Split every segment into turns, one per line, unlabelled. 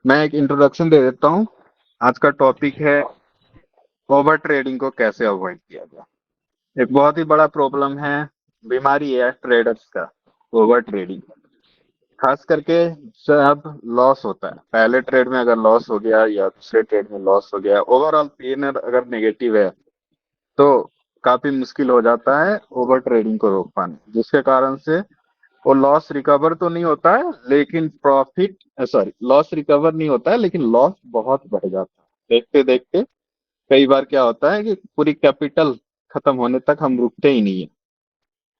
मैं एक इंट्रोडक्शन दे देता हूँ। आज का टॉपिक है ओवर ट्रेडिंग को कैसे अवॉइड किया जाए। एक बहुत ही बड़ा प्रॉब्लम है, बीमारी है ट्रेडर्स का, ओवर ट्रेडिंग। खास करके जब लॉस होता है, पहले ट्रेड में अगर लॉस हो गया या दूसरे ट्रेड में लॉस हो गया, ओवरऑल पीएनआर अगर नेगेटिव है तो काफी मुश्किल हो जाता है ओवर ट्रेडिंग को रोक पाना, जिसके कारण से वो लॉस रिकवर तो नहीं होता है लेकिन प्रॉफिट, सॉरी, लॉस रिकवर नहीं होता है लेकिन लॉस बहुत बढ़ जाता है देखते देखते। कई बार क्या होता है कि पूरी कैपिटल खत्म होने तक हम रुकते ही नहीं है।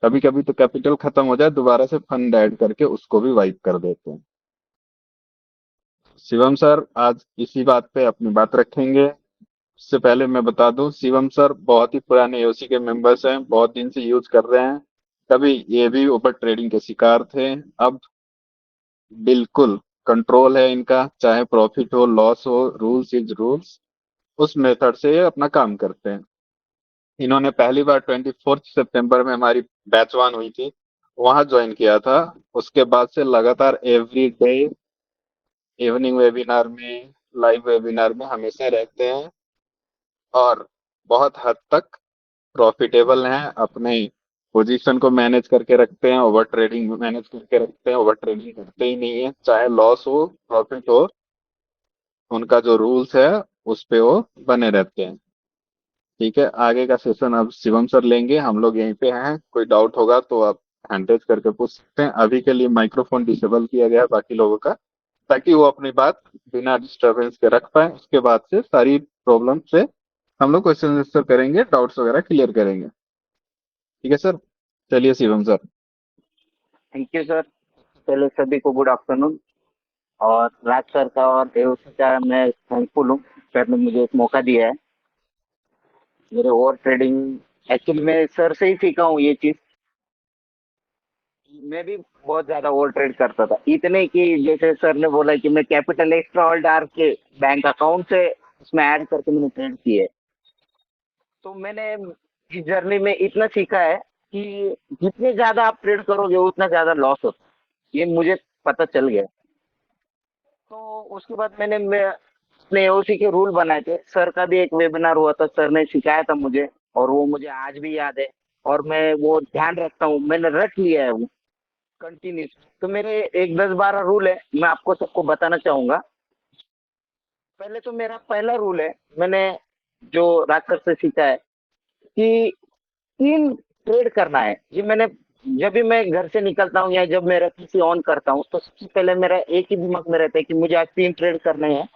कभी कभी तो कैपिटल खत्म हो जाए, दोबारा से फंड ऐड करके उसको भी वाइप कर देते हैं। शिवम सर आज इसी बात पे अपनी बात रखेंगे। इससे पहले मैं बता दूं, शिवम सर बहुत ही पुराने एओसी के मेंबर्स हैं, बहुत दिन से यूज कर रहे हैं। कभी ये भी ओवर ट्रेडिंग के शिकार थे, अब बिल्कुल कंट्रोल है इनका, चाहे प्रॉफिट हो लॉस हो, रूल्स इज रूल्स। उस मेथड से ये अपना काम करते हैं। इन्होंने पहली बार 24 सितंबर में हमारी बैच वन हुई थी, वहां ज्वाइन किया था। उसके बाद से लगातार एवरी डे इवनिंग वेबिनार में, लाइव वेबिनार में हमेशा रहते हैं और बहुत हद तक प्रॉफिटेबल हैं। अपने पोजीशन को मैनेज करके रखते हैं, ओवर ट्रेडिंग मैनेज करके रखते हैं, ओवर ट्रेडिंग करते ही नहीं है, चाहे लॉस हो प्रॉफिट हो। उनका जो रूल्स है उस पे वो बने रहते हैं। ठीक है, आगे का सेशन अब शिवम सर लेंगे, हम लोग यहीं पे हैं। कोई डाउट होगा तो आप हैंड रेज करके पूछ सकते हैं। अभी के लिए माइक्रोफोन डिसेबल किया गया है बाकी लोगों का, ताकि वो अपनी बात बिना डिस्टरबेंस के रख पाए। उसके बाद से सारी प्रॉब्लम से हम लोग क्वेश्चन आंसर करेंगे, डाउट्स वगैरह क्लियर करेंगे। ठीक है सर, चलिए Shivam sir.
Thank you sir. पहले सभी को गुड आफ्टरनून। और राज सर का और देवसी का मैं थैंकफुल हूँ। सर ने मुझे एक मौका दिया है। मेरे ओवर ट्रेडिंग एक्चुअली मैं सर से ही सीखा हूँ ये चीज। मैं भी बहुत ज्यादा ओवर ट्रेड करता था, इतने कि जैसे सर ने बोला कि मैं कैपिटल एक्स्ट्रा ऑल डाल के बैंक अकाउंट से उसमें ऐड करके मैंने ट्रेड किए। तो मैंने इस जर्नी में इतना सीखा है कि जितने ज्यादा आप ट्रेड करोगे उतना ज्यादा लॉस होता है, ये मुझे पता चल गया। तो उसके बाद मैं अपने एओसी के रूल बनाए थे। सर का भी एक वेबिनार हुआ था, सर ने सिखाया था मुझे, और वो मुझे आज भी याद है। और मैं वो ध्यान रखता हूँ, मैंने रट लिया है वो कंटिन्यूस। तो मेरे एक 10-12 रूल है, मैं आपको सबको बताना चाहूंगा। पहले तो मेरा पहला रूल है, मैंने जो राज सर से सीखा है कि 3 ट्रेड करना है। ये मैंने जब भी मैं घर से निकलता हूँ या जब मेरा पीसी ऑन करता हूँ तो सबसे पहले मेरा एक ही दिमाग में रहता है कि मुझे आज 3 ट्रेड करने हैं।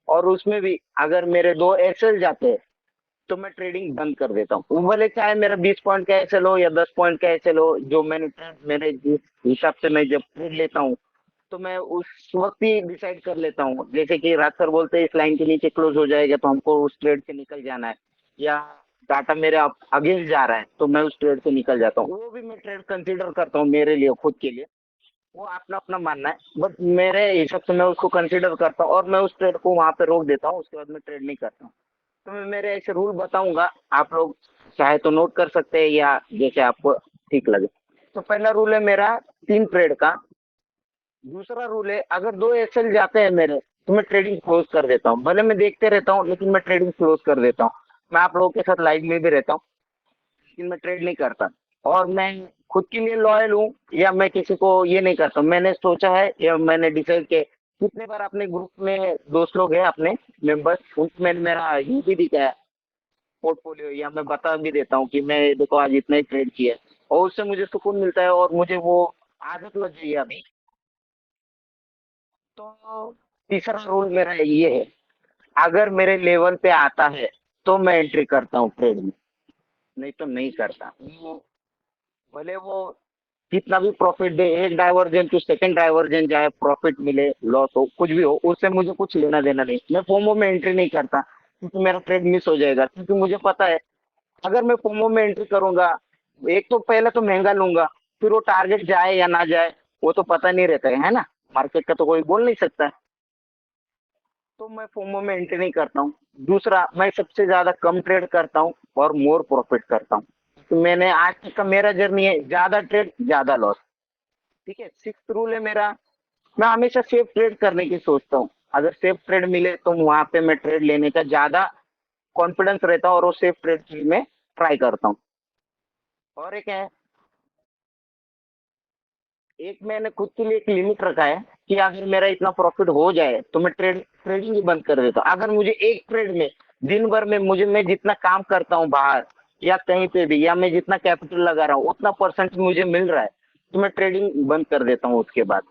और उसमें भी अगर मेरे 2 एक्सेल जाते हैं तो मैं ट्रेडिंग बंद कर देता हूँ। वो भले चाहे मेरा 20 पॉइंट का एक्सेल हो या 10 पॉइंट का एक्सेल हो, जो मैंने ट्रेड मेरे जिस हिसाब से मैं जब ट्रेड लेता हूँ तो मैं उस वक्त ही डिसाइड कर लेता हूँ। जैसे कि राज सर बोलते हैं इस लाइन के नीचे क्लोज हो जाएगा तो हमको उस ट्रेड से निकल जाना है, या डाटा मेरे अगेंस्ट जा रहा है तो मैं उस ट्रेड से निकल जाता हूँ। वो भी मैं ट्रेड कंसीडर करता हूँ मेरे लिए, खुद के लिए। वो अपना अपना मानना है, बट मेरे हिसाब से मैं उसको कंसीडर करता हूँ और मैं उस ट्रेड को वहां पे रोक देता हूँ। उसके बाद मैं ट्रेड नहीं करता हूँ। तो मैं मेरे ऐसे रूल बताऊंगा, आप लोग चाहे तो नोट कर सकते हैं या जैसे आपको ठीक लगे। तो पहला रूल है मेरा 3 ट्रेड का। दूसरा रूल है, अगर 2 एक्सेल जाते हैं मेरे तो मैं ट्रेडिंग क्लोज कर देता हूँ। भले मैं देखते रहता हूँ लेकिन मैं ट्रेडिंग क्लोज कर देता हूँ। मैं आप लोगों के साथ लाइव में भी रहता हूँ लेकिन मैं ट्रेड नहीं करता। और मैं खुद के लिए लॉयल हूँ, या मैं किसी को ये नहीं करता। मैंने सोचा है या मैंने डिसाइड किया, कितने बार अपने ग्रुप में दोस्त लोग हैं अपने मेंबर्स, उनमें मेरा ये भी दिखा है पोर्टफोलियो, या मैं बता भी देता हूँ कि मैं देखो आज इतना ही ट्रेड किया है। और उससे मुझे सुकून मिलता है और मुझे वो आदत लग गई है अभी। तो तीसरा रूल मेरा ये है, अगर मेरे लेवल पे आता है तो मैं एंट्री करता हूँ ट्रेड में, नहीं तो नहीं करता। भले वो कितना भी प्रॉफिट दे, एक डाइवर्जन टू सेकंड डाइवर्जन जाए, प्रॉफिट मिले लॉस हो कुछ भी हो, उससे मुझे कुछ लेना देना नहीं। मैं फोमो में एंट्री नहीं करता क्योंकि मेरा ट्रेड मिस हो जाएगा। क्योंकि मुझे पता है अगर मैं फोमो में एंट्री करूंगा, एक तो पहले तो महंगा लूंगा, फिर वो टारगेट जाए या ना जाए वो तो पता नहीं रहता है ना। मार्केट का तो कोई बोल नहीं सकता। तो मैं फोमो में एंट्री नहीं करता हूँ। दूसरा, मैं सबसे ज्यादा कम ट्रेड करता हूँ और मोर प्रॉफिट करता हूँ। तो मैंने आज तक का मेरा जर्नी है, ज्यादा ट्रेड ज्यादा लॉस। ठीक है, सिक्स रूल है मेरा, मैं हमेशा सेफ ट्रेड करने की सोचता हूँ। अगर सेफ ट्रेड मिले तो वहां पे मैं ट्रेड लेने का ज्यादा कॉन्फिडेंस रहता हूँ और वो सेफ ट्रेड में ट्राई करता हूँ। और एक है, एक मैंने खुद के लिए एक लिमिट रखा है कि अगर मेरा इतना प्रॉफिट हो जाए तो मैं ट्रेडिंग ही बंद कर देता हूँ। अगर मुझे एक ट्रेड में दिन भर में मैं जितना काम करता हूँ बाहर या कहीं पे भी, या मैं जितना कैपिटल लगा रहा हूँ उतना परसेंट मुझे मिल रहा है, तो मैं ट्रेडिंग बंद कर देता हूँ उसके बाद।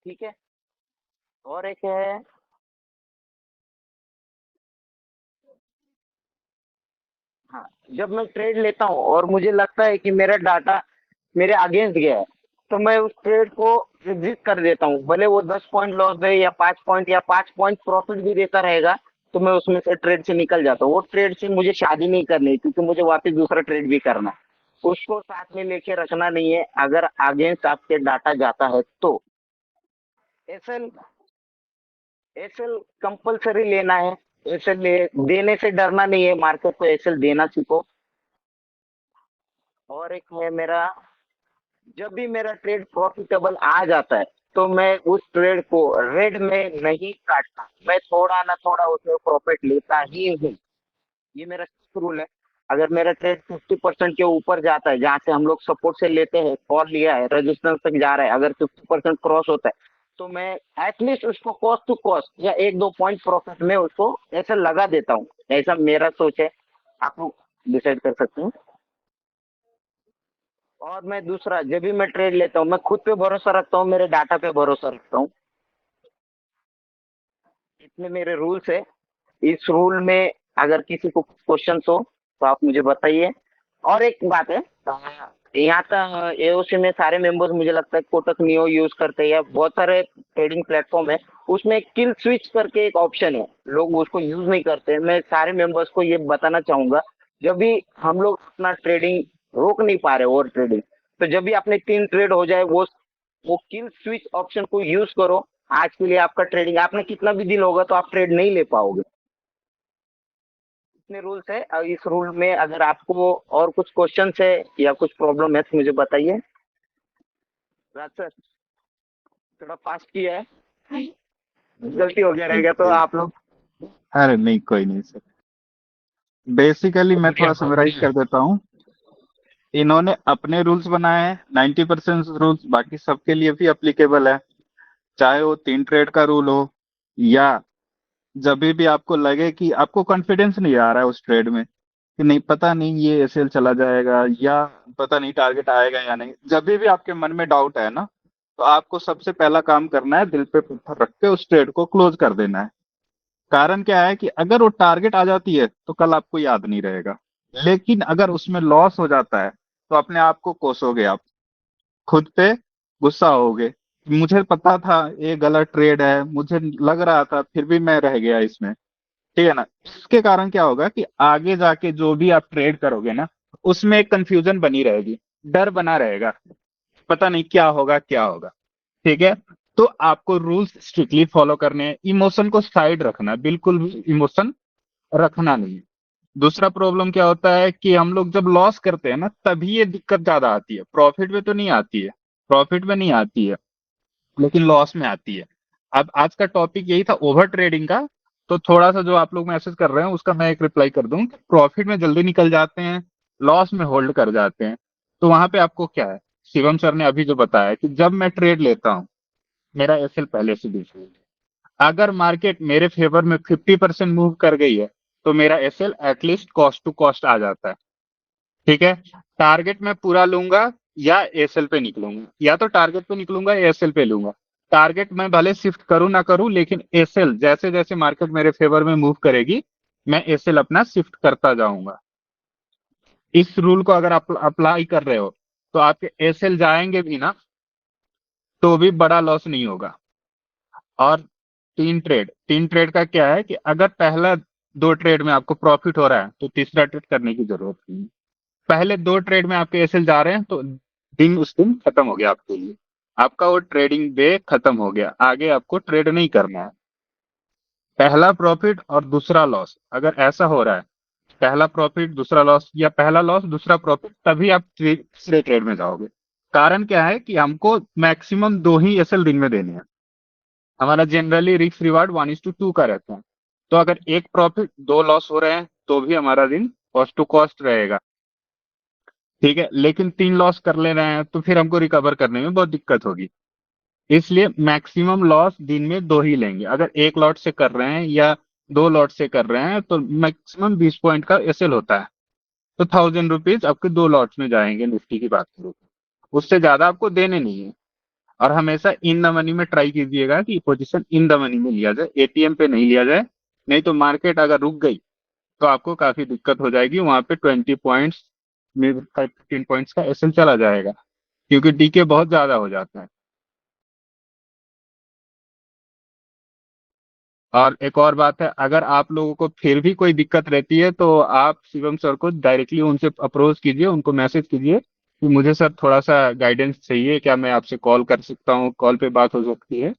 ठीक है। और एक है, हाँ, जब मैं ट्रेड लेता हूँ और मुझे लगता है कि मेरा डाटा मेरे अगेंस्ट गया है, तो मैं उस ट्रेड को एग्जिट कर देता हूँ। भले वो 10 पॉइंट लॉस दे या 5 पॉइंट या 5 पॉइंट प्रॉफिट भी देता रहेगा, तो मैं उसमें से ट्रेड से निकल जाता हूँ। वो ट्रेड से मुझे शादी नहीं करनी, क्योंकि मुझे वापस दूसरा ट्रेड भी करना है। उसको साथ में लेके रखना नहीं है। अगर अगेंस्ट आपके डाटा जाता है तो एसएल एसएल कंपलसरी लेना है। एसएल देने से डरना नहीं है, मार्केट को एसएल देना सीखो। और एक है मेरा, जब भी मेरा ट्रेड प्रॉफिटेबल आ जाता है तो मैं उस ट्रेड को रेड में नहीं काटता, मैं थोड़ा ना थोड़ा उसमें प्रॉफिट लेता ही हूँ। ये मेरा रूल है। अगर मेरा ट्रेड 50% के ऊपर जाता है, जहां से हम लोग सपोर्ट से लेते हैं, कॉल लिया है, रेजिस्टेंस तक जा रहा है, अगर 50% क्रॉस होता है, तो मैं एटलीस्ट उसको कॉस्ट टू कॉस्ट या 1-2 पॉइंट प्रॉफिट में उसको ऐसा लगा देता हूँ। ऐसा मेरा सोच है, आप लोग डिसाइड कर सकते हैं। और मैं दूसरा, जब भी मैं ट्रेड लेता हूँ, मैं खुद पे भरोसा रखता हूँ, मेरे डाटा पे भरोसा रखता हूँ। इतने मेरे रूल्स है। इस रूल में अगर किसी को क्वेश्चन हो तो आप मुझे बताइए। और एक बात है, यहाँ का एओसी में सारे मेंबर्स मुझे लगता है कोटक नियो यूज करते हैं, या बहुत सारे ट्रेडिंग प्लेटफॉर्म है, उसमें किल स्विच करके एक ऑप्शन है, लोग उसको यूज नहीं करते। मैं सारे मेंबर्स को ये बताना चाहूंगा, जब भी हम लोग अपना ट्रेडिंग रोक नहीं पा रहे ओवर ट्रेडिंग, तो जब भी अपने 3 ट्रेड हो जाए, वो किल स्विच ऑप्शन को यूज करो। आज के लिए आपका ट्रेडिंग, आपने कितना भी दिन होगा तो आप ट्रेड नहीं ले पाओगे। इतने रूल्स है। और इस रूल में अगर आपको और कुछ क्वेश्चन है या कुछ प्रॉब्लम है तो मुझे बताइए। राज सर, थोड़ा फास्ट किया है, गलती हो गया रहेगा तो
नहीं,
आप लोग।
अरे नहीं, कोई नहीं सर। बेसिकली मैं थोड़ा समराइज कर देता हूँ। इन्होंने अपने रूल्स बनाए हैं, 90% रूल्स बाकी सबके लिए भी अप्लीकेबल है। चाहे वो 3 ट्रेड का रूल हो, या जब भी आपको लगे कि आपको कॉन्फिडेंस नहीं आ रहा है उस ट्रेड में, कि नहीं, पता नहीं ये एसएल चला जाएगा, या पता नहीं टारगेट आएगा या नहीं, जब भी आपके मन में डाउट है ना, तो आपको सबसे पहला काम करना है, दिल पे पत्थर रख के उस ट्रेड को क्लोज कर देना है। कारण क्या है कि अगर वो टारगेट आ जाती है तो कल आपको याद नहीं रहेगा, लेकिन अगर उसमें लॉस हो जाता है तो अपने आप को कोसोगे आप, खुद पे गुस्सा होगे। मुझे पता था ये गलत ट्रेड है, मुझे लग रहा था, फिर भी मैं रह गया इसमें। ठीक है ना। इसके कारण क्या होगा कि आगे जाके जो भी आप ट्रेड करोगे ना, उसमें एक कंफ्यूजन बनी रहेगी, डर बना रहेगा, पता नहीं क्या होगा क्या होगा। ठीक है। तो आपको रूल्स स्ट्रिक्टली फॉलो करने हैं, इमोशन को साइड रखना है, बिल्कुल भी इमोशन रखना नहीं है। दूसरा प्रॉब्लम क्या होता है कि हम लोग जब लॉस करते हैं ना, तभी ये दिक्कत ज्यादा आती है, प्रॉफिट में तो नहीं आती है। प्रॉफिट में नहीं आती है, लेकिन लॉस में आती है। अब आज का टॉपिक यही था, ओवर ट्रेडिंग का। तो थोड़ा सा जो आप लोग मैसेज कर रहे हैं उसका मैं एक रिप्लाई कर दूं कि प्रॉफिट में जल्दी निकल जाते हैं, लॉस में होल्ड कर जाते हैं। तो वहां पे आपको क्या है, शिवम सर ने अभी जो बताया कि जब मैं ट्रेड लेता हूं, मेरा एसएल पहले से डिफाइंड है। अगर मार्केट मेरे फेवर में 50% मूव कर गई है, तो मेरा SL at least cost to cost आ जाता है। ठीक है। टारगेट मैं पूरा लूंगा या एसएल पे निकलूंगा, या तो टारगेट पे निकलूंगा या एसएल पे लूंगा। टारगेट मैं भले शिफ्ट करूं ना करूं, लेकिन एसएल जैसे जैसे मार्केट मेरे फेवर में मूव करेगी, मैं एसएल अपना शिफ्ट करता जाऊंगा। इस रूल को अगर आप अप्लाई कर रहे हो, तो आपके एसएल जाएंगे भी ना, तो भी बड़ा लॉस नहीं होगा। और 3 ट्रेड का क्या है कि अगर पहला 2 ट्रेड में आपको प्रॉफिट हो रहा है, तो तीसरा ट्रेड करने की जरूरत नहीं है। पहले 2 ट्रेड में आपके एसएल जा रहे हैं, तो दिन उस दिन खत्म हो गया आपके लिए, आपका वो ट्रेडिंग डे खत्म हो गया, आगे आपको ट्रेड नहीं करना है। पहला प्रॉफिट और दूसरा लॉस अगर ऐसा हो रहा है, पहला प्रॉफिट दूसरा लॉस, या पहला लॉस दूसरा प्रॉफिट, तभी आप तीसरे ट्रेड में जाओगे। कारण क्या है कि हमको मैक्सिमम 2 ही एसएल दिन में देने हैं। हमारा जनरली रिस्क रिवार्ड 1:2 का रहता है। तो अगर एक प्रॉफिट दो लॉस हो रहे हैं तो भी हमारा दिन कॉस्ट टू कॉस्ट रहेगा। ठीक है, लेकिन तीन लॉस कर ले रहे हैं तो फिर हमको रिकवर करने में बहुत दिक्कत होगी। इसलिए मैक्सिमम लॉस दिन में दो ही लेंगे। अगर एक लॉट से कर रहे हैं या दो लॉट से कर रहे हैं तो मैक्सिमम 20 पॉइंट का एसएल होता है। तो 1000 रुपीज आपके दो लॉट्स में जाएंगे, निफ्टी की बात करूँ तो। उससे ज्यादा आपको देने नहीं है। और हमेशा इन द मनी में ट्राई कीजिएगा कि पोजीशन इन द मनी में लिया जाए, एटीएम पे नहीं लिया जाए। नहीं तो मार्केट अगर रुक गई तो आपको काफी दिक्कत हो जाएगी, वहां पे 20 पॉइंट्स में 15 पॉइंट्स का एसएल चला जाएगा, क्योंकि डीके बहुत ज्यादा हो जाता है। और एक और बात है, अगर आप लोगों को फिर भी कोई दिक्कत रहती है तो आप शिवम सर को डायरेक्टली उनसे अप्रोच कीजिए, उनको मैसेज कीजिए कि मुझे सर थोड़ा सा गाइडेंस चाहिए, क्या मैं आपसे कॉल कर सकता हूँ, कॉल पे बात हो सकती है।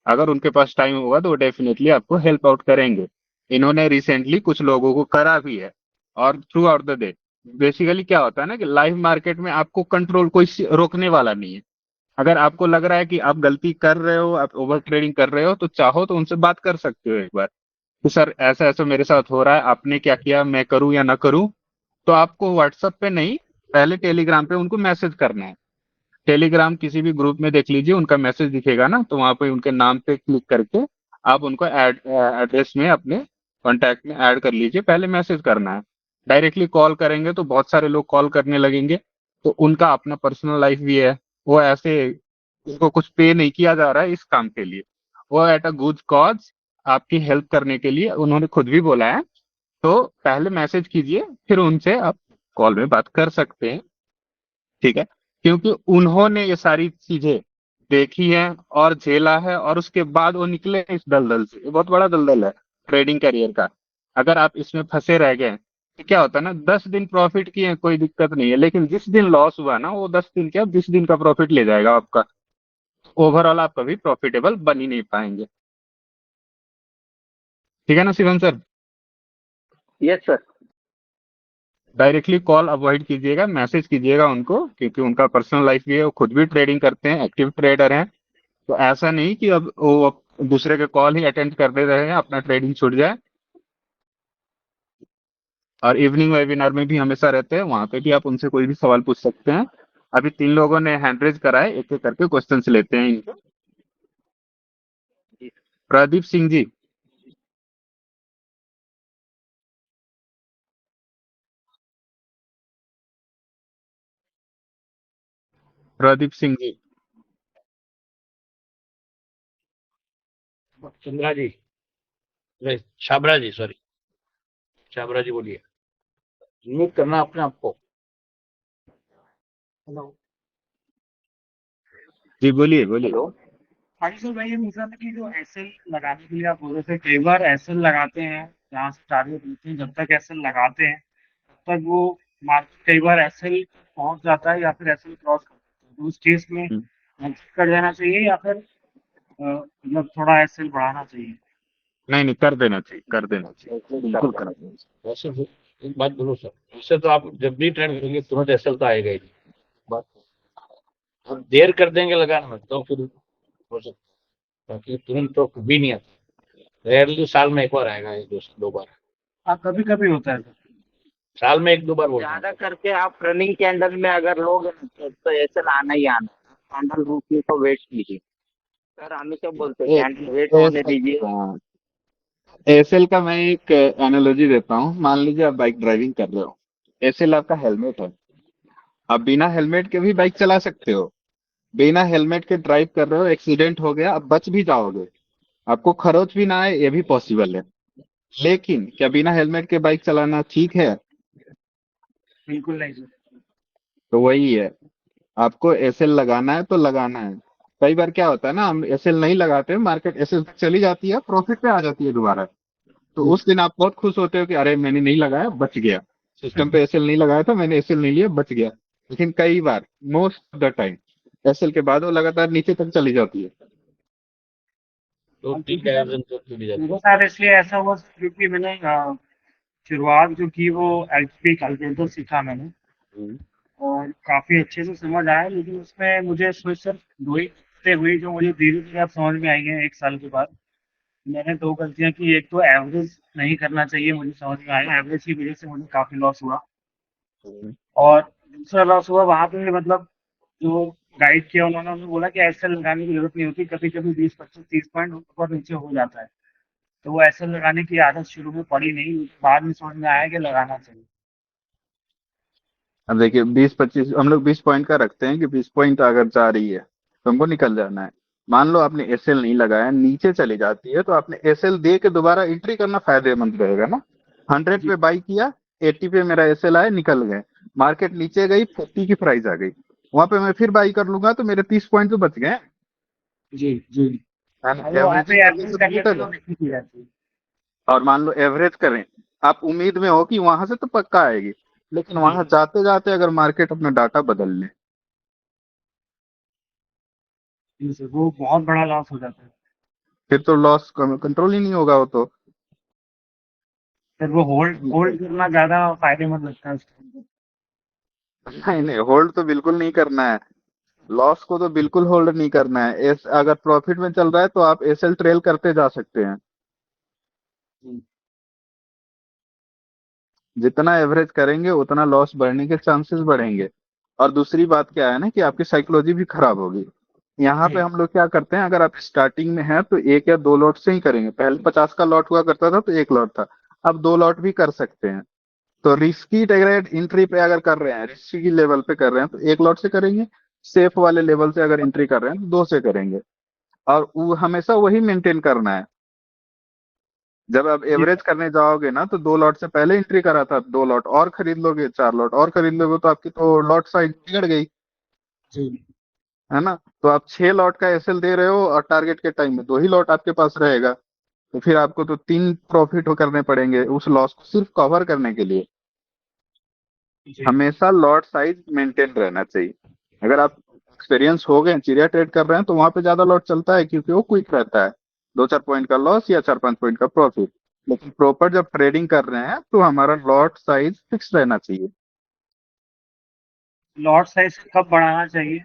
अगर उनके पास टाइम होगा तो वो डेफिनेटली आपको हेल्प आउट करेंगे। इन्होंने रिसेंटली कुछ लोगों को करा भी है। और through out the day basically क्या होता है ना कि लाइव मार्केट में आपको कंट्रोल कोई रोकने वाला नहीं है। अगर आपको लग रहा है कि आप गलती कर रहे हो, आप ओवर ट्रेडिंग कर रहे हो, तो चाहो तो उनसे बात कर सकते हो एक बार कि सर ऐसा ऐसा मेरे साथ हो रहा है, आपने क्या किया, मैं करूं या ना करूं। तो आपको व्हाट्सएप पे नहीं, पहले टेलीग्राम पे उनको मैसेज करना है। टेलीग्राम किसी भी ग्रुप में देख लीजिए, उनका मैसेज दिखेगा ना, तो वहां पे उनके नाम पे क्लिक करके आप उनको एड्रेस में अपने कॉन्टैक्ट में ऐड कर लीजिए। पहले मैसेज करना है। डायरेक्टली कॉल करेंगे तो बहुत सारे लोग कॉल करने लगेंगे। तो उनका अपना पर्सनल लाइफ भी है। वो ऐसे, उनको कुछ पे नहीं किया जा रहा है इस काम के लिए। वो एट अ गुड कॉज, आपकी हेल्प करने के लिए उन्होंने खुद भी बोला है। तो पहले मैसेज कीजिए, फिर उनसे आप कॉल में बात कर सकते हैं। ठीक है, क्योंकि उन्होंने ये सारी चीजें देखी हैं और झेला है, और उसके बाद वो निकले इस दलदल से। ये बहुत बड़ा दलदल है ट्रेडिंग करियर का। अगर आप इसमें फंसे रह गए तो क्या होता है ना, 10 दिन प्रॉफिट किए कोई दिक्कत नहीं है, लेकिन जिस दिन लॉस हुआ ना, वो 10 दिन क्या 20 दिन का प्रॉफिट ले जाएगा आपका। ओवरऑल आप कभी प्रॉफिटेबल बन ही नहीं पाएंगे। ठीक है ना Shivam sir.
Yes sir.
Directly call avoid कीजिएगा, मैसेज कीजिएगा उनको, क्योंकि उनका पर्सनल लाइफ भी है, वो खुद भी ट्रेडिंग करते हैं, एक्टिव ट्रेडर हैं। तो ऐसा नहीं कि अब वो दूसरे के कॉल ही अटेंड कर दे रहे हैं, अपना ट्रेडिंग छूट जाए। और इवनिंग वेबिनार में भी हमेशा रहते हैं, वहां पे भी आप उनसे कोई भी सवाल पूछ सकते हैं। अभी 3 लोगों ने हैंड रेज करा है, एक एक करके क्वेश्चन लेते हैं इनके। प्रदीप सिंह जी। प्रदीप सिंह जी।
चंद्रा जी, नहीं छाबड़ा जी, सॉरी, छाबड़ा जी बोलिए। म्यूट करना अपने आपको। हेलो।
जी बोलिए बोलिए।
हेलो।
हाँ जी सर, मैं ये पूछ रहा था कि जो एसएल लगाने के लिए आप बोल रहे थे, कई बार एसएल लगाते हैं, जहाँ से टारगेट लेते हैं, जब तक एसएल लगाते हैं तब तक वो मार्केट कई बार एसएल पहुंच जाता है या फिर एसएल क्रॉस कर देता है। तो उस केस में
हम्म,
एग्जिट कर जाना चाहिए या फिर मतलब थोड़ा एसएल बढ़ाना चाहिए?
नहीं नहीं, कर देना चाहिए, कर देना चाहिए,
एग्जिट कर
बिल्कुल कर
देना
देना चाहिए।
वैसे एक बात बोलो सर, वैसे तो आप जब भी ट्रेड करेंगे तुरंत एसएल तो आएगा ही नहीं। बात आप देर कर देंगे लगाने में तो फिर हो सकता है, बाकी तुरंत तो कभी नहीं आता। रेयरली साल में एक बार आएगा, एक दो बार। हाँ, कभी कभी होता है सर, साल में एक दो बार बोलते हैं
ज्यादा
सर।
करके आप रनिंग कैंडल में अगर लोग तो ऐसे आना ही आना है। कैंडल रुकने को वेट कीजिए। सर हमेशा बोलते हैं कैंडल वेट होने दीजिए।
हाँ, एसएल का मैं एक एनालॉजी देता हूँ। मान लीजिए आप बाइक ड्राइविंग कर रहे हो, एसएल आपका हेलमेट है। आप बिना हेलमेट के भी बाइक चला सकते हो। बिना हेलमेट के ड्राइव कर रहे हो, एक्सीडेंट हो गया, आप बच भी जाओगे, आपको खरोच भी ना आए, ये भी पॉसिबल है। लेकिन क्या बिना हेलमेट के बाइक चलाना ठीक है?
बिल्कुल नहीं सर।
तो वही है, आपको एसएल लगाना है तो लगाना है। कई बार क्या होता है ना, हम एसएल नहीं लगाते, मार्केट एसएल चली जाती है, प्रॉफिट पे आ जाती है दोबारा। तो उस दिन आप बहुत खुश होते हो कि अरे मैंने नहीं लगाया, बच गया। सिस्टम पे एसएल नहीं लगाया था, मैंने एसएल नहीं लिया, बच गया। लेकिन कई बार, most of the time, SL के बाद वो लगातार नीचे तक चली जाती है।
तो ठीक है, तो चली जाती है। मेरे साथ इसलिए ऐसा हुआ क्योंकि मैंने शुरुआत जो की वो एचपी कैलकुलेटर सीखा मैंने,
हम्म।
और काफ़ी अच्छे से समझ आया, लेकिन उसमें मुझे सिर्फ 2 ही
करते हुए जो मुझे धीरे धीरे अब समझ में आई है 1 साल के बाद, मैंने 2 गलतियां की। एक तो एवरेज नहीं करना चाहिए, मुझे समझ में आया, एवरेज की वजह से मुझे काफी लॉस हुआ। और दूसरा लॉस हुआ वहां पे, मतलब जो गाइड किया उन्होंने, उन्होंने बोला कि ऐसे लगाने की जरूरत नहीं होती, कभी कभी 20 25 30 पॉइंट ऊपर नीचे हो जाता है। तो वो ऐसे लगाने की आदत शुरू में पड़ी नहीं, बाद में समझ में आया कि लगाना चाहिए।
अब देखिए 20 25 हम लोग 20 पॉइंट का रखते हैं कि 20 पॉइंट अगर जा रही है तो हमको निकल जाना है। मान लो आपने एसएल नहीं लगाया, नीचे चली जाती है, तो आपने एसएल दे के दोबारा एंट्री करना फायदेमंद रहेगा ना। 100
जी
पे बाई किया, 80 पे मेरा एसएल आया, निकल गए। मार्केट नीचे गई, 40 की प्राइस आ गई, वहां पे मैं फिर बाई कर लूंगा तो मेरे 30 पॉइंट तो बच गए।
जी जी।
है ना,
और वो वहाँ
एवरेजिंग
पे
करने
एवरेज
से
करने पे
बेटर
तो
है।
दिक्कत ही रहती है।
और मान लो एवरेज करें, आप उम्मीद में हो कि वहां से तो पक्का आएगी, लेकिन
जी
वहां जाते जाते अगर मार्केट अपना डाटा बदल ले,
जी सर, वो बहुत बड़ा लॉस हो जाता है।
फिर तो लॉस कंट्रोल ही नहीं होगा वो तो।
फिर वो होल्ड होल्ड करना ज्यादा फायदेमंद लगता है उस टाइम।
नहीं नहीं, होल्ड तो बिल्कुल नहीं करना है। लॉस को तो बिल्कुल होल्ड नहीं करना है। अगर प्रॉफिट में चल रहा है तो आप एसएल ट्रेल करते जा सकते हैं।
जी
जितना एवरेज करेंगे उतना लॉस बढ़ने के चांसेस बढ़ेंगे। और दूसरी बात क्या है ना कि आपकी साइकोलॉजी भी खराब होगी। यहाँ पे
जी
हम लोग क्या करते हैं, अगर आप स्टार्टिंग में हैं तो 1 या 2 लॉट से ही करेंगे। पहले 50 का लॉट हुआ करता था तो 1 लॉट था, अब 2 लॉट भी कर सकते हैं। तो रिस्की ट्रेड एंट्री पे अगर कर रहे हैं, रिस्की लेवल पे कर रहे हैं तो 1 लॉट से करेंगे। सेफ वाले लेवल से अगर एंट्री कर रहे हैं तो 2 से करेंगे। और वो हमेशा वही मेंटेन करना है। जब आप
जी
एवरेज करने जाओगे ना तो 2 लॉट से पहले एंट्री करा था, 2 लॉट और खरीद लोगे, 4 लॉट और खरीद लोगे, तो आपकी तो लॉट साइज बिगड़ गई।
जी
है ना। तो आप 6 लॉट का एसएल दे रहे हो और टारगेट के टाइम में 2 ही लॉट आपके पास रहेगा, तो फिर आपको तो 3 प्रॉफिट करने पड़ेंगे उस लॉस को सिर्फ कवर करने के लिए।
जी।
हमेशा लॉट साइज मेंटेन रहना चाहिए। अगर आप एक्सपीरियंस हो गए, चिड़िया ट्रेड कर रहे हैं, तो वहां पे ज्यादा लॉट चलता है क्योंकि वो क्विक रहता है। 2 4 पॉइंट का लॉस या 4 5 पॉइंट का प्रॉफिट। लेकिन प्रॉपर जब ट्रेडिंग कर रहे हैं तो हमारा लॉट साइज फिक्स रहना चाहिए।
लॉट साइज कब बढ़ाना चाहिए?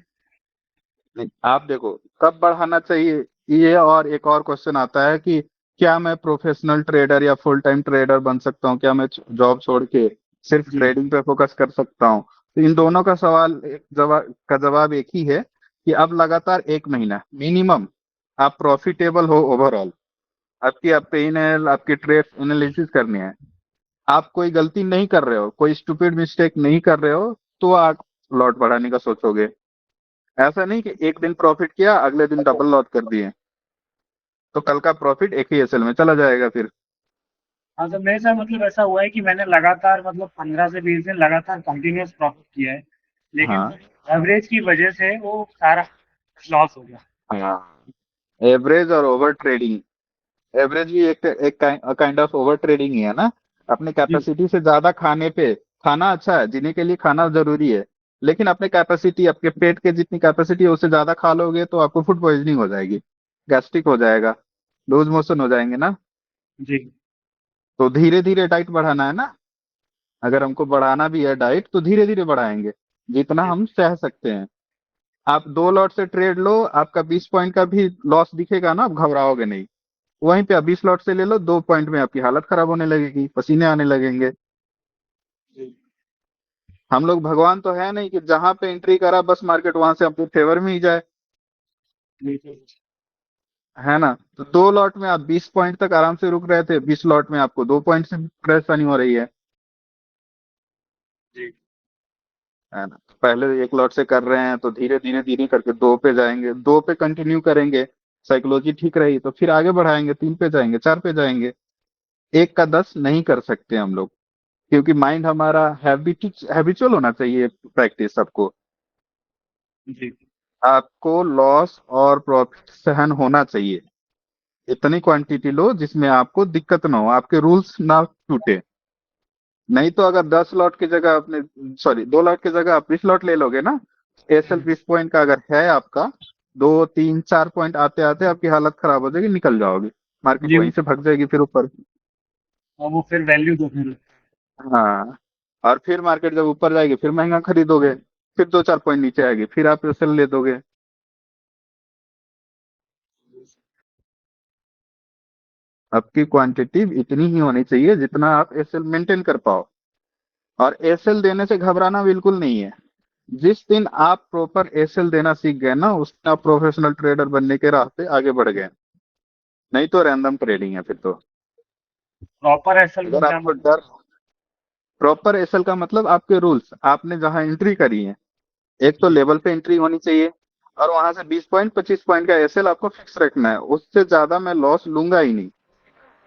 नहीं, आप देखो कब बढ़ाना चाहिए, ये और एक और क्वेश्चन आता है कि क्या मैं प्रोफेशनल ट्रेडर या फुल टाइम ट्रेडर बन सकता हूँ, क्या मैं जॉब छोड़ के सिर्फ
जी
ट्रेडिंग पे फोकस कर सकता हूँ। तो इन दोनों का सवाल जवाब एक ही है कि अब लगातार 1 महीना मिनिमम आप प्रॉफिटेबल हो ओवरऑल। आपकी आप पेन आपकी ट्रेड एनालिसिस करनी है। आप कोई गलती नहीं कर रहे हो, कोई स्टूपिड मिस्टेक नहीं कर रहे हो, तो आप लॉट बढ़ाने का सोचोगे। ऐसा नहीं कि एक दिन प्रॉफिट किया अगले दिन डबल लॉस कर दिए, तो कल का प्रॉफिट एक ही एसएल में चला जाएगा फिर।
हाँ, तो मेरे साथ मतलब ऐसा हुआ है कि मैंने लगातार, मतलब 15 से 20 दिन लगातार कंटिन्यूअस प्रॉफिट किया है, लेकिन
हाँ
एवरेज की वजह से वो सारा लॉस हो गया।
हाँ। एवरेज और ओवर ट्रेडिंग, एवरेज भी एक काइंड ऑफ ओवर ट्रेडिंग ही है ना। अपने
जी
कैपेसिटी से ज्यादा खाने पे, खाना अच्छा है, जीने के लिए खाना जरूरी है, लेकिन अपने कैपेसिटी, आपके पेट के जितनी कैपेसिटी है उससे ज्यादा खा लोगे तो आपको फूड पॉइजनिंग हो जाएगी, गैस्ट्रिक हो जाएगा, लूज मोशन हो जाएंगे ना।
जी
तो धीरे धीरे डाइट बढ़ाना है ना। अगर हमको बढ़ाना भी है डाइट तो धीरे धीरे बढ़ाएंगे, जितना
जी।
हम सह सकते हैं। आप 2 लॉट से ट्रेड लो, आपका 20 पॉइंट का भी लॉस दिखेगा ना, आप घबराओगे नहीं। वहीं पे आप 20 लॉट से ले लो, 2 पॉइंट में आपकी हालत खराब होने लगेगी, पसीने आने लगेंगे।
जी
हम लोग भगवान तो है नहीं कि जहां पे एंट्री करा बस मार्केट वहां से अपने फेवर में ही जाए।
जी जी
है ना। तो 2 लॉट में आप 20 पॉइंट तक आराम से रुक रहे थे, 20 लॉट में आपको 2 पॉइंट से परेशानी हो रही
जी।
है ना। तो पहले 1 लॉट से कर रहे हैं तो धीरे धीरे धीरे करके 2 पे जाएंगे, 2 पे कंटिन्यू करेंगे, साइकोलॉजी ठीक रही तो फिर आगे बढ़ाएंगे, 3 पे जाएंगे, 4 पे जाएंगे। एक का 10 नहीं कर सकते हम लोग, क्योंकि माइंड हमारा हैबिचुअल होना चाहिए प्रैक्टिस सबको।
जी
आपको लॉस और प्रॉफिट सहन होना चाहिए। इतनी क्वांटिटी लो जिसमें आपको दिक्कत ना हो, आपके रूल्स ना टूटे। नहीं तो अगर 10 लॉट की जगह आपने, सॉरी 2 लॉट की जगह आप 20 लॉट ले लोगे ना, एसएल 20 पॉइंट का अगर है आपका, 2 3 4 पॉइंट आते आते आपकी हालत खराब हो जाएगी, निकल जाओगे, मार्केट
जी।
वहीं से भाग जाएगी फिर ऊपर।
और वो फिर वैल्यू देखने लगता
हाँ। और फिर मार्केट जब ऊपर जाएगी फिर महंगा खरीदोगे, फिर 2 4 पॉइंट नीचे आएगी फिर आप एसएल ले दोगे। आपकी क्वांटिटी इतनी ही होनी चाहिए जितना आप एसएल मेंटेन कर पाओ। और एसएल देने से घबराना बिल्कुल नहीं है। जिस दिन आप प्रॉपर एसएल देना सीख गए ना, उस दिन आप प्रोफेशनल ट्रेडर बनने के राह पे आगे बढ़ गए। नहीं तो रैंडम ट्रेडिंग है फिर तो।
प्रॉपर एसएल
अगर
क्या
आपको
मतलब
डर,
सर?
प्रॉपर एसएल का मतलब आपके रूल्स, आपने जहां एंट्री करी है, एक तो
जी
लेवल पे एंट्री होनी चाहिए, और वहां से 20 पॉइंट 25 पॉइंट का एसएल आपको फिक्स रखना है। उससे ज्यादा मैं लॉस लूंगा ही नहीं,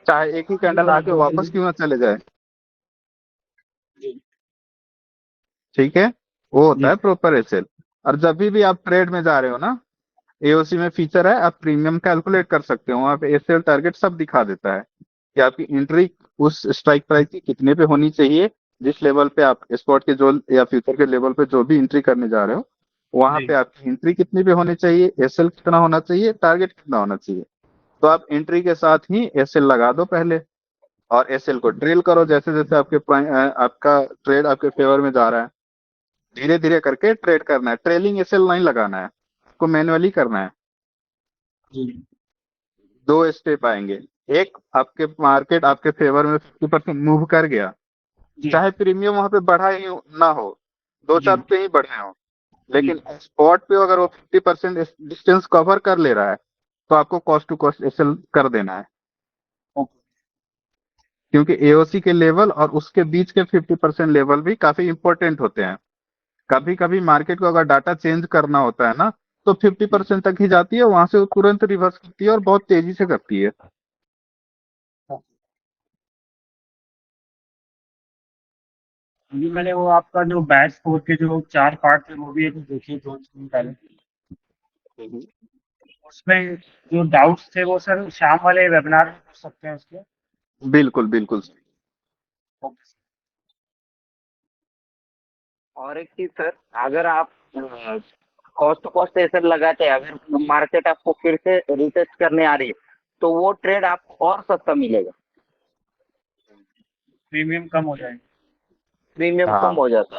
चाहे एक ही कैंडल आके वापस क्यों ना चले जाए।
जी
ठीक है, वो होता
जी
है प्रॉपर एसएल। और जब भी आप ट्रेड में जा रहे हो ना, एओसी में फीचर है, आप प्रीमियम कैलकुलेट कर सकते हो। वहां पे एसएल टारगेट सब दिखा देता है कि आपकी एंट्री उस स्ट्राइक प्राइस की कितने पे होनी चाहिए। जिस लेवल पे आप स्पॉट के जो या फ्यूचर के लेवल पे जो भी एंट्री करने जा रहे हो, वहां पे
जी
आपकी एंट्री कितनी पे होनी चाहिए, एसएल कितना होना चाहिए, टारगेट कितना होना चाहिए। तो आप एंट्री के साथ ही एसएल लगा दो पहले, और एसएल को ड्रिल करो। जैसे जैसे आपका ट्रेड आपके फेवर में जा रहा है, धीरे धीरे करके ट्रेड करना है। ट्रेलिंग एसएल नहीं लगाना है, आपको मैन्युअली करना है।
जी
दो स्टेप आएंगे। एक, आपके मार्केट आपके फेवर में 50% मूव कर गया,
जी
चाहे प्रीमियम वहां पे बढ़ा ही ना हो, दो
जी
चार पे ही बढ़े हो,
जी
लेकिन स्पॉट पे अगर वो 50% डिस्टेंस कवर कर ले रहा है, तो आपको कॉस्ट टू कॉस्ट एसएल कर देना है।
ओके
क्योंकि एओसी के लेवल और उसके बीच के 50% लेवल भी काफी इंपॉर्टेंट होते हैं। कभी कभी मार्केट को अगर डाटा चेंज करना होता है ना, तो 50% तक ही जाती है, वहां से वो तुरंत रिवर्स करती है और बहुत तेजी से करती है।
अभी मैंने वो आपका जो बैच 4 के जो 4 पार्ट थे वो भी एक देखे 2 दिन पहले। उसमें जो डाउट्स थे वो सर शाम वाले वेबिनार में पूछ सकते हैं उसके?
बिल्कुल बिल्कुल।
ओके
और एक चीज सर, अगर आप कॉस्ट टू कॉस्ट ऐसे लगाते हैं, अगर मार्केट आपको फिर से रिटेस्ट करने आ रही है, तो वो ट्रेड आपको और सस्ता मिलेगा,
प्रीमियम कम हो जाएगा।
प्रीमियम कम
हाँ,
हो जाता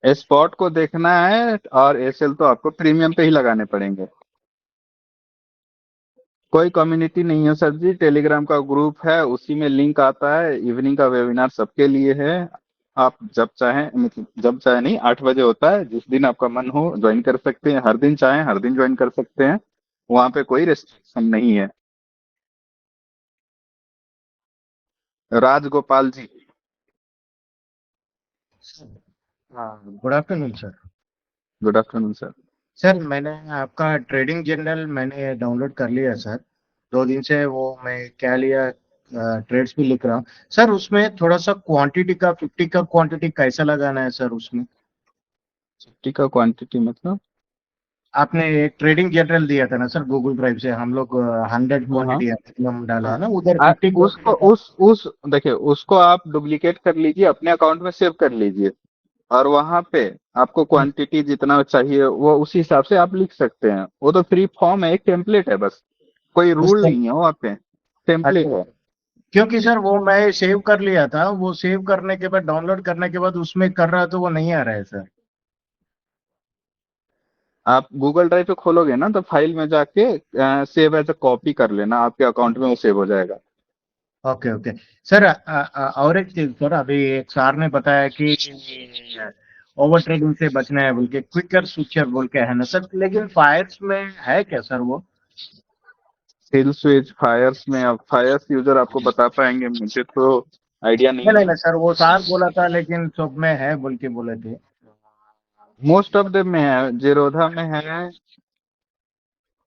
है।
स्पॉट को देखना है, और एसएल तो आपको प्रीमियम पे ही लगाने पड़ेंगे। कोई कम्युनिटी नहीं है सर जी, टेलीग्राम का ग्रुप है, उसी में लिंक आता है। इवनिंग का वेबिनार सबके लिए है। आप जब चाहें, मतलब जब चाहे नहीं, 8 बजे होता है, जिस दिन आपका मन हो ज्वाइन कर सकते हैं। हर दिन चाहें हर दिन ज्वाइन कर सकते हैं, वहां पे कोई रेस्ट्रिक्शन नहीं है। राजगोपाल जी।
हाँ, good afternoon sir.
Good afternoon sir.
Sir मैंने आपका ट्रेडिंग जर्नल मैंने डाउनलोड कर लिया सर। 2 दिन से वो मैं क्या लिया, ट्रेड्स भी लिख रहा हूँ सर। उसमें थोड़ा सा क्वांटिटी का 50 का क्वांटिटी कैसा लगाना है सर उसमें?
50 का क्वांटिटी मतलब?
आपने एक ट्रेडिंग जर्नल दिया था ना सर गूगल ड्राइव से, हम लोग 100
हाँ हाँ
क्वांटिटी हम डाला है
हाँ।
ना, उधर 50
उसको
क्वांटिटी का।
उस देखिए, उसको आप डुप्लीकेट कर लीजिए, अपने अकाउंट में सेव कर लीजिए, और वहां पे आपको क्वांटिटी जितना चाहिए वो उसी हिसाब से आप लिख सकते हैं। वो तो फ्री फॉर्म है, एक टेम्पलेट है बस, कोई
बस
रूल नहीं है वहाँ पे, टेम्पलेट
अच्छा,
है।
क्योंकि सर वो मैं सेव कर लिया था, वो सेव करने के बाद डाउनलोड करने के बाद उसमें कर रहा तो वो नहीं आ रहा है सर।
आप गूगल ड्राइव पे खोलोगे ना, तो फाइल में जाके सेव एज अ कॉपी कर लेना, आपके अकाउंट में वो सेव हो जाएगा।
Okay okay sir. और एक चीज सर, अभी एक सर ने बताया कि ओवर ट्रेडिंग से बचना है बोल के, क्विकर स्विचर बोल के है ना सर, लेकिन फायर्स में है क्या सर वो?
सेल स्विच फायर्स में, अब फायर्स यूजर आपको बता पाएंगे, मुझे तो आइडिया
नहीं
नहीं
नहीं
है।
नहीं सर, वो सर बोला था लेकिन सब में है बोल के बोले थे।
मोस्ट ऑफ देम में है, जीरोधा में है,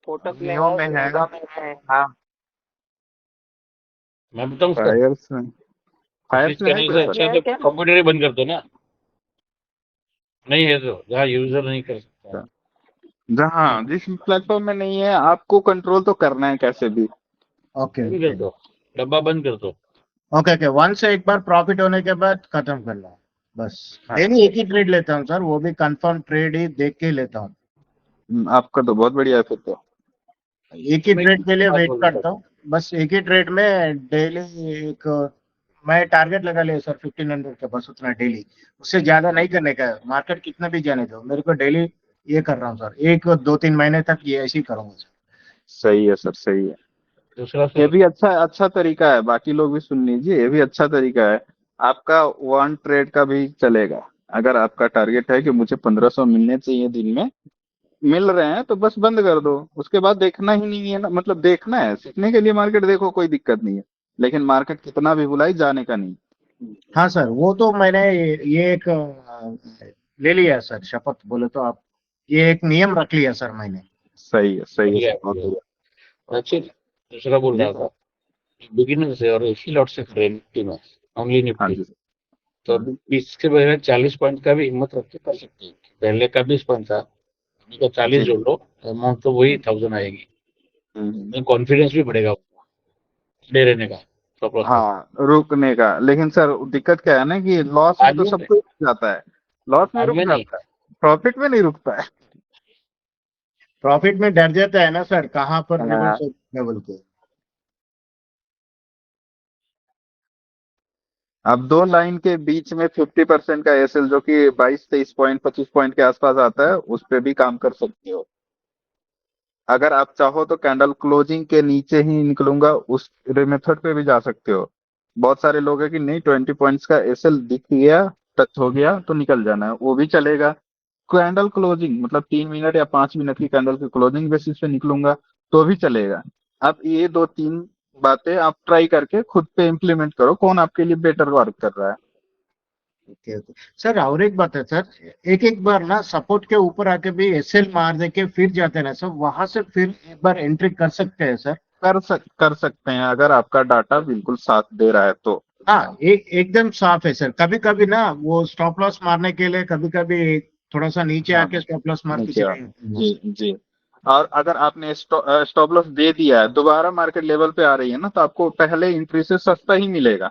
कोटक में
नियो
है,
में है,
जिरोधा में है, हाँ।
मैं बताऊं सर,
फायर्स में,
कोशिश
फायर्स में है
करने
क्या
से
सर?
अच्छा
में है
तो
क्या?
कंप्यूटर ही बंद कर दो ना। नहीं है तो जहाँ यूजर नहीं कर सकता।
जहाँ जिस प्लेटफॉर्म में नहीं है, आपको कंट्रोल तो करना है कैसे भी।
ओके
बंद कर
ओके
दो, डब्बा बंद कर दो।
ओके ओके, वन से एक बार प्रॉफिट होने के बाद खत्म करना है बस।
हाँ,
डेली एक ही ट्रेड लेता हूँ सर, वो भी कंफर्म ट्रेड ही देख के ही लेता हूँ।
आपका तो बहुत बढ़िया है फिर तो।
एक ही
मैं
ट्रेड के लिए
बात
वेट
बोलना
करता
चाहता
हूँ, बस एक ही ट्रेड में डेली एक मैं टारगेट लगा लिया सर 1500 का, बस उतना डेली। उससे ज्यादा नहीं करने का है, मार्केट कितना भी जाने दो, मेरे को डेली ये कर रहा हूँ सर, 1 2 3 महीने तक ये ऐसे ही करूंगा सर।
सही है सर, सही है।
दूसरा
ये
सर,
भी अच्छा अच्छा तरीका है, बाकी लोग भी सुन लीजिए, ये भी अच्छा तरीका है। आपका वन ट्रेड का भी चलेगा। अगर आपका टारगेट है कि मुझे 1500 मिलने चाहिए दिन में, मिल रहे हैं तो बस बंद कर दो। उसके बाद देखना ही नहीं है ना, मतलब देखना है सीखने के लिए, मार्केट देखो कोई दिक्कत नहीं है, लेकिन मार्केट कितना भी बुलाई जाने का नहीं।
हाँ सर, वो तो मैंने ये एक ले लिया है सर, शपथ बोले तो आप, ये एक नियम रख लिया सर मैंने।
सही है
बढ़िया
सर, बहुत
बढ़िया।
बढ़िया।
और अच्छी, दूसरा बोल
जी
रहा था, बिगिनर से और इसी लॉट से खड़े निफ्टी में, ओनली
हाँ
निफ्टी,
जी
तो अभी 20 के बजाय 40 पॉइंट का भी हिम्मत रख के कर सकते हैं। पहले का 20 पॉइंट था, अभी का 40
जी।
जोड़ लो, अमाउंट तो वही 1000 आएगी।
हम्म।
कॉन्फिडेंस भी बढ़ेगा खड़े रहने का, स्टॉप लॉस लगा।
हाँ, रुकने का, लेकिन सर दिक्कत क्या है ना कि लॉस में
बाद
तो
में
सब कुछ रुक जाता है। लॉस में
बाद
रुक
में नहीं।
जाता है, प्रॉफिट में नहीं रुकता है।
प्रॉफिट में डर जाता है ना सर, कहाँ पर
हाँ,
रिवर्स लेवल के।
अब दो लाइन के बीच में 50% का एसएल जो कि 22 23 पॉइंट 25 पॉइंट के आसपास आता है, उस पे भी काम कर सकते हो। अगर आप चाहो तो कैंडल क्लोजिंग के नीचे ही निकलूंगा, उस मेथड पे भी जा सकते हो। बहुत सारे लोग हैं कि नहीं, 20 पॉइंट्स का एसएल दिख गया, टच हो गया तो निकल जाना है, वो भी चलेगा। कैंडल क्लोजिंग मतलब 3 मिनट या 5 मिनट की कैंडल की क्लोजिंग बेसिस पे निकलूंगा तो भी चलेगा। अब ये दो तीन बातें आप ट्राई करके खुद पे इम्प्लीमेंट करो, कौन आपके लिए बेटर वर्क कर रहा है।
ओके ओके सर, और एक बात है सर, एक एक बार ना सपोर्ट के ऊपर आके भी एसएल मार दे के फिर जाते हैं ना सर, वहां से फिर एक बार एंट्री कर सकते हैं सर।
कर सकते हैं अगर आपका डाटा बिल्कुल साथ दे रहा है तो।
हाँ, एकदम साफ है सर। कभी कभी ना वो स्टॉप लॉस मारने के लिए कभी कभी थोड़ा सा नीचे
हाँ,
आके स्टॉप लॉस मार के
नीचे
चले जाते हैं।
जी जी। और अगर आपने स्टॉप लॉस दे दिया है, दोबारा मार्केट लेवल पे आ रही है ना, तो आपको पहले एंट्री से सस्ता ही मिलेगा,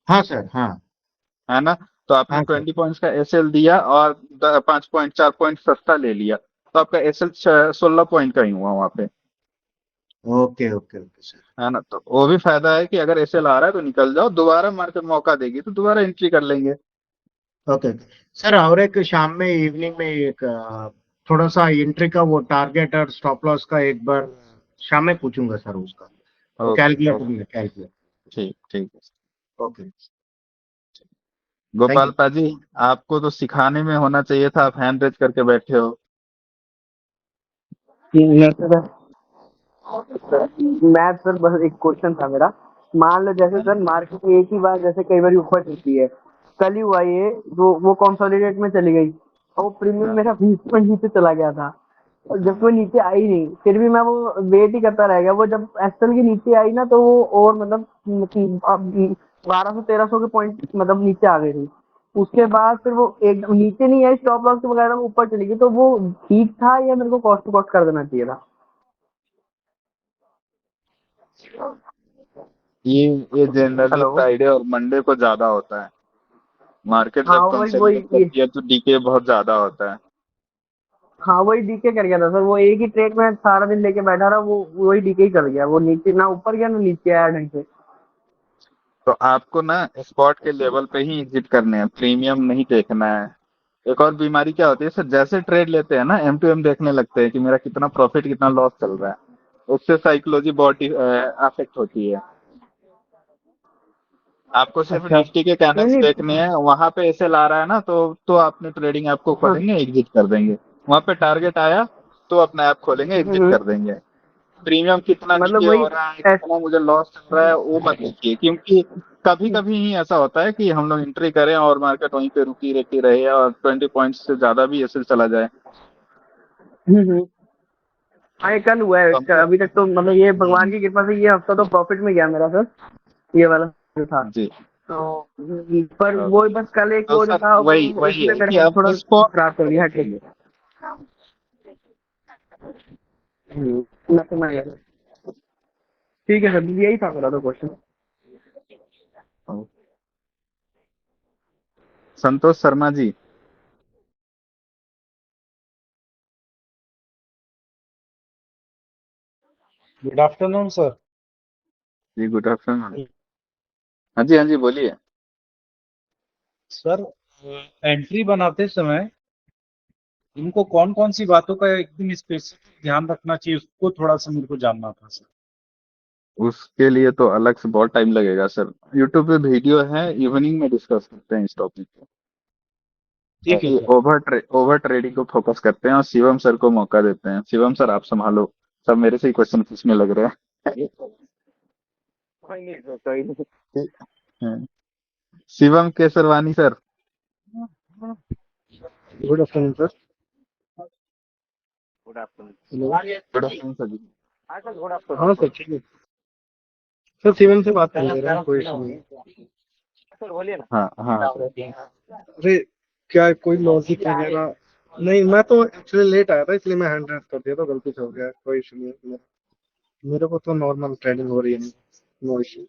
हाँ सर, हाँ।
है ना। तो आपने
हाँ सर।
20 पॉइंट्स का एसएल दिया और 5 पॉइंट 4 पॉइंट सस्ता ले लिया, तो आपका एसएल 16 पॉइंट का ही हुआ वहां पे,
ओके ओके ओके सर।
है ना। तो वो भी फायदा है कि अगर एसएल आ रहा है तो निकल जाओ, दोबारा मार्केट मौका देगी तो दोबारा एंट्री कर लेंगे।
ओके ओके सर, और एक शाम में इवनिंग में एक थोड़ा सा एंट्री का वो टारगेट और स्टॉप लॉस का एक बार शाम में पूछूंगा सर उसका, वो
ओके
कैलकुलेट
ओके,
कैलकुलेट।
ठीक ठीक है।
ओके। Thank
Gopal
you.
पाजी, आपको तो सिखाने में होना चाहिए था, आप हैंड रेज करके बैठे हो।
मैथ सर, बस एक क्वेश्चन था मेरा। मान लो जैसे सर मार्केट एक ही बार जैसे कई बार ऊपर चलती है, कल ही हुआ ये, वो कंसोलिडेट में चली गई और वो प्रीमियम
हाँ,
मेरा 20 पॉइंट नीचे चला गया था, और जब वो नीचे आई नहीं फिर भी मैं वो वेट ही करता रह गया। वो जब एसएल के नीचे आई ना तो वो और मतलब 1200 1300 के पॉइंट मतलब नीचे आ गई थी। उसके बाद फिर वो एक नीचे नहीं आई, स्टॉप लॉस के बगैर वो ऊपर चली गई, तो वो ठीक था या मेरे को कॉस्ट टू कॉस्ट कर देना चाहिए था?
ये ये जनरली
हेलो।
फ्राइडे और मंडे को ज्यादा होता है। मार्केट
हाँ
जब
वही वही
कंसोलिडेट करती है तो डीके बहुत ज्यादा होता है।
हाँ वही डीके कर गया था सर। वो एक ही ट्रेड में सारा दिन लेके बैठा रहा, वो वही डीके ही कर गया। वो नीचे ना ऊपर गया ना नीचे आया ढंग से।
तो आपको ना स्पॉट के लेवल पे ही एग्जिट करने हैं, प्रीमियम नहीं देखना है। एक और बीमारी क्या होती है सर, जैसे ट्रेड लेते हैं ना, एम टू एम देखने लगते हैं कि मेरा कितना प्रॉफिट कितना लॉस चल रहा है, उससे साइकोलॉजी बहुत अफेक्ट होती है। आपको सिर्फ
अच्छा।
निफ्टी के
नहीं
कैंडल्स
नहीं।
देखने हैं, वहां पे ऐसे ला रहा है ना, तो आपने ट्रेडिंग ऐप को
हाँ।
खोलेंगे एग्जिट कर देंगे। वहां पे टारगेट आया तो अपना ऐप खोलेंगे एग्जिट
हम्म,
कर देंगे। प्रीमियम कितना
मतलब
डीके
वही
हो रहा है,
ऐस-
कितना मुझे लॉस चल रहा है, वो मत देखिए, क्योंकि कभी कभी ही ऐसा होता है कि हम लोग एंट्री करें और मार्केट वहीं पे रुकी रहती रहे और 20 पॉइंट्स से ज्यादा भी ऐसे चला जाए।
हम्म। हाँ ये कल हुआ है
तो हमको
अभी तक तो मतलब ये भगवान की कृपा से ये हफ्ता तो प्रॉफिट में गया मेरा सर, ये वाला जो था।
जी।
तो पर
तो,
वो बस कल एक
तो
वो जो
सर
था
वही वही
उसमें
है कि
मेरा
आप
थोड़ा
स्पॉट
खराब कर दिया। हट गया। मैं समझ गया सर। ठीक है सर, यही था मेरा तो question.
Santosh Sharma ji.
Good afternoon sir.
जी गुड आफ्टरनून। हाँ जी बोलिए।
सर, एंट्री बनाते समय इनको कौन कौन सी बातों का एकदम स्पेसिफिक ध्यान रखना चाहिए, उसको थोड़ा सा मेरे को जानना था सर।
उसके लिए तो अलग से बहुत टाइम लगेगा सर। यूट्यूब पे वीडियो है, इवनिंग में डिस्कस करते हैं इस टॉपिक पे।
ठीक है
अभी
सर।
ओवर ट्रेडिंग को फोकस करते हैं और शिवम सर को मौका देते हैं। शिवम सर आप संभालो, सब मेरे से ही क्वेश्चन पूछने लग रहे हैं।
कोई नहीं सर, कोई नहीं।
हाँ। Shivam Kesarwani sir.
Good afternoon sir.
Good afternoon.
Good afternoon sir जी।
हाँ सर, गुड
हाँ
आफ्टरनून।
सर ठीक है सर, शिवम से बात कर ले रहे हैं, कोई इशू नहीं।
सर बोलिए ना।
हाँ हाँ सर।
अरे क्या कोई लॉजिक वगैरह नहीं, मैं तो एक्चुअली लेट आया था इसलिए मैं हैंड रेस कर दिया तो गलती से हो गया, कोई इशू नहीं है। मेरे को तो नॉर्मल ट्रेनिंग हो रही है, नो इशू।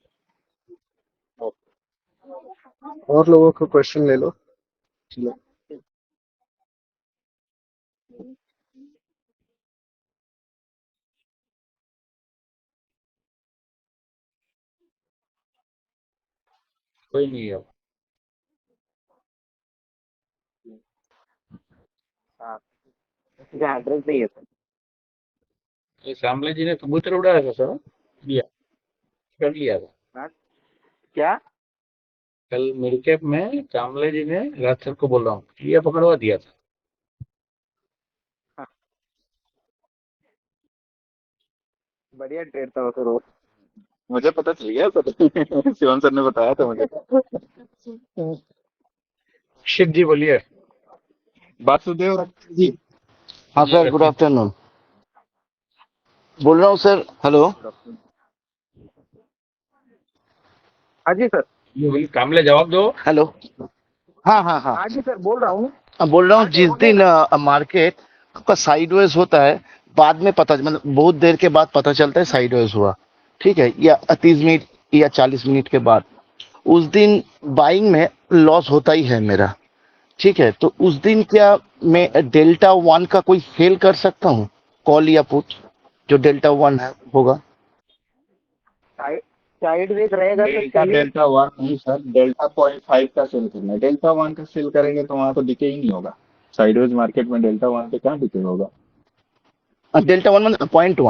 और लोगों को क्वेश्चन ले लो। चलो।
कोई नहीं है।
हाँ, मुझे एड्रेस नहीं है सर।
ये श्यामला जी ने कबूतर उड़ाया था सर, लिया, कर लिया था
हाँ, क्या?
कल मिडकैप में। श्यामला जी ने राज सर को बोल रहा हूँ, लिया, पकड़वा दिया था।
हाँ, बढ़िया ट्रेड था वो सर वो।
मुझे पता चल गया सर। शिवम सर ने बताया था मुझे।
शिव जी बोलिए।
वासुदेव जी।
हाँ सर, गुड आफ्टरनून। बोल रहा हूँ सर, हेलो।
हाँ जी सर।
बोलिए, कामले जवाब दो।
हेलो। हाँ हाँ हाँ।
हाँ जी सर, बोल रहा हूँ।
बोल रहा हूँ,
हाँ सर,
जिस
बोलिए
दिन
ना।
मार्केट आपका साइडवेज होता है, बाद में पता, मतलब बहुत देर के बाद पता चलता है साइडवेज हुआ, ठीक है, या 30 मिनट या 40 मिनट के बाद, उस दिन बाइंग में लॉस होता ही है मेरा। ठीक है, तो उस दिन क्या मैं डेल्टा वन का कोई सेल कर सकता हूँ, कॉल या पुट, जो डेल्टा वन है होगा?
साइड वेज रहेगा तो
डेल्टा
चलिए।
डेल्टा वन नहीं सर, डेल्टा 0.5 का सेल करना है। डेल्टा 1 का सेल करेंगे तो वहां तो डिके ही नहीं होगा। साइडवेज मार्केट में डेल्टा 1 पे कहाँ डिके होगा।
डेल्टा वन मतलब .1।
पॉइंट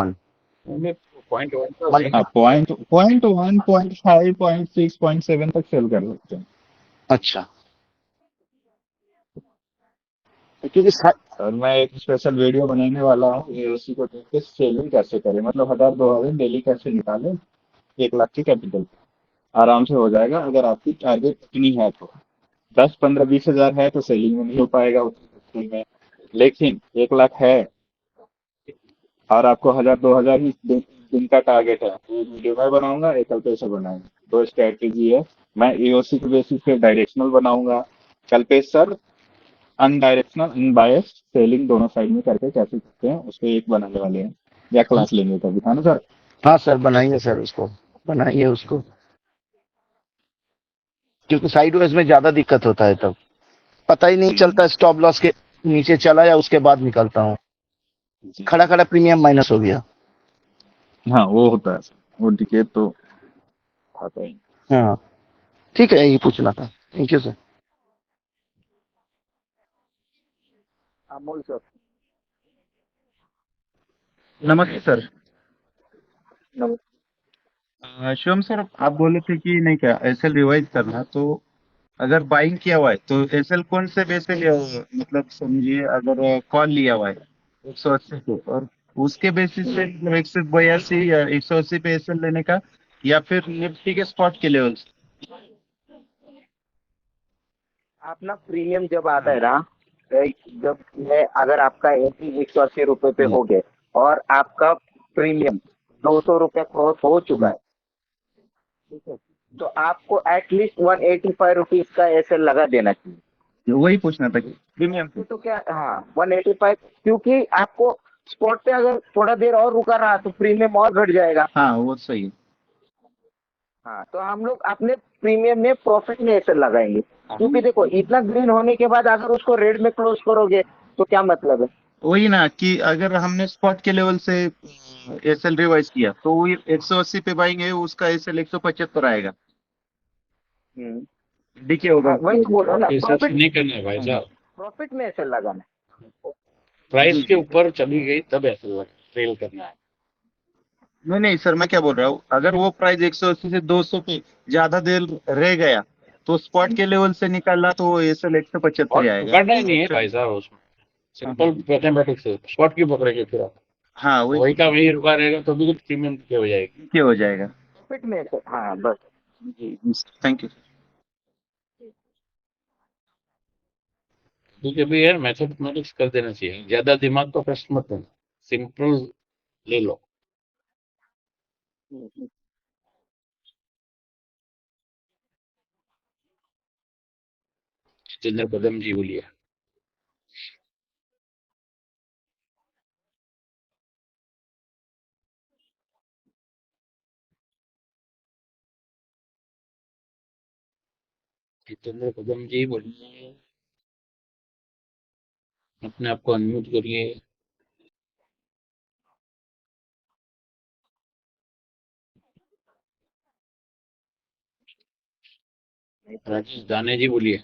वन तो
मतलब
नहीं।
आप पॉइंट 1, 0.5, 0.6, 0.7 तक सेल कर सकते हैं।
अच्छा, क्योंकि
सर मैं एक स्पेशल वीडियो बनाने वाला हूँ एओसी को देख के, सेलिंग कैसे करें, मतलब 1000 2000 डेली कैसे निकालें 1 लाख की कैपिटल। आराम से हो जाएगा अगर आपकी टारगेट इतनी है तो। 10 15 20 हजार है तो सेलिंग में नहीं हो पाएगा उतनी में। लेकिन 1 लाख है और आपको 1000 2000 ही दिन का टारगेट है, तो एक वीडियो मैं बनाऊंगा, एक कल्पेश सर बनाएंगे। दो स्ट्रैटेजी है। मैं एओसी के बेसिस पे डायरेक्शनल बनाऊंगा, कल्पेश सर अनडायरेक्शनल अनबायस्ड सेलिंग दोनों साइड में करके कैसे करते हैं उस पर एक बनाने वाले हैं। या क्लास लेंगे कभी, था ना सर।
हाँ सर, बनाइए सर, उसको बनाइए उसको, क्योंकि साइडवेज में ज्यादा दिक्कत होता है, तब पता ही नहीं
जी
चलता स्टॉप लॉस के नीचे चला या उसके बाद निकलता हूँ,
जी।
खड़ा खड़ा प्रीमियम माइनस हो गया।
हाँ वो होता है सर, वो डिकेट तो आता है।
हाँ, ठीक है, यही पूछना था। Thank you sir.
Amol sir.
नमस्ते सर।
नमस्ते।
शिवम सर आप बोले थे कि नहीं क्या एसएल रिवाइज करना, तो अगर बाइंग किया हुआ है तो एसएल कौन से बेस पे लिया हुआ है? मतलब समझिए अगर कॉल लिया हुआ है 180 पे, और उसके बेसिस पे मतलब 182 या 180 पे एसएल लेने का, या फिर निफ्टी के स्पॉट के लेवल से।
अपना प्रीमियम जब आता है ना, जब मैं अगर आपका 180 रुपए पे हो गए और आपका प्रीमियम 200 रुपये क्रॉस हो चुका है, ठीक है, तो आपको एटलीस्ट 185 रुपीज का एसएल लगा देना चाहिए।
वही पूछना था कि प्रीमियम
तो क्या, हाँ 185, क्योंकि आपको स्पॉट पे अगर थोड़ा देर और रुका रहा तो प्रीमियम और घट जाएगा।
हाँ वो सही है।
हाँ, तो हम लोग अपने प्रीमियम में प्रॉफिट में एसएल लगाएंगे, क्योंकि देखो इतना ग्रीन होने के बाद अगर उसको रेड में क्लोज करोगे तो क्या मतलब है।
वही ना कि अगर हमने स्पॉट के लेवल से एसएल रिवाइज किया तो वो 180 पे बाइंग है, उसका एसएल 175 आएगा,
हम्म।
डीके होगा
हाँ, वही
उसकी
तो बोल रहा हूँ ना,
ये सब
प्रॉफिट
नहीं करना है भाई साहब।
प्रॉफिट में एसएल लगाना है।
प्राइस के ऊपर चली गई तब ऐसे ट्रेल करना है।
नहीं नहीं सर, मैं क्या बोल रहा हूँ, अगर वो प्राइस 180 से 200 पे ज्यादा देर रह गया तो स्पॉट के लेवल से निकाला तो वो एसएल 175 ही
स्पॉट
आएगा।
पकड़ना ही नहीं है भाई साहब, उसमें सिंपल मैथमेटिक्स है, स्पॉट की पकड़ेंगे फिर आप
हाँ वही
वही का वही रुका रहेगा तो भी प्रीमियम की हो जाएगी।
क्या हो जाएगा।
प्रॉफिट में सर, हाँ बस।
जी थैंक यू।
क्योंकि अभी यार मैथमेटिक्स कर देना चाहिए, ज्यादा दिमाग तो कष्ट मत देना, सिंपल ले लो। जितेंद्र कदम जी बोलिए। जितेंद्र कदम जी बोलिए, अपने आप को अनम्यूट करिए। राजेश दाने जी बोलिए।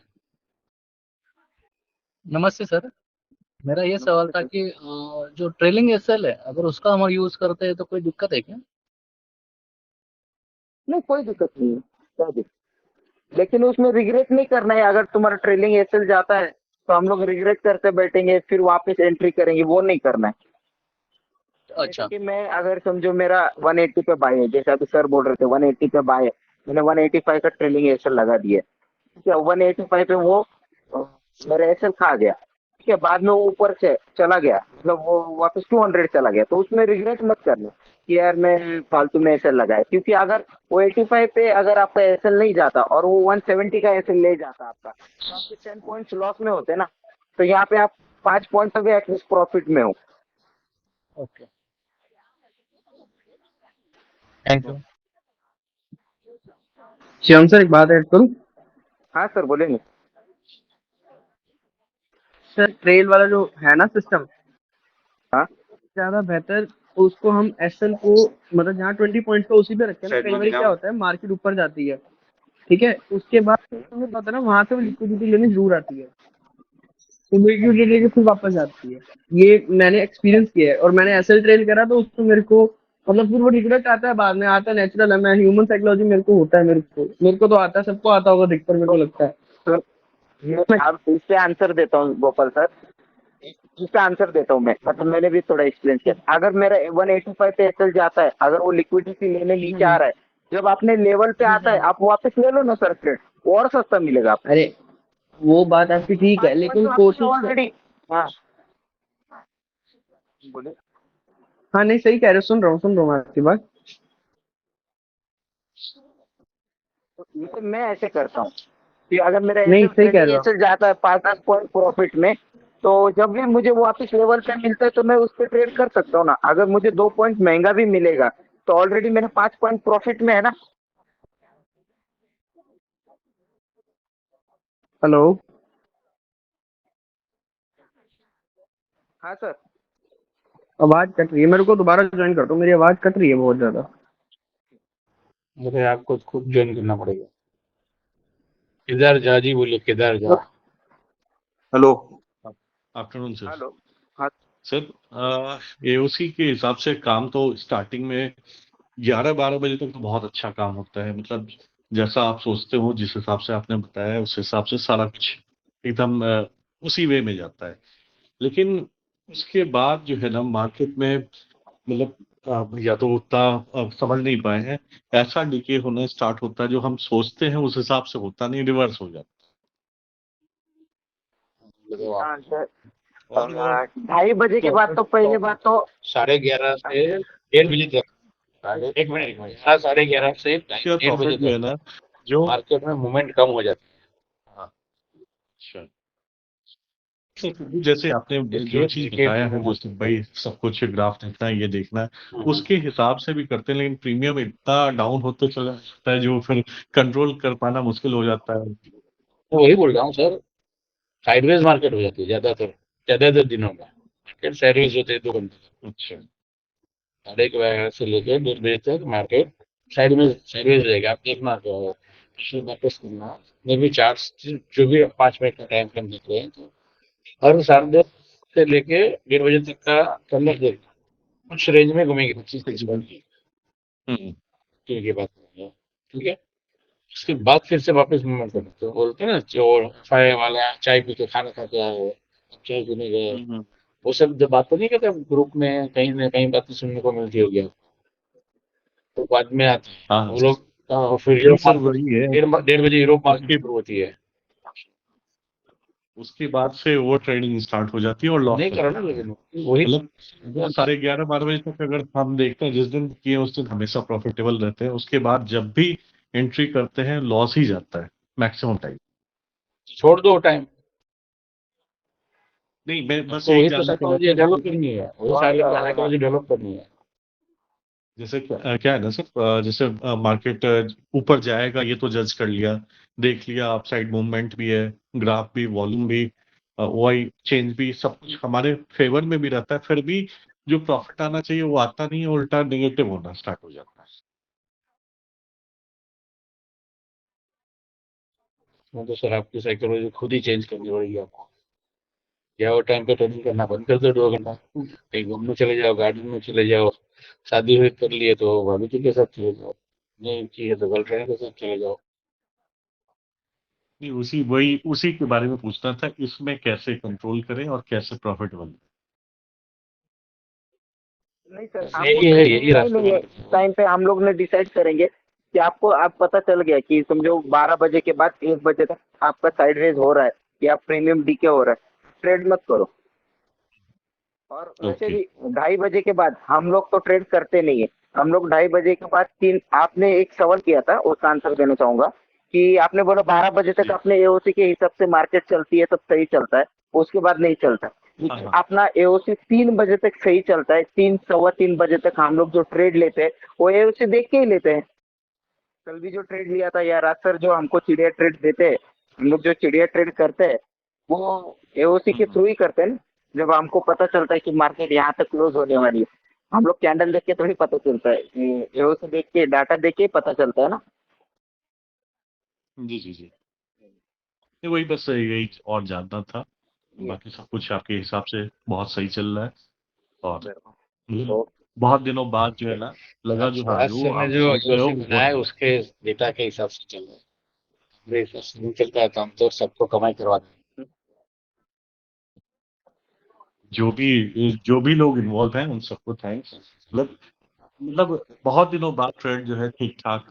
नमस्ते सर। मेरा ये सवाल था कि जो ट्रेलिंग एसएल है अगर उसका हम यूज करते हैं तो कोई दिक्कत है क्या?
नहीं कोई दिक्कत नहीं है, क्या दिक्कत, लेकिन उसमें रिग्रेट नहीं करना है। अगर तुम्हारा ट्रेलिंग एसएल जाता है तो हम लोग रिग्रेट करते बैठेंगे फिर वापस एंट्री करेंगे, वो नहीं करना है। जैसे
अच्छा।
कि मैं अगर समझो मेरा 180 पे बाय है, जैसे अभी सर बोल रहे थे 180 पे बाय है, मैंने 185 का ट्रेलिंग एसएल लगा दिया, ठीक है, 185 पे वो अ, मेरा एसएल खा गया, ठीक है, बाद में वो ऊपर से चला गया, मतलब वो वापस 200 चला गया, तो उसमें रिग्रेट मत करना कि यार मैं फालतू में एसएल लगाया, क्योंकि अगर वो 85 पे अगर आपका एसएल नहीं जाता और वो 170 का एसएल ले जाता आपका, तो आपके 10 पॉइंट्स लॉस में होते ना, तो यहाँ पे आप 5 पॉइंट अभी एटलीस्ट प्रॉफिट में हो।
Okay, thank you.
Shivam sir एक बात ऐड करूं।
हाँ सर बोले नहीं।
सर ट्रेल वाला जो है ना सिस्टम,
हाँ
ज्यादा बेहतर उसको हम एसएल को मतलब जहाँ 20 पॉइंट का उसी पे रखते हैं ना। कई बार क्या होता है मार्केट ऊपर जाती है, ठीक है, उसके बाद हमें पता है ना वहां से वो लिक्विडिटी लेने जरूर आती है, तो लिक्विडिटी लेके फिर वापस जाती है। ये मैंने एक्सपीरियंस किया है और मैंने एसएल ट्रेल करा तो उसमें मेरे को मतलब फिर वो रिग्रेट आता है बाद में, आता है, नेचुरल है, मैं ह्यूमन साइकोलॉजी मेरे को होता है, मेरे को तो आता है, सबको आता होगा अधिकतर मेरे को लगता है।
तो मैं अब इस पे आंसर देता हूँ गोपाल सर, इसका आंसर देता हूँ मैं, मतलब मैंने भी थोड़ा एक्सपीरियंस किया। अगर मेरा 185 पे एसएल जाता है, अगर वो लिक्विडिटी लेने नीचे आ रहा है, जब अपने लेवल पे आता है आप वापस ले लो ना सर ट्रेड, वो और सस्ता मिलेगा आपको।
अरे वो बात आपकी ठीक है लेकिन कोशिश
ऑलरेडी। हाँ बोले।
हाँ नहीं सही कह रहे हो, सुन रहा हूँ मैं आपकी बात।
तो ये मैं ऐसे करता हूँ कि अगर मेरा
नहीं
एसएल
सही कह
ट्रेडिंग
रहे हो आप।
एसएल जाता है 5-10 पॉइंट प्रॉफिट में, तो जब भी मुझे वापस लेवल पे मिलता है तो मैं उस पर ट्रेड कर सकता हूँ ना। अगर मुझे 2 पॉइंट महंगा भी मिलेगा तो ऑलरेडी मेरे 5 पॉइंट प्रॉफिट में है ना।
हेलो।
हाँ सर।
आवाज कट रही है, मेरे को दोबारा ज्वाइन कर दो, मेरी आवाज कट रही है बहुत ज्यादा।
मुझे आपको खुद ज्वाइन करना पड़ेगा। केदार झा जी बोलिए, Kedar Jha.
Hello, afternoon sir.
Hello. हाँ
सर एओसी के हिसाब से काम तो स्टार्टिंग में 11-12 बजे तक तो बहुत अच्छा काम होता है, मतलब जैसा आप सोचते हो जिस हिसाब से आपने बताया उस हिसाब से सारा कुछ एकदम उसी वे में जाता है। लेकिन उसके बाद जो है ना मार्केट में मतलब या तो उतना समझ नहीं पाए हैं, ऐसा डीके होना स्टार्ट होता है जो हम सोचते हैं उस हिसाब से होता नहीं, रिवर्स हो जाता
हाँ सर।
है। और
2:30 बजे के बाद तो पहले बात तो
11:30 से 1:30 बजे तक, 1 मिनट, हाँ 11:30 से
शेयर
1:30 बजे
प्रॉफिट जो है
तक
ना जो
मार्केट में मूवमेंट कम हो जाती है। हाँ,
अच्छा, तो जैसे आपने जो चीज बताया है जैसे भाई सब कुछ ग्राफ देखना है ये देखना है उसके हिसाब से भी करते हैं, लेकिन प्रीमियम इतना डाउन होते चला जाता है जो फिर कंट्रोल कर पाना मुश्किल हो जाता है।
तो वही बोल रहा हूँ सर, साइडवेज मार्केट हो जाती है ज्यादातर दिनों में, मार्केट साइडवेज होते हैं 2 घंटे तक।
अच्छा
11:30 से लेकर 1:30 बजे तक मार्केट साइडवेज रहेगा। आप देखना तो पिछले वापस करना, मे भी चार्ट जो भी 5 मिनट का टाइम फ्रेम देख रहे हैं तो हर साढ़े से लेके 1:30 बजे तक का कलर देख कुछ रेंज में घूमेगी 25-30 की की बात है, ठीक है। उसके बाद फिर से वापस मूवमेंट करना, तो बोलते हैं ना चोर फाय वाला चाय पी के खाना खा के आए, चाय पीने गए, वो सब जब बात नहीं करते ग्रुप में, कहीं ना कहीं बातें सुनने को मिलती होगी आपको, तो बाद में आते हैं
हाँ
वो लोग। फिर
नहीं
यूरोप
सर
मार्केट
वही है
1:30 बजे यूरोप मार्केट
उसके
शुरू होती है।
उसके बाद से वो ट्रेडिंग स्टार्ट हो जाती है और लॉस
नहीं
हो
करो ना,
जाता है।
लेकिन वही
मतलब वो 11:30-12 बजे तक अगर हम देखते हैं जिस दिन किए उस दिन हमेशा प्रॉफिटेबल रहते हैं, उसके बाद जब भी एंट्री करते हैं लॉस ही जाता है मैक्सिमम टाइम।
छोड़ दो टाइम,
नहीं मैं बस
तो
यही
वही तो
जानना चाह रहा
साइकोलॉजी
था
डेवलप
कि
करनी है, वही साइकोलॉजी डेवलप करनी है।
जैसे क्या है ना सर, जैसे मार्केट ऊपर जाएगा ये तो जज कर लिया, देख लिया अपसाइड मूवमेंट भी है, ग्राफ भी, वॉल्यूम भी, ओआई चेंज भी, सब कुछ हमारे फेवर में भी रहता है, फिर भी जो प्रॉफिट आना चाहिए वो आता नहीं है, उल्टा नेगेटिव होना स्टार्ट हो जाता है।
वो तो सर आपकी साइकोलॉजी खुद ही चेंज करनी पड़ेगी आपको, या वो टाइम पे ट्रेनिंग करना बंद कर दो 2 घंटा, कहीं घूमने चले जाओ, गार्डन में चले जाओ, शादी हुई कर लिए तो भाभी जी के साथ चले जाओ, नहीं चाहिए तो गर्लफ्रेंड के साथ चले जाओ।
नहीं उसी के बारे में पूछना था, इसमें कैसे कंट्रोल करें और कैसे प्रॉफिट बने।
नहीं सर,
बस
आपको
यही है,
ट्रेडिंग
यही रास्ता
टाइम
मैंने
टाइम पे हम लोग ने डिसाइड करेंगे कि आपको आप पता चल गया कि समझो 12 बजे के बाद 1 बजे तक आपका साइड रेज हो रहा है या प्रीमियम डीके हो रहा है, ट्रेड मत करो। और वैसे
ओके।
भी 2:30 बजे के बाद हम लोग तो ट्रेड करते नहीं है। हम लोग 2:30 बजे के बाद तीन, आपने एक सवाल किया था उसका आंसर देना चाहूंगा कि आपने बोला 12 बजे तक
जी
अपने एओसी के हिसाब से मार्केट चलती है, सब सही चलता है, उसके बाद नहीं चलता।
हाँ हाँ
अपना एओसी 3 बजे तक सही चलता है, 3 सवा 3 बजे तक हम लोग जो ट्रेड लेते हैं वो एओसी देख के ही लेते हैं। कल भी जो ट्रेड लिया था या रात सर जो हमको चिड़िया ट्रेड देते हैं, हम लोग जो चिड़िया ट्रेड करते हैं वो एओसी के
हम्म,
थ्रू ही करते हैं ना। जब हमको पता चलता है कि मार्केट यहाँ तक क्लोज होने वाली है, हम लोग कैंडल देख के थोड़ी पता चलता है, एओसी देख के डाटा देख के ही पता चलता है ना।
जी जी जी नहीं, वही बस यही और जानना था, बाकी सब कुछ आपके हिसाब से बहुत सही चल रहा है। और मतलब
तो
बहुत दिनों बाद जो है ना लगा जो हाँ
आज
जो
समय
आप
जो
सोच रहे हो
यूसी
वो
बना है
है।
उसके डेटा के हिसाब से चल रहा है, मेरे हिसाब से नहीं चलता है तो हम तो सबको कमाई करवा दें।
जो भी लोग इन्वॉल्व हैं उन सबको थैंक्स। मतलब बहुत दिनों बाद ट्रेंड जो है ठीक ठाक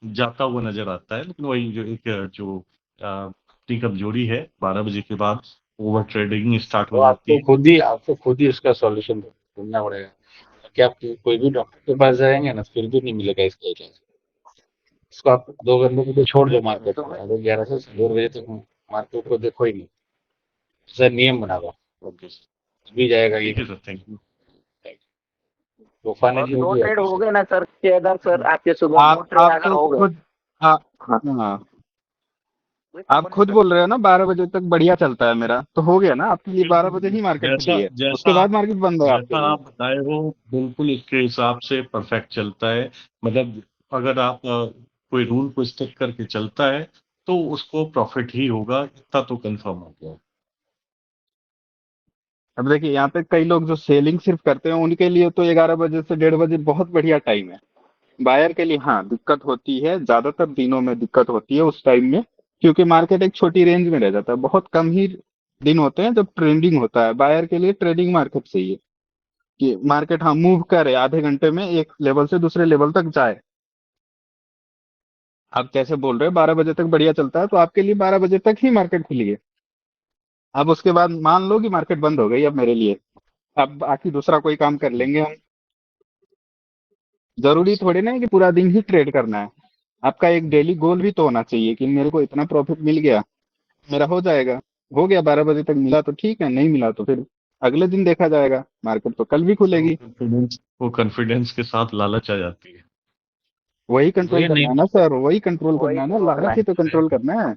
जाता हुआ नजर आता है, लेकिन वही जो एक अपनी कमजोरी है 12 बजे के बाद ओवर ट्रेडिंग स्टार्ट
वो
हो जाती है।
आपको खुद ही उसका सॉल्यूशन ढूंढना पड़ेगा, कि आप कोई भी डॉक्टर के पास जाएंगे ना फिर भी नहीं मिलेगा इसका इलाज। इसको आप 2 घंटे के लिए छोड़ दो मार्केट
तो
में, अगर 11 से 2 बजे तक मार्केट को देखो ही नहीं, ऐसा नियम बना दो,
ओके
भी जाएगा ये।
ठीक है सर, थैंक यू।
तो फाइनली
और
हो
दो
गया
ट्रेड हो
आपसे।
गए ना सर, केदार सर आपके सुबह दो ट्रेड
आप
अगर
तो
हो गए।
खुद हाँ
हाँ,
हाँ
वही
आप
बोलिए
खुद
सर।
बोल रहे हो ना 12 बजे तक बढ़िया चलता है मेरा, तो हो गया ना आपके लिए, 12 बजे ही मार्केट
जैसा
खुली है, उसके
जैसा
बाद मार्केट बंद है आपके
जैसा
लिए।
आप बताए हो बिल्कुल इसके हिसाब से परफेक्ट चलता है। मतलब अगर आप कोई रूल को स्टिक करके चलता है तो उसको प्रॉफिट ही होगा, इतना तो कंफर्म हो गया।
अब देखिए यहाँ पे कई लोग जो सेलिंग सिर्फ करते हैं उनके लिए तो 11 बजे से 1:30 बजे बहुत बढ़िया टाइम है। बायर के लिए हाँ दिक्कत होती है, ज्यादातर दिनों में दिक्कत होती है उस टाइम में, क्योंकि मार्केट एक छोटी रेंज में रह जाता है, बहुत कम ही दिन होते हैं जब ट्रेंडिंग होता है। बायर के लिए ट्रेडिंग मार्केट चाहिए कि मार्केट हाँ मूव करे, आधे घंटे में एक लेवल से दूसरे लेवल तक जाए। आप कैसे बोल रहे हो 12 बजे तक बढ़िया चलता है, तो आपके लिए 12 बजे तक ही मार्केट खुली है। अब उसके बाद मान लो कि मार्केट बंद हो गई अब मेरे लिए, अब बाकी दूसरा कोई काम कर लेंगे हम। जरूरी थोड़ी ना है कि पूरा दिन ही ट्रेड करना है। आपका एक डेली गोल भी तो होना चाहिए कि मेरे को इतना प्रॉफिट मिल गया, मेरा हो जाएगा। हो गया 12 बजे तक मिला तो ठीक है, नहीं मिला तो फिर अगले दिन देखा जाएगा, मार्केट तो कल भी
सर
खुलेगी।
वो कॉन्फिडेंस के साथ लालच आ जाती है।
वही कंट्रोल
वही
करना
नहीं,
है ना सर, वही कंट्रोल
वही
करना है ना,
तो होना
लालच ही
है।
तो कंट्रोल करना है।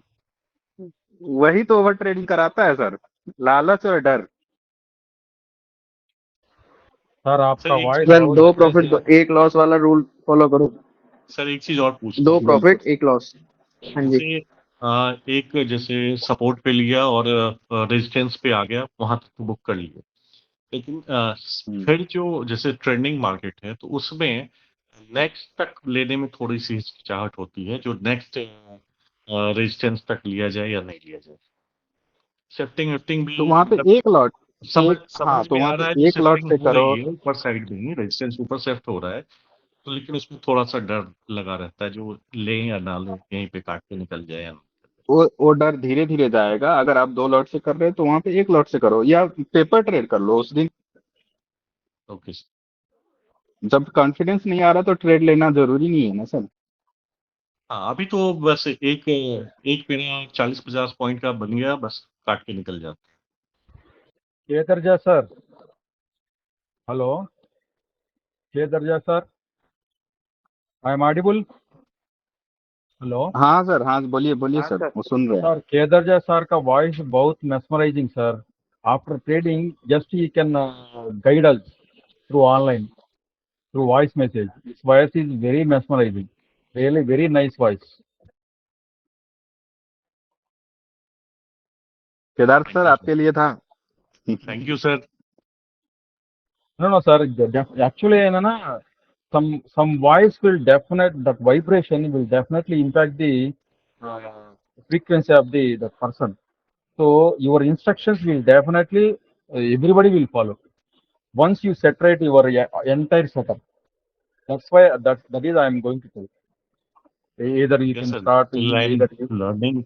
वही तो ओवर ट्रेडिंग कराता है सर, लालच और डर।
सर
सर
आपका
एक
वॉइस
चीज
सर
और
दो
पूछना
प्रॉफिट
था
एक लॉस वाला रूल फॉलो करो।
सर एक चीज और पूछना
दो
था।
प्रॉफिट एक लॉस। हाँ जी।
जैसे एक जैसे सपोर्ट पे लिया और रेजिस्टेंस पे आ गया, वहां तक बुक कर लिया। लेकिन फिर जो जैसे ट्रेंडिंग मार्केट है तो उसमें नेक्स्ट तक लेने में थोड़ी सी हिचकिचाहट होती है, जो नेक्स्ट रेजिस्टेंस तक लिया जाए या नहीं लिया जाए। शिफ्टिंग विफ्टिंग भी
तो वहां पे
मतलब
एक लॉट
समझ
हाँ,
समझ
तो
में
वहां
आ रहा है,
पे
जो
एक लॉट
शिफ्टिंग
से
हो
करो।
रही है ऊपर साइड में ही रेजिस्टेंस ऊपर शिफ्ट हो रहा है, तो लेकिन उसमें थोड़ा सा डर लगा रहता है, जो लें या ना लें, यहीं पे काट के निकल जाए या ना।
वो डर धीरे धीरे जाएगा। अगर आप 2 लॉट से कर रहे हो तो वहां पे एक लॉट से करो, या पेपर ट्रेड कर लो उस दिन।
ओके।
जब कॉन्फिडेंस नहीं आ रहा तो ट्रेड लेना जरूरी नहीं है ना सर।
हाँ, अभी तो बस एक एक मेरा 40-50 पॉइंट का बन गया, बस काट के निकल जाता
के दर्जा सर, हेलो, के दर्जा sir, I am audible, hello
हाँ सर, हाँ बोलिए बोलिए
हाँ
सर,
सर।
वो सुन रहे हैं।
सर। के दर्जा सर का वॉइस बहुत mesmerizing sir. After trading just he can guide us through online, through voice message. His voice is very mesmerizing, really very nice voice.
Kedar
है।
सर आपके लिए था।
Thank you sir.
No, sir, actually ना some voice will that vibration will definitely impact the frequency of the person. So your instructions will definitely everybody will follow once you separate your entire setup. That's why that is I am going to tell. Either you
yes
can
sir,
start either you,
learning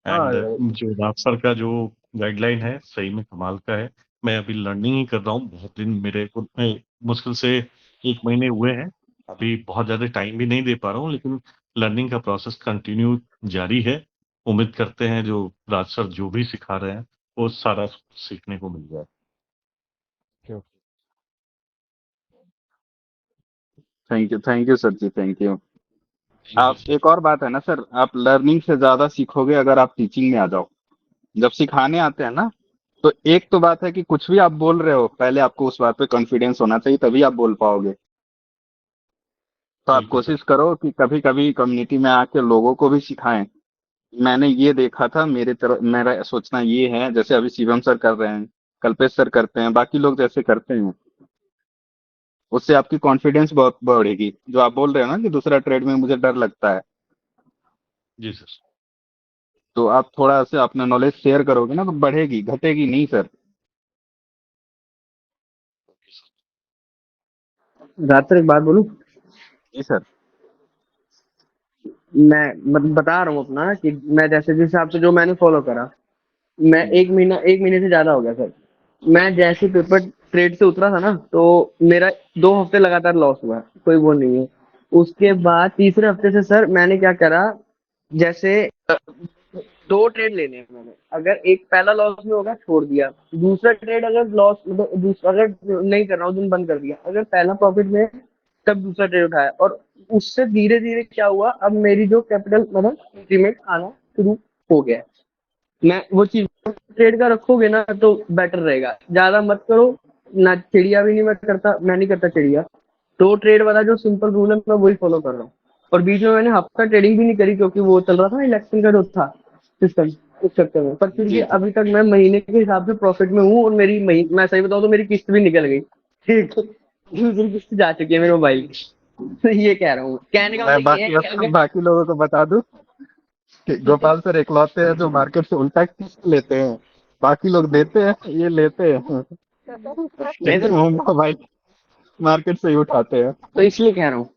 and
uh,
जो राज sir का जो guideline है सही में कमाल का है। मैं अभी लर्निंग ही कर रहा हूँ, बहुत दिन मेरे को मुश्किल से 1 महीने हुए हैं। अभी बहुत ज्यादा टाइम भी नहीं दे पा रहा हूँ, लेकिन लर्निंग का प्रोसेस कंटिन्यू जारी है। उम्मीद करते हैं जो राज सर जो भी सिखा रहे हैं वो सारा सीखने को मिल जाए।
Thank you sir ji, thank you. आप एक और बात है ना सर, आप लर्निंग से ज्यादा सीखोगे अगर आप टीचिंग में आ जाओ। जब सिखाने आते हैं ना, तो एक तो बात है कि कुछ भी आप बोल रहे हो, पहले आपको उस बात पे कॉन्फिडेंस होना चाहिए, तभी आप बोल पाओगे। तो आप
बिल्कुल सर।
कोशिश करो कि कभी कभी कम्युनिटी में आके लोगों को भी सिखाएं। मैंने ये देखा था, मेरे तरफ मेरा सोचना ये है, जैसे अभी शिवम सर कर रहे हैं, कल्पेश सर करते हैं, बाकी लोग जैसे करते हैं, उससे आपकी कॉन्फिडेंस बहुत बढ़ेगी। जो आप बोल रहे हो ना कि दूसरा ट्रेड में मुझे डर लगता है,
जी सर।
तो आप थोड़ा सा अपना नॉलेज शेयर करोगे ना तो बढ़ेगी, घटेगी नहीं सर।
रात एक बात बोलूं,
जी सर।
मैं मतलब बता रहा हूँ अपना कि मैं जैसे जिस हिसाब से जो मैंने फॉलो करा, मैं एक महीने से ज्यादा हो गया सर। मैं जैसे पेपर ट्रेड से उतरा था ना, तो मेरा 2 हफ्ते लगातार लॉस हुआ, कोई वो नहीं है। उसके बाद तीसरे हफ्ते से सर मैंने क्या करा, जैसे 2 ट्रेड लेने हैं मैंने। अगर एक पहला लॉस में होगा छोड़ दिया, दूसरा ट्रेड अगर लॉस मतलब दूसरा अगर नहीं कर रहा हूँ दिन बंद कर दिया, अगर पहला प्रॉफिट में है, तब दूसरा ट्रेड उठाया। और उससे धीरे धीरे क्या हुआ, अब मेरी जो कैपिटल मतलब इंक्रीमेंट आना शुरू हो गया है। मैं वो चीज ट्रेड का रखोगे ना तो बेटर रहेगा, ज्यादा मत करो ना। चिड़िया भी नहीं मैं नहीं करता चिड़िया। 2 ट्रेड वाला जो सिंपल रूल है मैं वही फॉलो कर रहा हूँ। और बीच में मैंने हफ्ता ट्रेडिंग भी नहीं करी, क्योंकि वो चल रहा था इलेक्शन का जो था सिस्टम, उस चक्कर में। पर फिर भी
जी जी।
अभी तक मैं महीने के हिसाब से प्रॉफिट में हूँ, और मेरी मैं सही बताऊँ तो मेरी किस्त भी निकल गई। ठीक है, दूसरी किस्त जा चुकी है मेरे मोबाइल की। तो ये कह रहा हूँ, कहने का
मैं
मतलब ये है कि अगर
बाकी लोगों को बता दूं कि गोपाल सर इकलौते हैं जो मार्केट से उल्टा किस्त लेते हैं। बाकी लोग देते हैं, ये लेते हैं।
नहीं
लेकिन
तो,
वो मोबाइल मार्केट से ही उठाते हैं।
तो इसलिए कह रहा हूँ।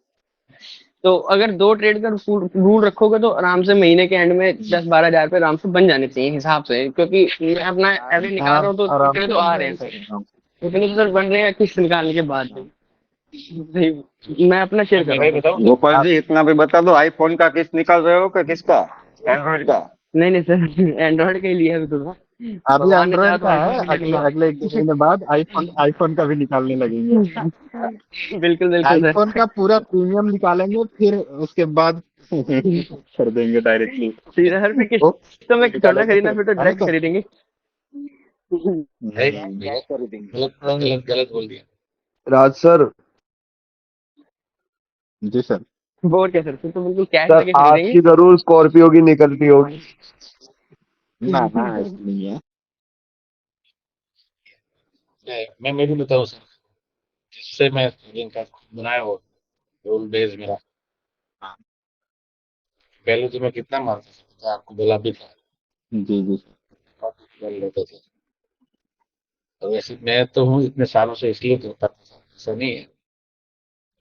तो अगर 2 ट्रेड का रूल रखोगे तो आराम से महीने के एंड में 10-12 हजार रुपये आराम से बन जाने चाहिए हिसाब से, क्योंकि मैं अपना एवरेज निकाल रहा हूँ तो
आराम
इतने
से
तो आ रहे हैं सर। इतने तो सर बन रहे हैं किस्त निकालने के बाद में। मैं अपना शेयर कर रहा हूँ।
गोपाल जी इतना भी बता दो, आईफोन का किस्त निकाल रहे हो कि किसका, एंड्रॉइड का?
नहीं नहीं सर, एंड्रॉइड का ही लिया है तो।
अभी
भगवान ने चाहा
एंड्रॉइड
तो
का
आईफोन
है,
भी ले
अगले
लूंगा।
अगले 1-2 महीने बाद आईफोन आईफोन का भी निकालने लगेंगे।
बिल्कुल बिल्कुल
आईफोन
सर।
का पूरा प्रीमियम निकालेंगे, फिर उसके बाद कर देंगे डायरेक्टली।
सीधा सर फिर
वो
किस्त तो मैं थोड़ा
निकालेंगे
खरीदना,
फिर,
फिर तो
है ना
डायरेक्ट
सर?
खरीदेंगे।
गलत बोल दिया।
राज सर,
जी सर।
और क्या सर, फिर तो बिल्कुल कैश
सर
लेके खरीदेंगे।
आपकी जरूर स्कॉर्पियो की निकलती होगी।
ना ना ऐसा नहीं है।
मैं मेरी बताऊँ सर, जिससे मैं ट्रेडिंग का बनाया हो रूल बेस मेरा, पहले तो मैं कितना मारता था, तो आपको बोला भी था,
जी जी
कर लेते थे। और वैसे मैं तो हूँ इतने सालों से इसलिए करता था, ऐसा नहीं है।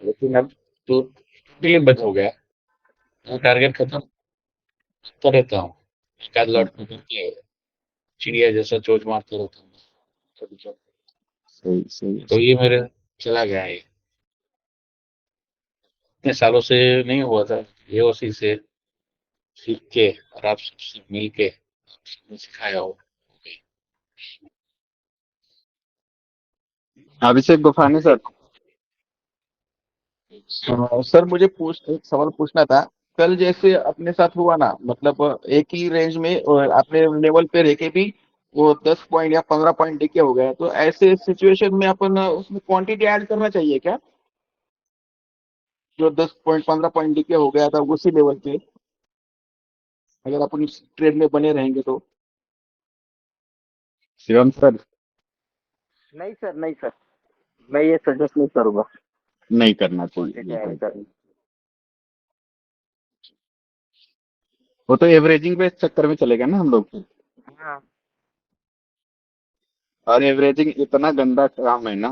लेकिन अब तो टोटली बंद हो गया, वो टारगेट खत्म करता रहता हूँ, एक आध लॉट में करके चिड़िया जैसा चोंच मारते रहता हूँ कभी कभी।
सही सही
तो ये मेरे चला गया है, इतने सालों से नहीं हुआ था, ये उसी से सीख के और आप सबसे मिल के सबने सिखाया हो।
अभिषेक गुफानी सर।
सर मुझे एक सवाल पूछना था। कल जैसे अपने साथ हुआ ना, मतलब एक ही रेंज में अपने लेवल पे रह के भी वो 10 पॉइंट या 15 पॉइंट डिके हो गया, तो ऐसे सिचुएशन में अपन उसमें क्वांटिटी ऐड करना चाहिए क्या? जो 10 पॉइंट 15 पॉइंट डिके हो गया था उसी लेवल पे, अगर अपन इस ट्रेड में बने रहेंगे तो।
शिवम सर।
नहीं सर, नहीं सर, मैं ये सजेस्ट नहीं करूंगा
नहीं करना चाहिए
क्वांटिटी ऐड
बिल्कुल।
करनी।
वो तो एवरेजिंग पे चक्कर में चलेगा ना हम लोग।
हाँ
और एवरेजिंग इतना गंदा काम है ना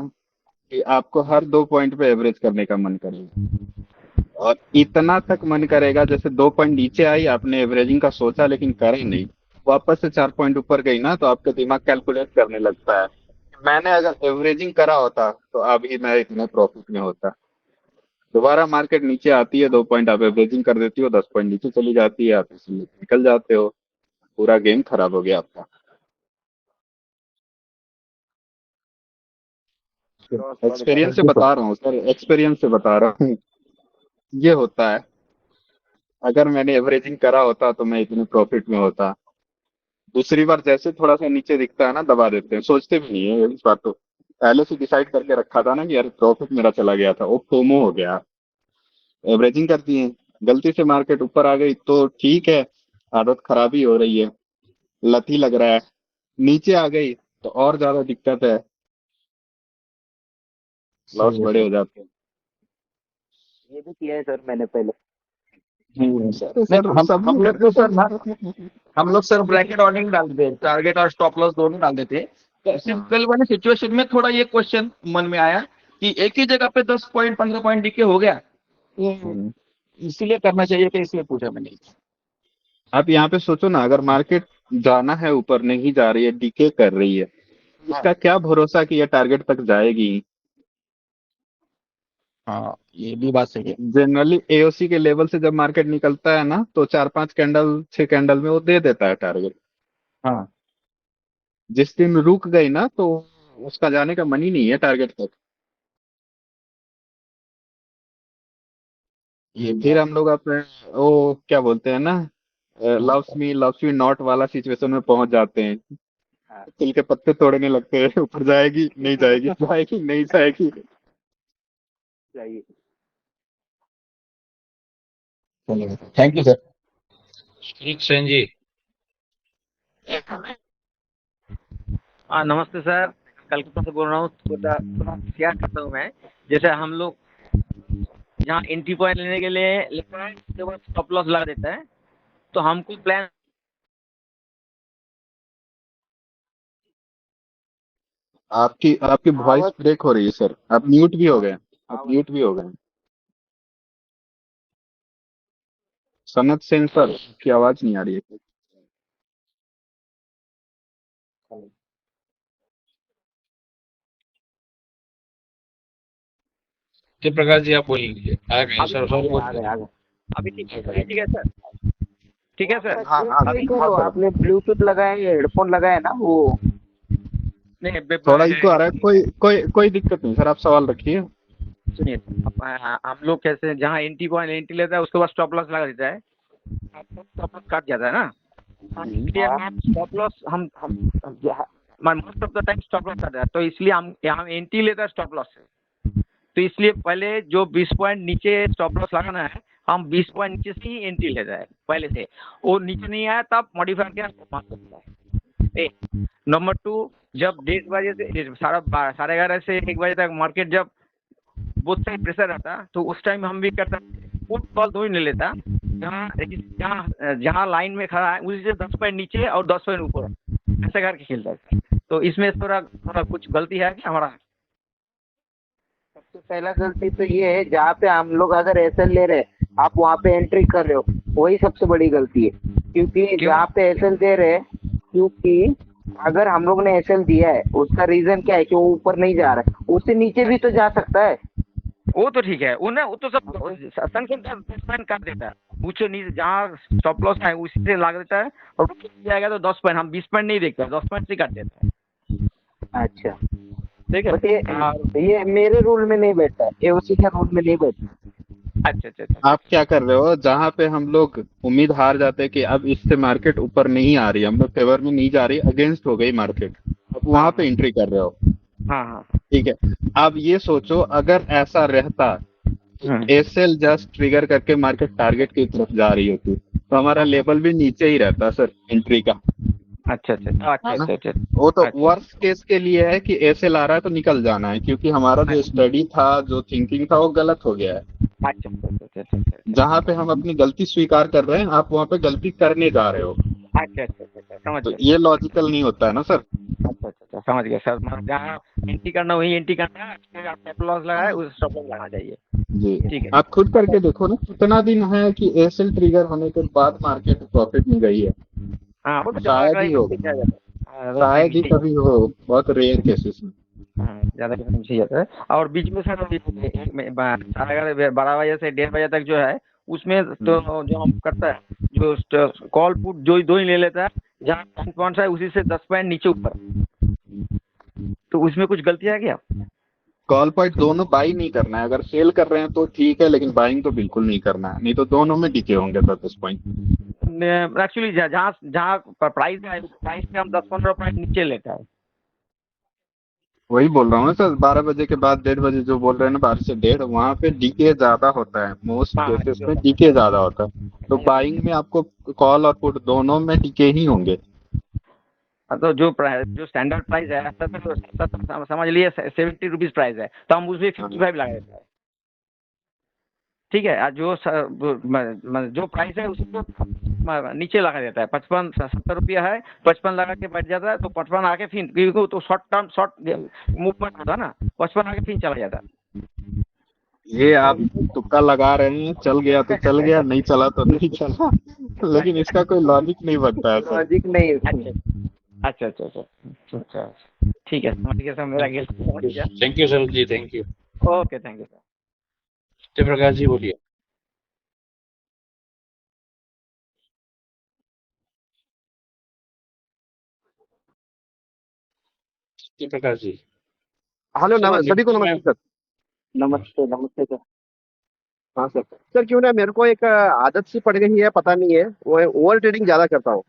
कि आपको हर 2 पॉइंट पे एवरेज करने का मन करेगा, और इतना तक मन करेगा जैसे 2 पॉइंट नीचे आई, आपने एवरेजिंग का सोचा लेकिन करे नहीं, वापस से 4 पॉइंट ऊपर गई ना तो आपका दिमाग कैलकुलेट करने लगता है। मैंने अगर एवरेजिंग करा होता तो अभी मैं इतने प्रॉफिट में होता। दोबारा मार्केट नीचे आती है, 2 पॉइंट आप एवरेजिंग कर देती हो, 10 पॉइंट नीचे चली जाती है, आप इसलिए निकल जाते हो, पूरा गेम खराब हो गया आपका। एक्सपीरियंस से बता रहा हूँ सर, एक्सपीरियंस से बता रहा हूँ। ये होता है। अगर मैंने एवरेजिंग करा होता तो मैं इतने प्रॉफिट में होता। दूसरी बार जैसे थोड़ा सा नीचे दिखता है ना, दबा देते हैं, सोचते भी नहीं है इस बार तो। पहले से डिसाइड करके रखा था ना कि यार प्रॉफिट मेरा चला गया था, वो फोमो हो गया। एवरेजिंग कर दिए, गलती से मार्केट ऊपर आ गई तो ठीक है, आदत खराबी हो रही है, लत ही लग रहा है। नीचे आ गई तो और ज्यादा दिक्कत है, लॉस
सही है
बड़े
सर।
हो जाते हैं।
ये भी किया है सर मैंने पहले।
सर
तो
नहीं,
सर
हम
सब
हम लोग तो सर ना, हम लोग सर ब्रैकेट ऑर्डरिंग डाल देते हैं, टारगेट और स्टॉप लॉस दोनों डाल देते हैं। तो सिंपल वाले सिचुएशन में थोड़ा ये क्वेश्चन मन में आया कि एक ही जगह पे 10 पॉइंट 15 पॉइंट डिके हो गया, तो इसीलिए करना चाहिए कि इसलिए पूछा मैंने।
आप यहाँ पे सोचो ना, अगर मार्केट जाना है ऊपर, नहीं जा रही है, डीके कर रही है, इसका क्या भरोसा कि ये टारगेट तक जाएगी।
हाँ ये भी बात सही है।
जनरली एओसी के लेवल से जब मार्केट निकलता है ना तो 4 5 कैंडल 6 कैंडल में वो दे देता है टारगेट।
हाँ
जिस दिन रुक गई ना तो उसका जाने का मन ही नहीं है टारगेट तक।
ये भी
फिर
बात।
हम लोग अपने वो क्या बोलते हैं ना, लव्स मी नॉट वाला सिचुएशन में पहुंच जाते हैं। तिल के पत्ते तोड़ने लगते हैं, ऊपर जाएगी नहीं जाएगी, जाएगी नहीं जाएगी।
चाहिए।
Thank you sir.
Shrik Sen ji.
हाँ नमस्ते सर, कलकत्ता से बोल रहा हूँ। थोड़ा शेयर करता हूँ मैं। जैसे हम लोग जहाँ एंट्री पॉइंट लेने के लिए लेता है, उसके बाद स्टॉप लॉस लगा देता है, तो हमको प्लान।
आपकी आपकी वॉइस
आवाज
ब्रेक हो रही है सर, आप म्यूट भी हो गए। आप
आवाज
म्यूट भी हो गए। सनत सेन सर की आवाज नहीं आ रही है।
सत्य प्रकाश जी आप बोल लीजिए, आ गए
अभी
सर,
आ
सॉरी
गया
बोल
आ गया आ गया। अभी ठीक है, अभी
रहे
ठीक है सर।
ठीक है सर।
हाँ हाँ एक मिनट, आपने ब्लूटूथ लगाया या हेडफोन लगाया ना वो।
नहीं
थोड़ा इको आ रहा है, कोई कोई कोई दिक्कत नहीं सर, आप सवाल रखिए।
सुनिए, हम लोग कैसे जहाँ एंट्री पॉइंट एंट्री लेता है उसके बाद स्टॉप लॉस लगा देता है, स्टॉप लॉस काट जाता है ना। स्टॉप लॉस हम most of the time stop loss काट जाता है, तो इसलिए हम यहाँ एंट्री लेता है स्टॉप लॉस से। तो इसलिए पहले जो 20 पॉइंट नीचे स्टॉप लॉस लगाना है, हम 20 पॉइंट नीचे से ही एंट्री ले जाए पहले से, वो नीचे नहीं आया तब मॉडिफाई किया मार सकता है। नंबर 2, जब 1:30 से 11:30 से 1 बजे तक मार्केट जब बोथ साइड प्रेशर रहता तो उस टाइम हम भी करता पुट कॉल दो ही ले लेता, जहाँ लाइन में खड़ा है उसी से 10 पॉइंट नीचे और 10 पॉइंट ऊपर ऐसे करके खेलता है। तो इसमें थोड़ा थोड़ा कुछ गलती है कि हमारा।
सबसे पहला गलती तो ये है, जहाँ पे हम लोग अगर एसएल ले रहे आप वहाँ पे एंट्री कर रहे हो, वही सबसे बड़ी गलती है। क्योंकि जहाँ पे एसएल दे रहे, क्योंकि अगर हम लोग ने एसएल दिया है उसका रीजन क्या है कि वो ऊपर नहीं जा रहा है, उससे नीचे भी तो जा सकता है।
वो तो ठीक है, वो तो सब संख्या कर देता है, ऊंचे नीचे जहाँ स्टॉप लॉस है उसी से लगा देता है, और जाएगा तो 10 पॉइंट, हम 20 पॉइंट नहीं देखते, 10 पॉइंट से काट देता है।
अच्छा
ठीक है,
बट ये मेरे रूल में नहीं बैठता है, ये उसी के रूल में नहीं बैठता।
अच्छा।
आप क्या कर रहे हो, जहाँ पे हम लोग उम्मीद हार जाते हैं कि अब इससे मार्केट ऊपर नहीं आ रही, हम लोग फेवर में नहीं जा रही, अगेंस्ट हो गई मार्केट, अब वहां पे एंट्री कर रहे हो।
हाँ
ठीक है, अब ये सोचो अगर ऐसा रहता, एसएल जस्ट ट्रिगर करके मार्केट टारगेट की तरफ जा रही होती तो हमारा लेवल भी नीचे ही रहता सर एंट्री का।
अच्छा।
वो तो वर्स्ट केस के लिए है कि एसएल आ रहा है तो निकल जाना है, क्योंकि हमारा जो स्टडी था, जो थिंकिंग था, वो गलत हो गया है।
अच्छा।
जहाँ पे हम अपनी गलती स्वीकार कर रहे हैं, आप वहाँ पे गलती करने जा रहे हो।
अच्छा समझ
तो
गया।
ये लॉजिकल नहीं होता है ना सर।
अच्छा समझ गया सर, मतलब जहाँ एंट्री करना वही एंट्री करना है, स्टॉप लॉस लगाए उस स्टॉप लॉस लगाना चाहिए।
जी
ठीक है।
आप खुद करके देखो ना, कितना दिन है कि एसएल ट्रिगर होने के बाद मार्केट प्रॉफिट में गई है।
हाँ वो तो
शायद ही हो, शायद ही कभी हो, बहुत रेयर केसेस में।
ज्यादा सही जाता है। और बीच में सर 12 बजे से 1:30 बजे तक जो है उसमें तो जो हम करता है, जो कॉल पुट जो दो ही ले लेता है, जहाँ कौन सा है उसी से 10 पॉइंट नीचे ऊपर, तो उसमें कुछ गलती है क्या?
कॉल पॉइंट दोनों बाई नहीं करना है, अगर सेल कर रहे हैं तो ठीक है, लेकिन बाइंग तो बिल्कुल नहीं करना है, नहीं तो दोनों में डिके होंगे 10 पॉइंट।
एक्चुअली जहाँ प्राइस है, प्राइस से हम 10-15 पॉइंट नीचे लेता है।
वही बोल रहा हूँ सर, 12 बजे के बाद 1:30 बजे जो बोल रहे हैं ना, 12 से 1:30, वहाँ पे डीके ज्यादा होता है, मोस्ट केसेस में डीके ज्यादा होता है। तो बाइंग में आपको कॉल और पुट दोनों में डीके ही होंगे।
तो जो स्टैंडर्ड प्राइस है तो समझ लिए 70 रुपीज प्राइस है, तो हम उसमें 55 लगा देते हैं। ठीक है, जो प्राइस है उसको नीचे लगा देता है, 55-70 रुपया है, 55 लगा के बैठ जाता है, तो 55 आके फिर, क्योंकि तो शॉर्ट मूवमेंट होता है ना, 55 आके फिर चला जाता है।
ये आप तुक्का लगा रहे हैं, चल गया तो चल गया, नहीं चला तो नहीं चला, लेकिन इसका कोई लॉजिक नहीं बनता है सर।
लॉजिक नहीं।
अच्छा ठीक है, समझ गया सर, मेरा गिल्ट समझ गया।
Thank you sir ji, thank you.
Okay, thank you sir.
Prakash ji बोलिए। प्रकाश जी।
हेलो, सभी को नमस्ते सर।
नमस्ते सर।
हाँ सर क्यों ना, मेरे को एक आदत सी पड़ गई है, पता नहीं है, वो ओवर ट्रेडिंग ज्यादा करता हूँ।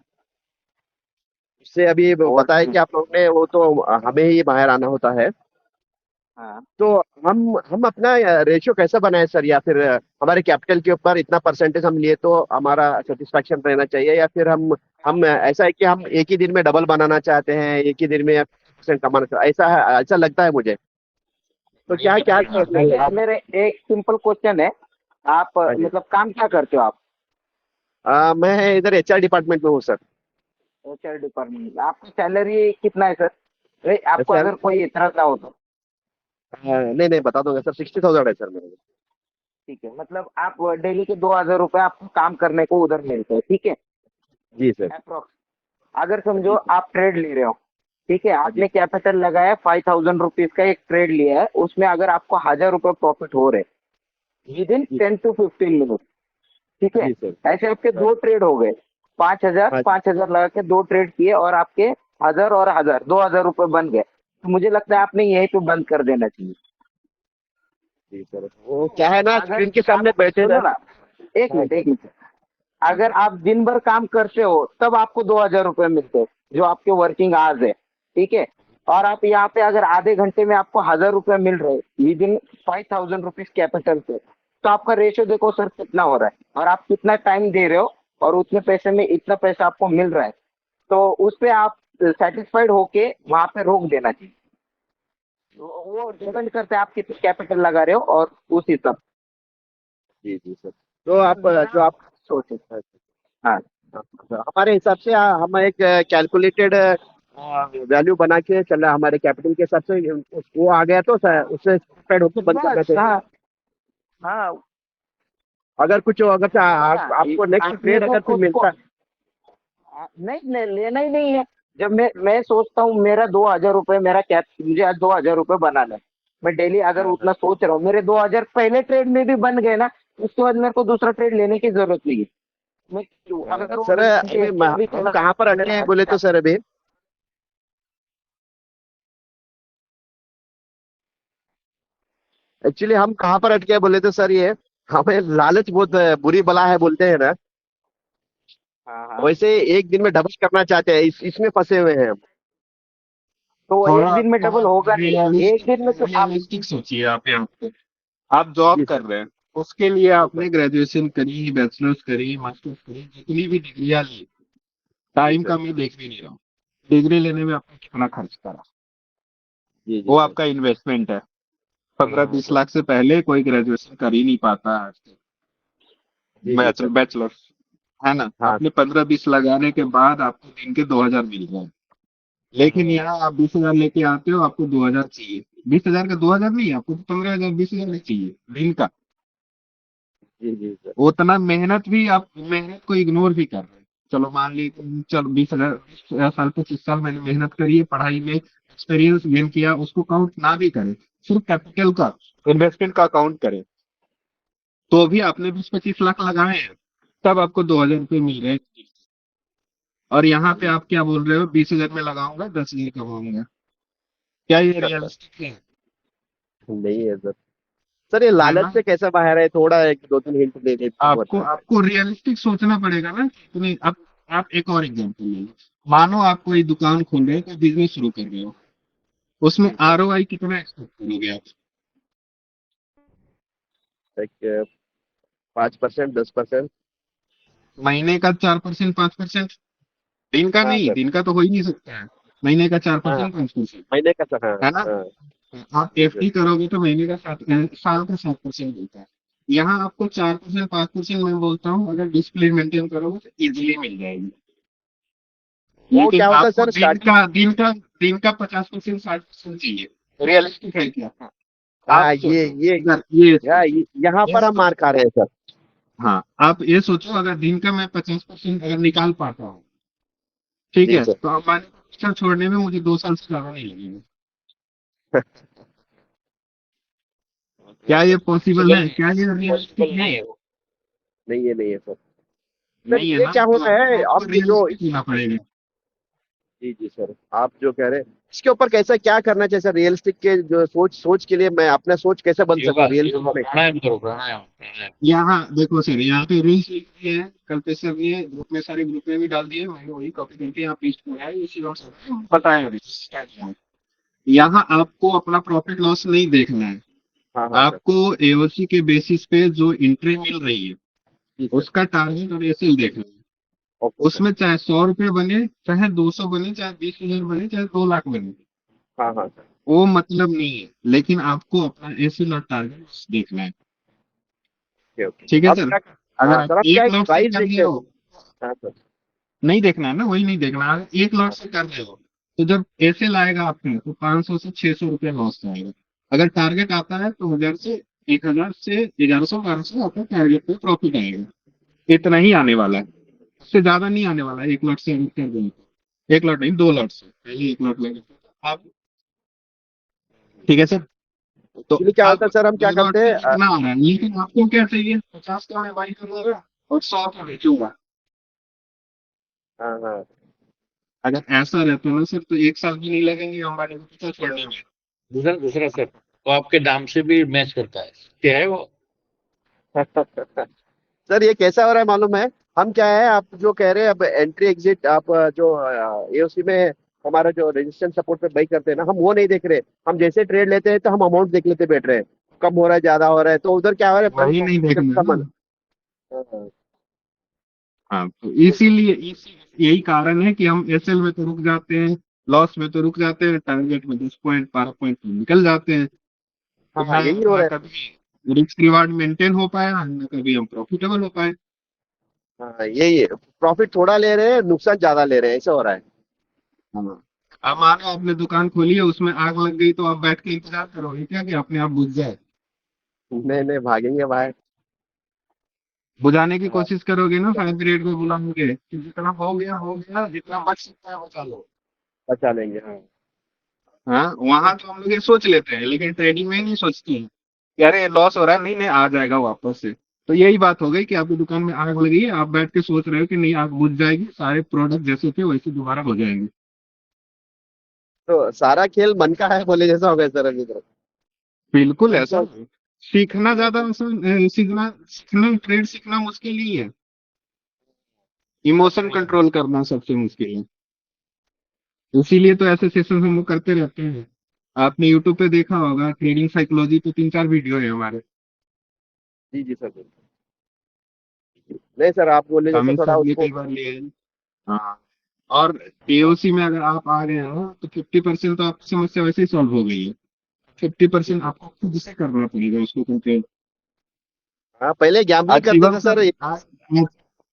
उससे अभी बताया कि आप लोगों ने, वो तो हमें ही बाहर आना होता है।
हाँ।
तो हम अपना रेशियो कैसे बनाए सर, या फिर हमारे कैपिटल के ऊपर इतना परसेंटेज हम लिए तो हमारा सेटिस्फैक्शन रहना चाहिए, या फिर हम ऐसा है कि हम एक ही दिन में डबल बनाना चाहते हैं, एक ही दिन में % कमाना चाहते हैं, ऐसा लगता है मुझे। तो क्या
मेरे एक सिंपल क्वेश्चन है, आप मतलब काम क्या करते हो आप?
मैं इधर HR डिपार्टमेंट में हूँ सर।
HR डिपार्टमेंट, आपकी सैलरी कितना है सर? आपको अगर कोई इतराज ना हो तो।
नहीं बता दूंगा सर, 60,000 है सर मेरे।
ठीक है, मतलब आप डेली के 2,000 रुपए आपको काम करने को उधर मिलते हैं, ठीक है?
जी सर।
अप्रोक्स। अगर समझो आप ट्रेड ले रहे हो, ठीक है, आपने कैपिटल लगाया 5,000 रुपीज का एक ट्रेड लिया है, उसमें अगर आपको 1,000 रुपए प्रॉफिट हो रहे विद इन 10 to 15 मिनट, ठीक है, ऐसे आपके 2 ट्रेड हो गए, 5,000 लगा के 2 ट्रेड किए और आपके 1,000 और 1,000 2,000 रुपए बन गए, तो मुझे लगता है आपने यही पे बंद कर देना चाहिए।
जी सर, वो क्या है ना, स्क्रीन के सामने बैठे ना।
एक मिनट, अगर आप दिन भर काम करते हो तब आपको 2,000 रुपए मिलते हैं, जो आपके वर्किंग आवर्स है, ठीक है, और आप यहाँ पे अगर आधे घंटे में आपको 1,000 रुपए मिल रहे विद इन 5,000 रुपीज कैपिटल से, तो आपका रेशियो देखो सर कितना हो रहा है, और आप कितना टाइम दे रहे हो, और उतने पैसे में इतना पैसा आपको मिल रहा है, तो उस पे आप सेटिस्फाइड होके वहां पे रोक देना चाहिए। वो डिपेंड करता है आप कितनी कैपिटल लगा रहे हो और उस हिसाब।
जी जी सर। तो आप जो आप
सोचे सर। हाँ
हमारे हिसाब से हम एक कैलकुलेटेड वैल्यू बना के चल रहा, हमारे कैपिटल के हिसाब से वो आ गया तो उससे सेटिस्फाइड होकर बंद करना
बस
चाहिए।
हाँ हाँ।
अगर कुछ अगर आपको नेक्स्ट
अपने
ट्रेड
को
अगर कोई
खुद को
मिलता
नहीं, नहीं लेना ही नहीं है। जब मैं सोचता हूँ मेरा 2,000 रुपये मेरा कैप, मुझे आज 2,000 रुपये बनाना है, मैं डेली अगर उतना सोच रहा हूँ, मेरे 2,000 पहले ट्रेड में भी बन गए ना, उसके बाद मेरे को दूसरा ट्रेड लेने की जरूरत नहीं है। मैं अगर वो
सर हम कहाँ पर अटके हैं बोले तो सर अभी एक्चुअली हम कहाँ पर अटके हैं बोले तो सर ये हमें लालच बहुत बुरी बला है बोलते हैं ना,
हाँ हाँ।
वैसे एक दिन में डबल करना चाहते हैं, इसमें फंसे हुए हैं हम।
तो वो एक दिन में डबल होगा नहीं, एक दिन में तो आप
रियलिस्टिक सोचिए। आप यहाँ पे आप जॉब कर रहे हैं, उसके लिए आपने ग्रेजुएशन करी, बैचलर्स करी, मास्टर्स करी, जितनी भी डिग्रियां ली, टाइम का मैं देख भी नहीं रहा हूँ। डिग्री लेने में आपने कितना खर्च करा,
जी
वो आपका इन्वेस्टमेंट है। 15-20 लाख से पहले कोई ग्रेजुएशन कर ही नहीं पाता आज तक, बैचलर है ना।
हाँ।
आपने 15-20 लगाने के बाद आपको दिन के 2,000 मिल रहे हैं, लेकिन यहाँ आप 20,000 लेके आते हो, आपको 2,000 चाहिए। 20,000 का 2,000 नहीं, आपको 15,000 20,000 नहीं चाहिए दिन का।
जी जी सर।
उतना मेहनत भी, आप मेहनत को इग्नोर भी कर रहे हैं। चलो मान ली चलो 20,000 साल 25 साल मैंने मेहनत करी है, पढ़ाई में एक्सपीरियंस गेन किया, उसको काउंट ना भी करें, सिर्फ कैपिटल का इन्वेस्टमेंट का काउंट करें, तो भी आपने 20-25 लाख लगाए हैं, तब आपको 2,000 रुपये मिल रहे हैं। और यहाँ पे आप क्या बोल रहे हो, 20,000 में लगाऊंगा 10,000 कमाऊंगा। क्या ये रियलिस्टिक है?
नहीं है सर। सर ये
है
लालच
ना।
से कैसे बाहर है, थोड़ा एक दो तीन हिंट दे दे तो बहुत
आपको
अच्छा।
आपको रियलिस्टिक सोचना पड़ेगा ना। इतनी आप एक और एग्जांपल ले लो। मानो आप कोई दुकान खोल रहे हो, कोई बिजनेस शुरू कर रहे हो, उसमें ROI कितना एक्सपेक्ट करोगे आप?
एक 5%, 10%।
महीने का 4%, 5%? दिन का
हाँ
नहीं,
सर।
दिन का तो हो ही नहीं सकता है। महीने का
हाँ
4%, 5%,
महीने का सर। हाँ
है ना।
हाँ।
आप
जी सर।
FD करोगे तो महीने का साल का 7% मिलता है। यहाँ आपको 4%, 5% मैं बोलता हूँ, अगर डिसिप्लिन मेंटेन करोगे तो इजीली मिल जाएगी।
वो
लेकिन
क्या होता है
आपको
सर स्टार्टिंग।
दिन का 50%, 60% चाहिए। रियलिस्टिक है क्या? आप
हाँ
सोचो,
ये
अगर ये सोचो,
यहाँ
ये
पर हम
सोचो।
मार खा रहे हैं सर।
हाँ, आप ये सोचो, अगर दिन का मैं 50% अगर निकाल पाता हूँ, ठीक
जी
है,
सर।
तो अंबानी को पिक्चर छोड़ने में मुझे 2 साल से ज्यादा नहीं लगेंगे। क्या ये पॉसिबल है? क्या ये रियलिस्टिक है?
नहीं है वो।
नहीं है, नहीं है सर। सर
नहीं है
ये
ना,
क्या
तो
होता है
आपको
आप जो
रियलिस्टिक होना पड़ेगा।
जी जी सर, आप जो कह रहे हैं इसके ऊपर कैसा क्या करना चाहिए सर, रियलिस्टिक के जो सोच के लिए मैं अपना सोच कैसे बन सकूं
योगा
रियलिस्टिक
योगा
में।
प्राणायाम करो, प्राणायाम।
यहाँ देखो सर, यहाँ पे रूल्स लिख दिए हैं, कल पे सर ने ग्रुप में, सारे ग्रुप में भी डाल दिए, मैंने वही कॉपी करके यहाँ पेस्ट किया है, इसी बात से बताया है। यहाँ आपको अपना प्रॉफिट लॉस नहीं देखना है,
हाँ हाँ सर।
आपको AOC के बेसिस पे जो एंट्री मिल रही है
जी सर।
उसका टारगेट और एसएल देखना है।
Okay sir.
उसमें चाहे 100 रुपये बने, चाहे 200 बने, चाहे 20,000 बने, चाहे 2 लाख बने,
हाँ हाँ सर।
वो मतलब नहीं है, लेकिन आपको अपना एसएल और टारगेट देखना है।
Okay okay.
ठीक है
अब
सर।
क्या।
अगर
हाँ
आप
सर, अब क्या
एक
एक
लॉट से
प्राइस
कर रहे
देखते हैं।
हो,
हाँ सर।
नहीं देखना है ना, वही नहीं देखना। अगर एक लॉट से कर रहे हो, तो जब एसएल आएगा आपके तो 500 से 600 रुपये लॉस आएगा। अगर टारगेट आता है तो 1,000 से 1100, 1200 आपका टारगेट पे प्रॉफिट आएगा। इतना ही आने वाला है, उससे ज्यादा नहीं आने वाला है। एक लॉट से कर देंगे तो, एक लॉट नहीं, 2 लॉट से, पहले एक लॉट लगे आप। ठीक है सर। तो
एक्चुअली क्या होता
अब
है सर, हम क्या
2 लॉट
करते
से
हैं
इतना आ रहा है, लेकिन आपको क्या चाहिए? 50 का मैं बाई करूंगा और 100 का बेचूंगा।
हाँ हाँ।
अगर ऐसा रहता ना सर, तो 1 साल भी नहीं लगेंगे अंबानी को पीछे छोड़ने में।
दूसरा दूसरा सर, वो आपके दाम से भी मैच करता है, क्या है वो।
सर ये कैसा हो रहा है मालूम है, हम क्या है आप जो कह रहे हैं अब एंट्री एग्जिट आप जो AOC में हमारा जो रेजिस्टेंस सपोर्ट पे बाई करते हैं ना, हम वो नहीं देख रहे। हम जैसे ट्रेड लेते हैं तो हम अमाउंट देख लेते बैठ रहे हैं। कम हो रहा है ज्यादा हो रहा है, तो उधर क्या हो रहा है
वही नहीं देखना
कम।
ना। हाँ, तो इसीलिए यही कारण है कि हम एसएल में तो रुक जाते हैं, लॉस में तो रुक जाते हैं, टारगेट में 10 पॉइंट 12 पॉइंट निकल जाते हैं। तो
हाँ यही हो
ना
रहा है।
कभी रिस्क रिवार्ड मेंटेन हो पाया, ना कभी हम प्रॉफिटेबल हो पाए।
हाँ यही प्रॉफिट थोड़ा ले रहे हैं, नुकसान ज्यादा ले रहे हैं, ऐसा हो रहा है।
हाँ। अब मानो आपने दुकान खोली है, उसमें आग लग गई, तो आप बैठ के इंतजार करोगे क्या कि अपने आप बुझ जाए?
नहीं नहीं, भागेंगे बाहर।
बुझाने की कोशिश करोगे ना, फायर ब्रिगेड को बुलाओगे कि जितना हो गया, जितना बच सकता है बचा लो।
बचा लेंगे, हाँ।
हाँ, वहां तो हम लोग ये सोच लेते हैं, लेकिन ट्रेडिंग में नहीं सोचते हैं कि अरे लॉस हो रहा है, नहीं नहीं आ जाएगा वापस से। तो यही बात हो गई कि आपकी दुकान में आग लगी है, आप बैठ के सोच रहे हो कि नहीं आग बुझ जाएगी, सारे प्रोडक्ट जैसे थे वैसे दोबारा हो जाएंगे।
तो सारा खेल मन का है बोले जैसा हो गया सर अभी तो।
बिल्कुल ऐसा है। सीखना ज्यादा सीखना ट्रेड सीखना मुश्किल ही है। इमोशन कंट्रोल करना सबसे मुश्किल है। इसीलिए तो ऐसे सेशन हम लोग करते रहते हैं। आपने यूट्यूब पे देखा होगा, ट्रेडिंग साइकोलॉजी पे 3-4 वीडियो है हमारे।
जी जी सर। नहीं सर, आप बोले जैसा
अमित
थोड़ा
सर ने
उसको।
कई बार लिए हैं। हाँ। और पीओसी में अगर आप आ गए हो तो 50% तो आपकी समस्या वैसे ही सॉल्व हो गई है। 50% आपको खुद से करना पड़ेगा उसको कंट्रोल।
हाँ पहले गैम्बलिंग
आज
करते
शिवम
थे
सर
सर।
आज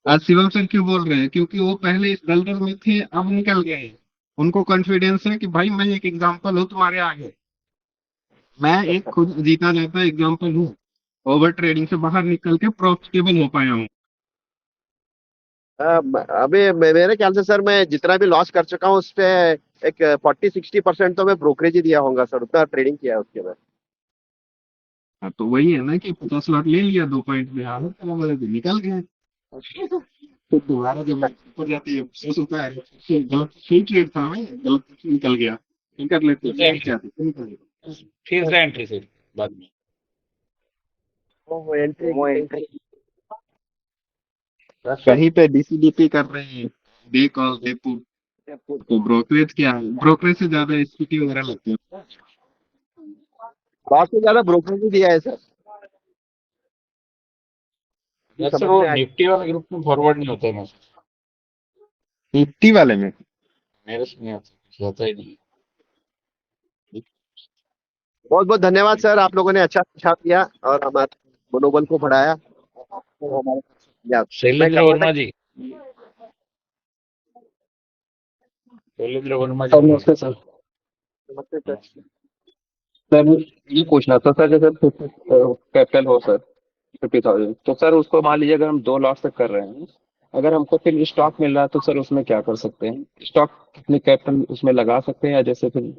आज शिवम सर क्यों बोल रहे हैं? क्योंकि वो पहले इस दलदल में थे, अब निकल गए हैं। उनको कॉन्फिडेंस है कि भाई मैं एक एग्जांपल हूँ तुम्हारे आगे। मैं एक खुद जीता जाता एग्जांपल हूँ। ओवर ट्रेडिंग से बाहर निकल के प्रॉफिटेबल हो पाया हूँ।
अभी मेरे ख्याल से सर मैं जितना भी लॉस कर चुका हूँ उस पे एक 40-60% तो मैं ब्रोकरेज ही दिया होगा सर, उतना ट्रेडिंग किया है उसके बाद।
हाँ, तो वही है ना कि 50 लॉट ले लिया 2 पॉइंट में, हालत खराब हो गई, निकल गए। फिर दोबारा जब ऊपर जाती है अफसोस होता है, फिर गलत सही ट्रेड था, मैं गलत निकल गया, फिर कर लेते
फिर से
नहीं
एंट्री,
चाहते फिर निकल गया।
फिर से एंट्री से बाद में।
वो एंट्री
वो एंट्री
कहीं पे डीसीडीपी कर रहे हैं, डे कॉल डे पुट। तो ब्रोकरेज क्या है? ब्रोकरेज से ज्यादा एसपीटी वगैरह लगते हैं।
लॉस से ज्यादा ब्रोकरेज ही दिया है सर।
सर
समझ
वो
में आ
निफ्टी वाले ग्रुप में फॉरवर्ड नहीं होता है ना,
निफ्टी वाले में
मेरे से नहीं आता, होता ही नहीं।
बहुत बहुत धन्यवाद सर, आप लोगों ने अच्छा सुझाव दिया और हमारे मनोबल को बढ़ाया। तो हमारे मैं
शैलेंद्र
करना था।
वर्मा जी, शैलेंद्र वर्मा
सर
जी।
नमस्ते सर।
नमस्ते सर।
सर ये पूछना था सर, जैसे कैपिटल हो सर 50,000, तो सर उसको मान लीजिए अगर हम 2 लाख तक कर रहे हैं, अगर हमको फिर स्टॉक मिल रहा है तो सर उसमें क्या कर सकते हैं? स्टॉक कितने कैपिटल उसमें लगा सकते हैं, या जैसे फिर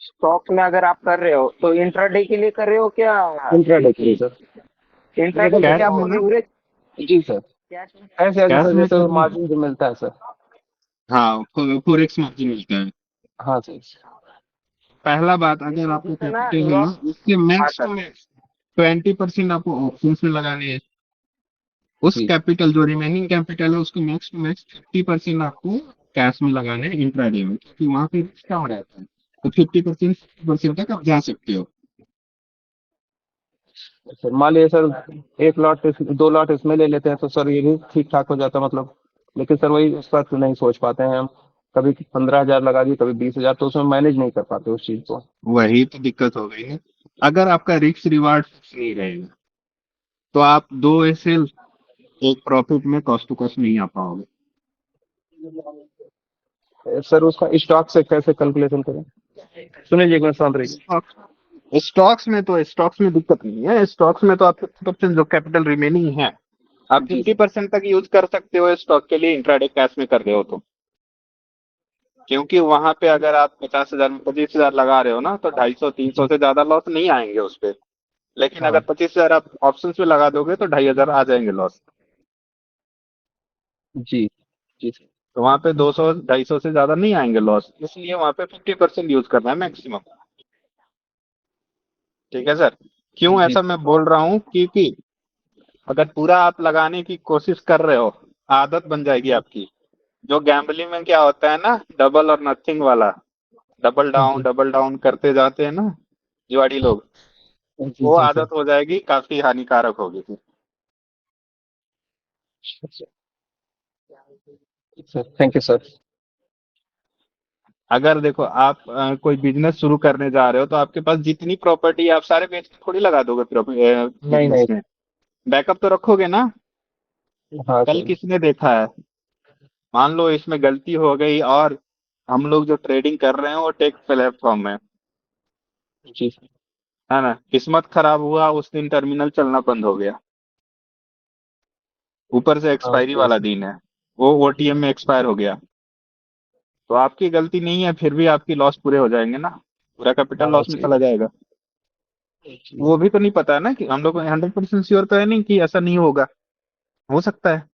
स्टॉक्स में अगर आप कर रहे हो तो इंट्राडे के लिए कर रहे हो क्या?
इंट्राडे के लिए सर?
इंट्राडे के लिए
कैश में
आपको
ना,
लीवरेज
जी सर।
कैश में
ऐसे ऐसे
कैश
सर,
में
जैसे
करना है।
मार्जिन जो मिलता है सर।
हाँ, फोरेक्स मार्जिन मिलता है।
हाँ सर।
पहला बात, अगर आपको
है ना
कैपिटल है ना,
लॉस।
उसके
हाँ
मैक्स
सर।
टू मैक्स 20% आपको ऑप्शंस में लगाने हैं। उस
जी
कैपिटल जो रिमेनिंग कैपिटल है उसको मैक्स टू मैक्स 50% आपको कैश में लगाने हैं इंट्राडे में, क्योंकि वहां पे रिस्क कम रहता है। तो 50% 60% तक आप जा सकते हो।
सर, मान लीजिए सर 1 लॉट 2 लॉट इसमें ले लेते हैं तो सर ये भी ठीक ठाक हो जाता मतलब। लेकिन सर वही उस पर नहीं सोच पाते हैं हम, कभी 15,000 लगा दिए, कभी 20,000, तो उसमें मैनेज नहीं कर पाते उस चीज को।
वही तो दिक्कत हो गई ना। अगर आपका रिस्क रिवार्ड फिक्स नहीं रहेगा तो आप 2 एसएल एक प्रॉफिट में कॉस्ट टू कॉस्ट नहीं आ पाओगे।
सर उसका स्टॉक से कैसे कैलकुलेशन करें? सुनिए जी, एक मिनट शांत रहिए।
स्टॉक्स में दिक्कत नहीं है। स्टॉक्स में तो आप 50% जो कैपिटल रिमेनिंग है, आप
जी
50% तक यूज कर सकते हो स्टॉक के लिए, इंट्राडे कैश में कर रहे हो तो। क्योंकि वहां पे अगर आप 50,000 में 25,000 लगा रहे हो ना, तो 250-300 से ज्यादा लॉस नहीं आएंगे उस पे। लेकिन अगर
हाँ
25,000 आप ऑप्शन में लगा दोगे तो 2,500 आ जाएंगे लॉस।
जी जी सर।
तो वहां पे 200-250 से ज्यादा नहीं आएंगे लॉस, इसलिए वहां पे 50% यूज करना है मैक्सिमम। ठीक है सर। क्यों
जी
ऐसा मैं बोल रहा हूँ? क्योंकि अगर पूरा आप लगाने की कोशिश कर रहे हो, आदत बन जाएगी आपकी। जो गैम्बलिंग में क्या होता है ना, डबल और नथिंग वाला,
जी
डबल डाउन करते जाते हैं ना जुआड़ी लोग।
जी
वो
जी
आदत हो जाएगी, काफी हानिकारक होगी फिर।
Sir thank you sir.
अगर देखो आप कोई बिजनेस शुरू करने जा रहे हो तो आपके पास जितनी प्रॉपर्टी आप सारे बेच के थोड़ी लगा दोगे
नहीं
बिजनेस
नहीं।
में। बैकअप तो रखोगे ना।
हाँ
कल
सर।
किसने देखा है, मान लो इसमें गलती हो गई और हम लोग जो ट्रेडिंग कर रहे हैं वो टेक प्लेटफॉर्म
जी सर।
है ना, किस्मत खराब हुआ उस दिन टर्मिनल चलना बंद हो गया, ऊपर से
हाँ
एक्सपायरी
सर।
वाला दिन है, वो ओटीएम में एक्सपायर हो गया, तो आपकी गलती नहीं है, फिर भी आपकी लॉस पूरे हो जाएंगे ना, पूरा कैपिटल
हाँ
लॉस में
जी
चला जाएगा।
जी।
वो भी तो नहीं पता है ना, कि हम लोग 100% श्योर तो है नहीं कि ऐसा नहीं होगा, हो सकता है।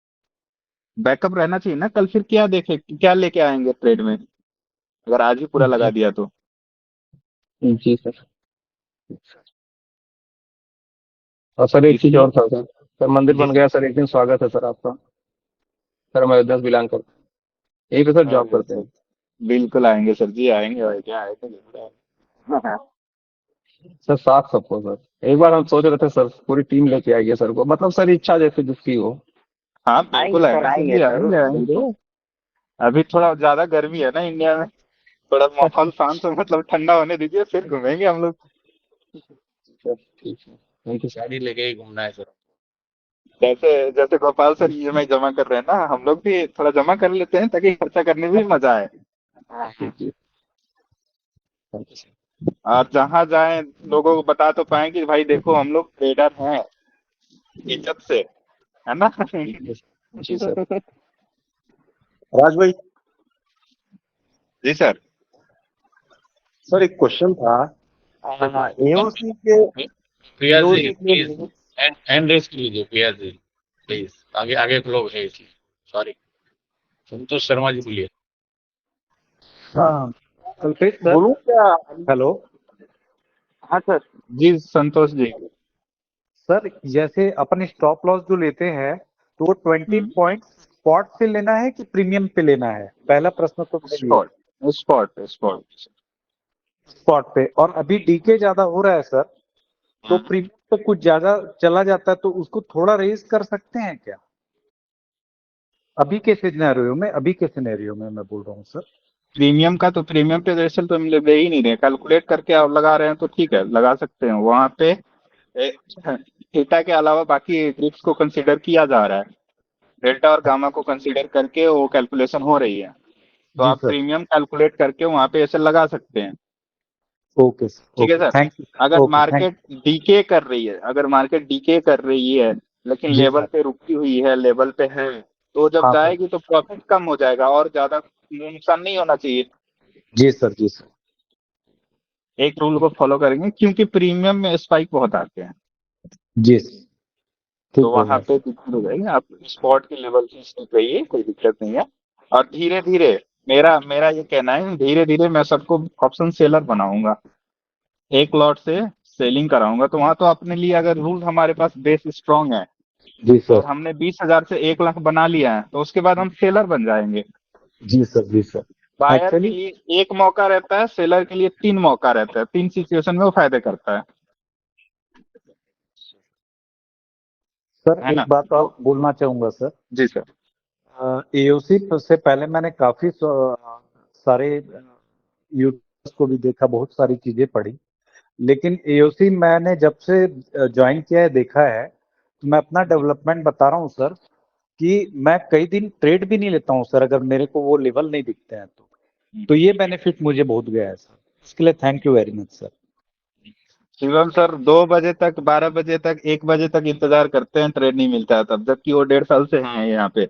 बैकअप रहना चाहिए ना, कल फिर क्या देखे, क्या लेके आएंगे ट्रेड में, अगर आज ही पूरा लगा
जी
दिया तो।
जी सर। और सर एक चीज
इसलिए
और था सर। सर मंदिर
जी
बन गया सर, एक दिन स्वागत है सर आपका। सर हम अयोध्या से बिलोंग करते हैं, यहीं पे सर जॉब
अरे
करते
सर,
हैं।
बिल्कुल आएंगे सर जी, आएंगे भाई, क्या आएंगे, बिल्कुल आएंगे।
सर साथ सबको सर, एक बार हम सोच रहे थे सर पूरी टीम लेके आइए सर को, मतलब सर इच्छा जैसे जिसकी हो।
हाँ
आएंगे
बिल्कुल
सर,
आएंगे सर
आएंगे
जी,
सर,
आएंगे
बिल्कुल।
आएंगे। अभी थोड़ा ज्यादा गर्मी है ना इंडिया में, थोड़ा माहौल शांत हो, मतलब ठंडा होने दीजिए, फिर घूमेंगे हम लोग।
सर ठीक है, थैंक यू सर।
गाड़ी लेके ही घूमना है सर।
जैसे जैसे गोपाल सर ईएमआई जमा कर रहे हैं ना, हम लोग भी थोड़ा जमा कर लेते हैं ताकि खर्चा करने में भी मजा आए।
जी जी थैंक यू सर।
और जहां जाएं लोगों को बता तो पाए कि भाई देखो हम लोग ट्रेडर हैं, इज्जत से, है ना।
जी सर।
राज भाई,
जी सर।
सर एक क्वेश्चन था। एओसी के
प्रिया जी
एओसी के
प्लीज, हैंड रेस कीजिए प्रिया जी प्लीज, आगे आगे के लोग है इसलिए सॉरी। संतोष शर्मा जी बोलिए।
हाँ,
कल्पेश सर।
बोलूं क्या?
हेलो
हाँ सर।
जी संतोष जी।
सर, जैसे अपन स्टॉप लॉस जो लेते हैं तो वो 20 पॉइंट स्पॉट से लेना है कि प्रीमियम पे लेना है, पहला प्रश्न तो मेरा ये है।
Spot spot spot.
स्पॉट पे, और अभी डीके ज्यादा हो रहा है सर, तो प्रीमियम पे कुछ ज्यादा चला जाता है तो उसको थोड़ा रेज कर सकते हैं क्या? अभी के सिनेरियो में मैं बोल रहा हूँ सर।
प्रीमियम का तो प्रीमियम पे दरअसल तो हम लोग दे ही नहीं रहे, कैलकुलेट करके आप लगा रहे हैं तो ठीक है, लगा सकते हैं वहां पे। थीटा के अलावा बाकी ग्रुप्स को कंसीडर किया जा रहा है, डेल्टा और गामा को कंसीडर करके वो कैलकुलेशन हो रही है, तो
जी
आप
सर।
प्रीमियम कैलकुलेट करके वहां पे ऐसे लगा सकते हैं।
ओके सर,
ठीक है
ओके,
सर।
Thank you.
अगर
ओके, थैंक
मार्केट डीके कर रही है, अगर मार्केट डीके कर रही है लेकिन
जी
लेवल
सर।
पे रुकी हुई है, लेवल पे है, तो जब
हाँ सर।
जाएगी तो प्रॉफिट कम हो जाएगा और ज्यादा नुकसान नहीं होना चाहिए।
जी सर, जी सर।
एक रूल को फॉलो करेंगे, क्योंकि प्रीमियम में स्पाइक बहुत आते हैं,
जी सर, ठीक
तो
बोल
वहां
रहे हैं
पे
सर।
दिक्कत हो जाएगी। आप स्पॉट के लेवल से स्टिक रहिए, कोई दिक्कत नहीं है। और धीरे धीरे, मेरा मेरा ये कहना है, धीरे धीरे मैं सबको ऑप्शन सेलर बनाऊंगा, एक लॉट से सेलिंग कराऊंगा, तो वहां तो अपने लिए अगर रूल हमारे पास बेस स्ट्रांग है
जी
और
सर।
हमने 20,000 से 1 लाख बना लिया है, तो उसके बाद हम सेलर बन जाएंगे।
जी सर, जी सर।
बायर के
एक्चुअली
लिए एक मौका रहता है, सेलर के लिए 3 मौका रहता है, 3 सिचुएशन में वो फायदे करता
सर
है
एक
ना।
बात
तो
और बोलना चाहूंगा सर।
जी सर।
एओसी से पहले मैंने काफी सारे यूट्यूब को भी देखा, बहुत सारी चीजें पढ़ी, लेकिन एओसी मैंने जब से ज्वाइन किया है, देखा है, तो मैं अपना डेवलपमेंट बता रहा हूँ सर, कि मैं कई दिन ट्रेड भी नहीं लेता हूँ सर, अगर मेरे को वो लेवल नहीं दिखते हैं तो ये बेनिफिट मुझे बहुत गया है सर, इसके लिए thank you very much sir.
Shivam sir 2 बजे तक, 12 बजे तक, 1 बजे तक इंतजार करते हैं, ट्रेड नहीं मिलता है तब, जबकि वो 1.5 साल से हैं यहाँ पे।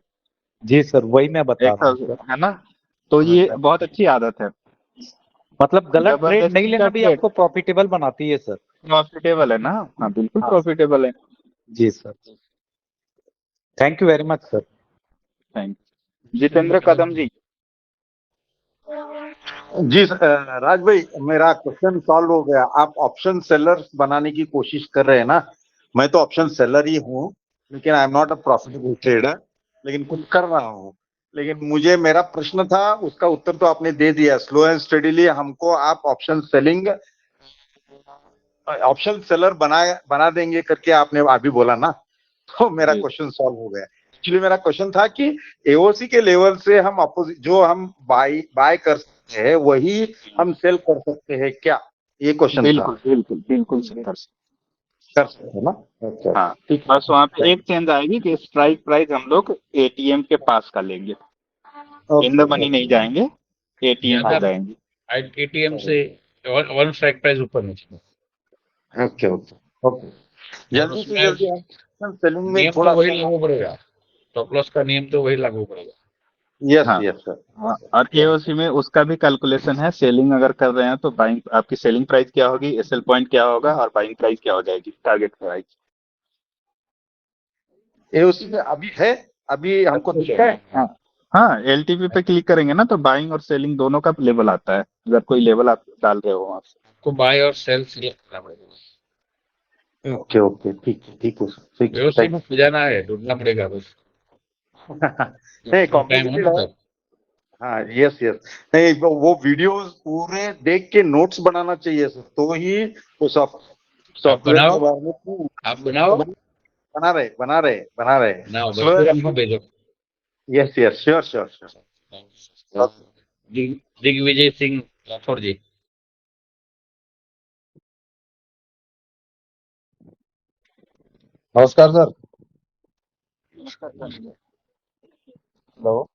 जी सर, वही मैं बता
एक
रहा हूँ
साल
सर।
से है ना, तो
हाँ
ये
सर,
बहुत अच्छी आदत है।
मतलब गलत ट्रेड नहीं
जबरदस्ती का
लेना भी
ट्रेड
आपको प्रॉफिटेबल बनाती है सर।
प्रॉफिटेबल है ना, हाँ बिल्कुल
हाँ सर।
प्रॉफिटेबल है।
जी sir, thank you very much sir.
Thank Jitendra Kadam ji.
जी राज भाई, मेरा क्वेश्चन सॉल्व हो गया। आप ऑप्शन सेलर बनाने की कोशिश कर रहे हैं ना? मैं तो ऑप्शन सेलर ही हूँ, लेकिन I am not a profitable trader, लेकिन कुछ कर रहा हूँ। लेकिन मुझे, मेरा प्रश्न था, उसका उत्तर तो आपने दे दिया। स्लो एंड स्टेडीली हमको आप ऑप्शन सेलिंग ऑप्शन सेलर बना देंगे करके आपने अभी बोला ना, तो मेरा
जी
क्वेश्चन सॉल्व हो गया। एक्चुअली मेरा क्वेश्चन था कि एओसी के लेवल से हम अपोजिट जो हम बाय कर सकते हैं वही हम सेल कर सकते हैं क्या, ये क्वेश्चन था।
बिल्कुल बिल्कुल बिल्कुल सर कर सकते
कर सकते हैं ना? अच्छा,
हाँ,
ठीक
बस वहाँ पे
है।
एक चेंज आएगी कि स्ट्राइक प्राइस हम लोग एटीएम के पास का लेंगे, इन द मनी नहीं जाएंगे, एटीएम पे
ज्यादा
जाएंगे।
एटीएम से वन स्ट्राइक प्राइस ऊपर नीचे।
ओके ओके ओके,
और
जल्दी से
उसमें
जल्दी हम सेलिंग में
नियम तो
थोड़ा
वही
सा।
लागू पड़ेगा, स्टॉप लॉस का नियम तो वही लागू पड़ेगा।
यस
हाँ
यस सर।
हाँ, और एओसी में उसका भी कैलकुलेशन है। सेलिंग अगर कर रहे हैं तो बाइंग आपकी सेलिंग प्राइस क्या होगी, एसएल पॉइंट क्या होगा और बाइंग प्राइस क्या हो जाएगी, टारगेट प्राइस।
एओसी में अभी है, अभी हमको दिखा है।
हाँ हाँ, एलटीपी पे क्लिक करेंगे ना तो बाइंग और सेलिंग दोनों का लेवल आता है, अगर कोई लेवल आप डाल रहे हो वहाँ से।
आपको बाय और सेल सिलेक्ट करना पड़ेगा।
ओके ओके, ठीक है ठीक है सर, ठीक है,
व्यवस्थित
थैंक
में जाना है, ढूंढना पड़ेगा बस।
नहीं
टाइम हो
कॉम्पिटिटिव
ना
है।
तब।
हाँ यस यस, नहीं वो वीडियोस पूरे देख के नोट्स बनाना चाहिए सर, तो ही वो
आप
सॉफ्टवेयर
बनाओ,
के बारे में
आप बनाओ,
बना रहे
बनाओ बस, फिर हमको भेजो।
Yes yes, sure sure sure.
Digvijay Singh Rathore ji.
नमस्कार सर। हेलो।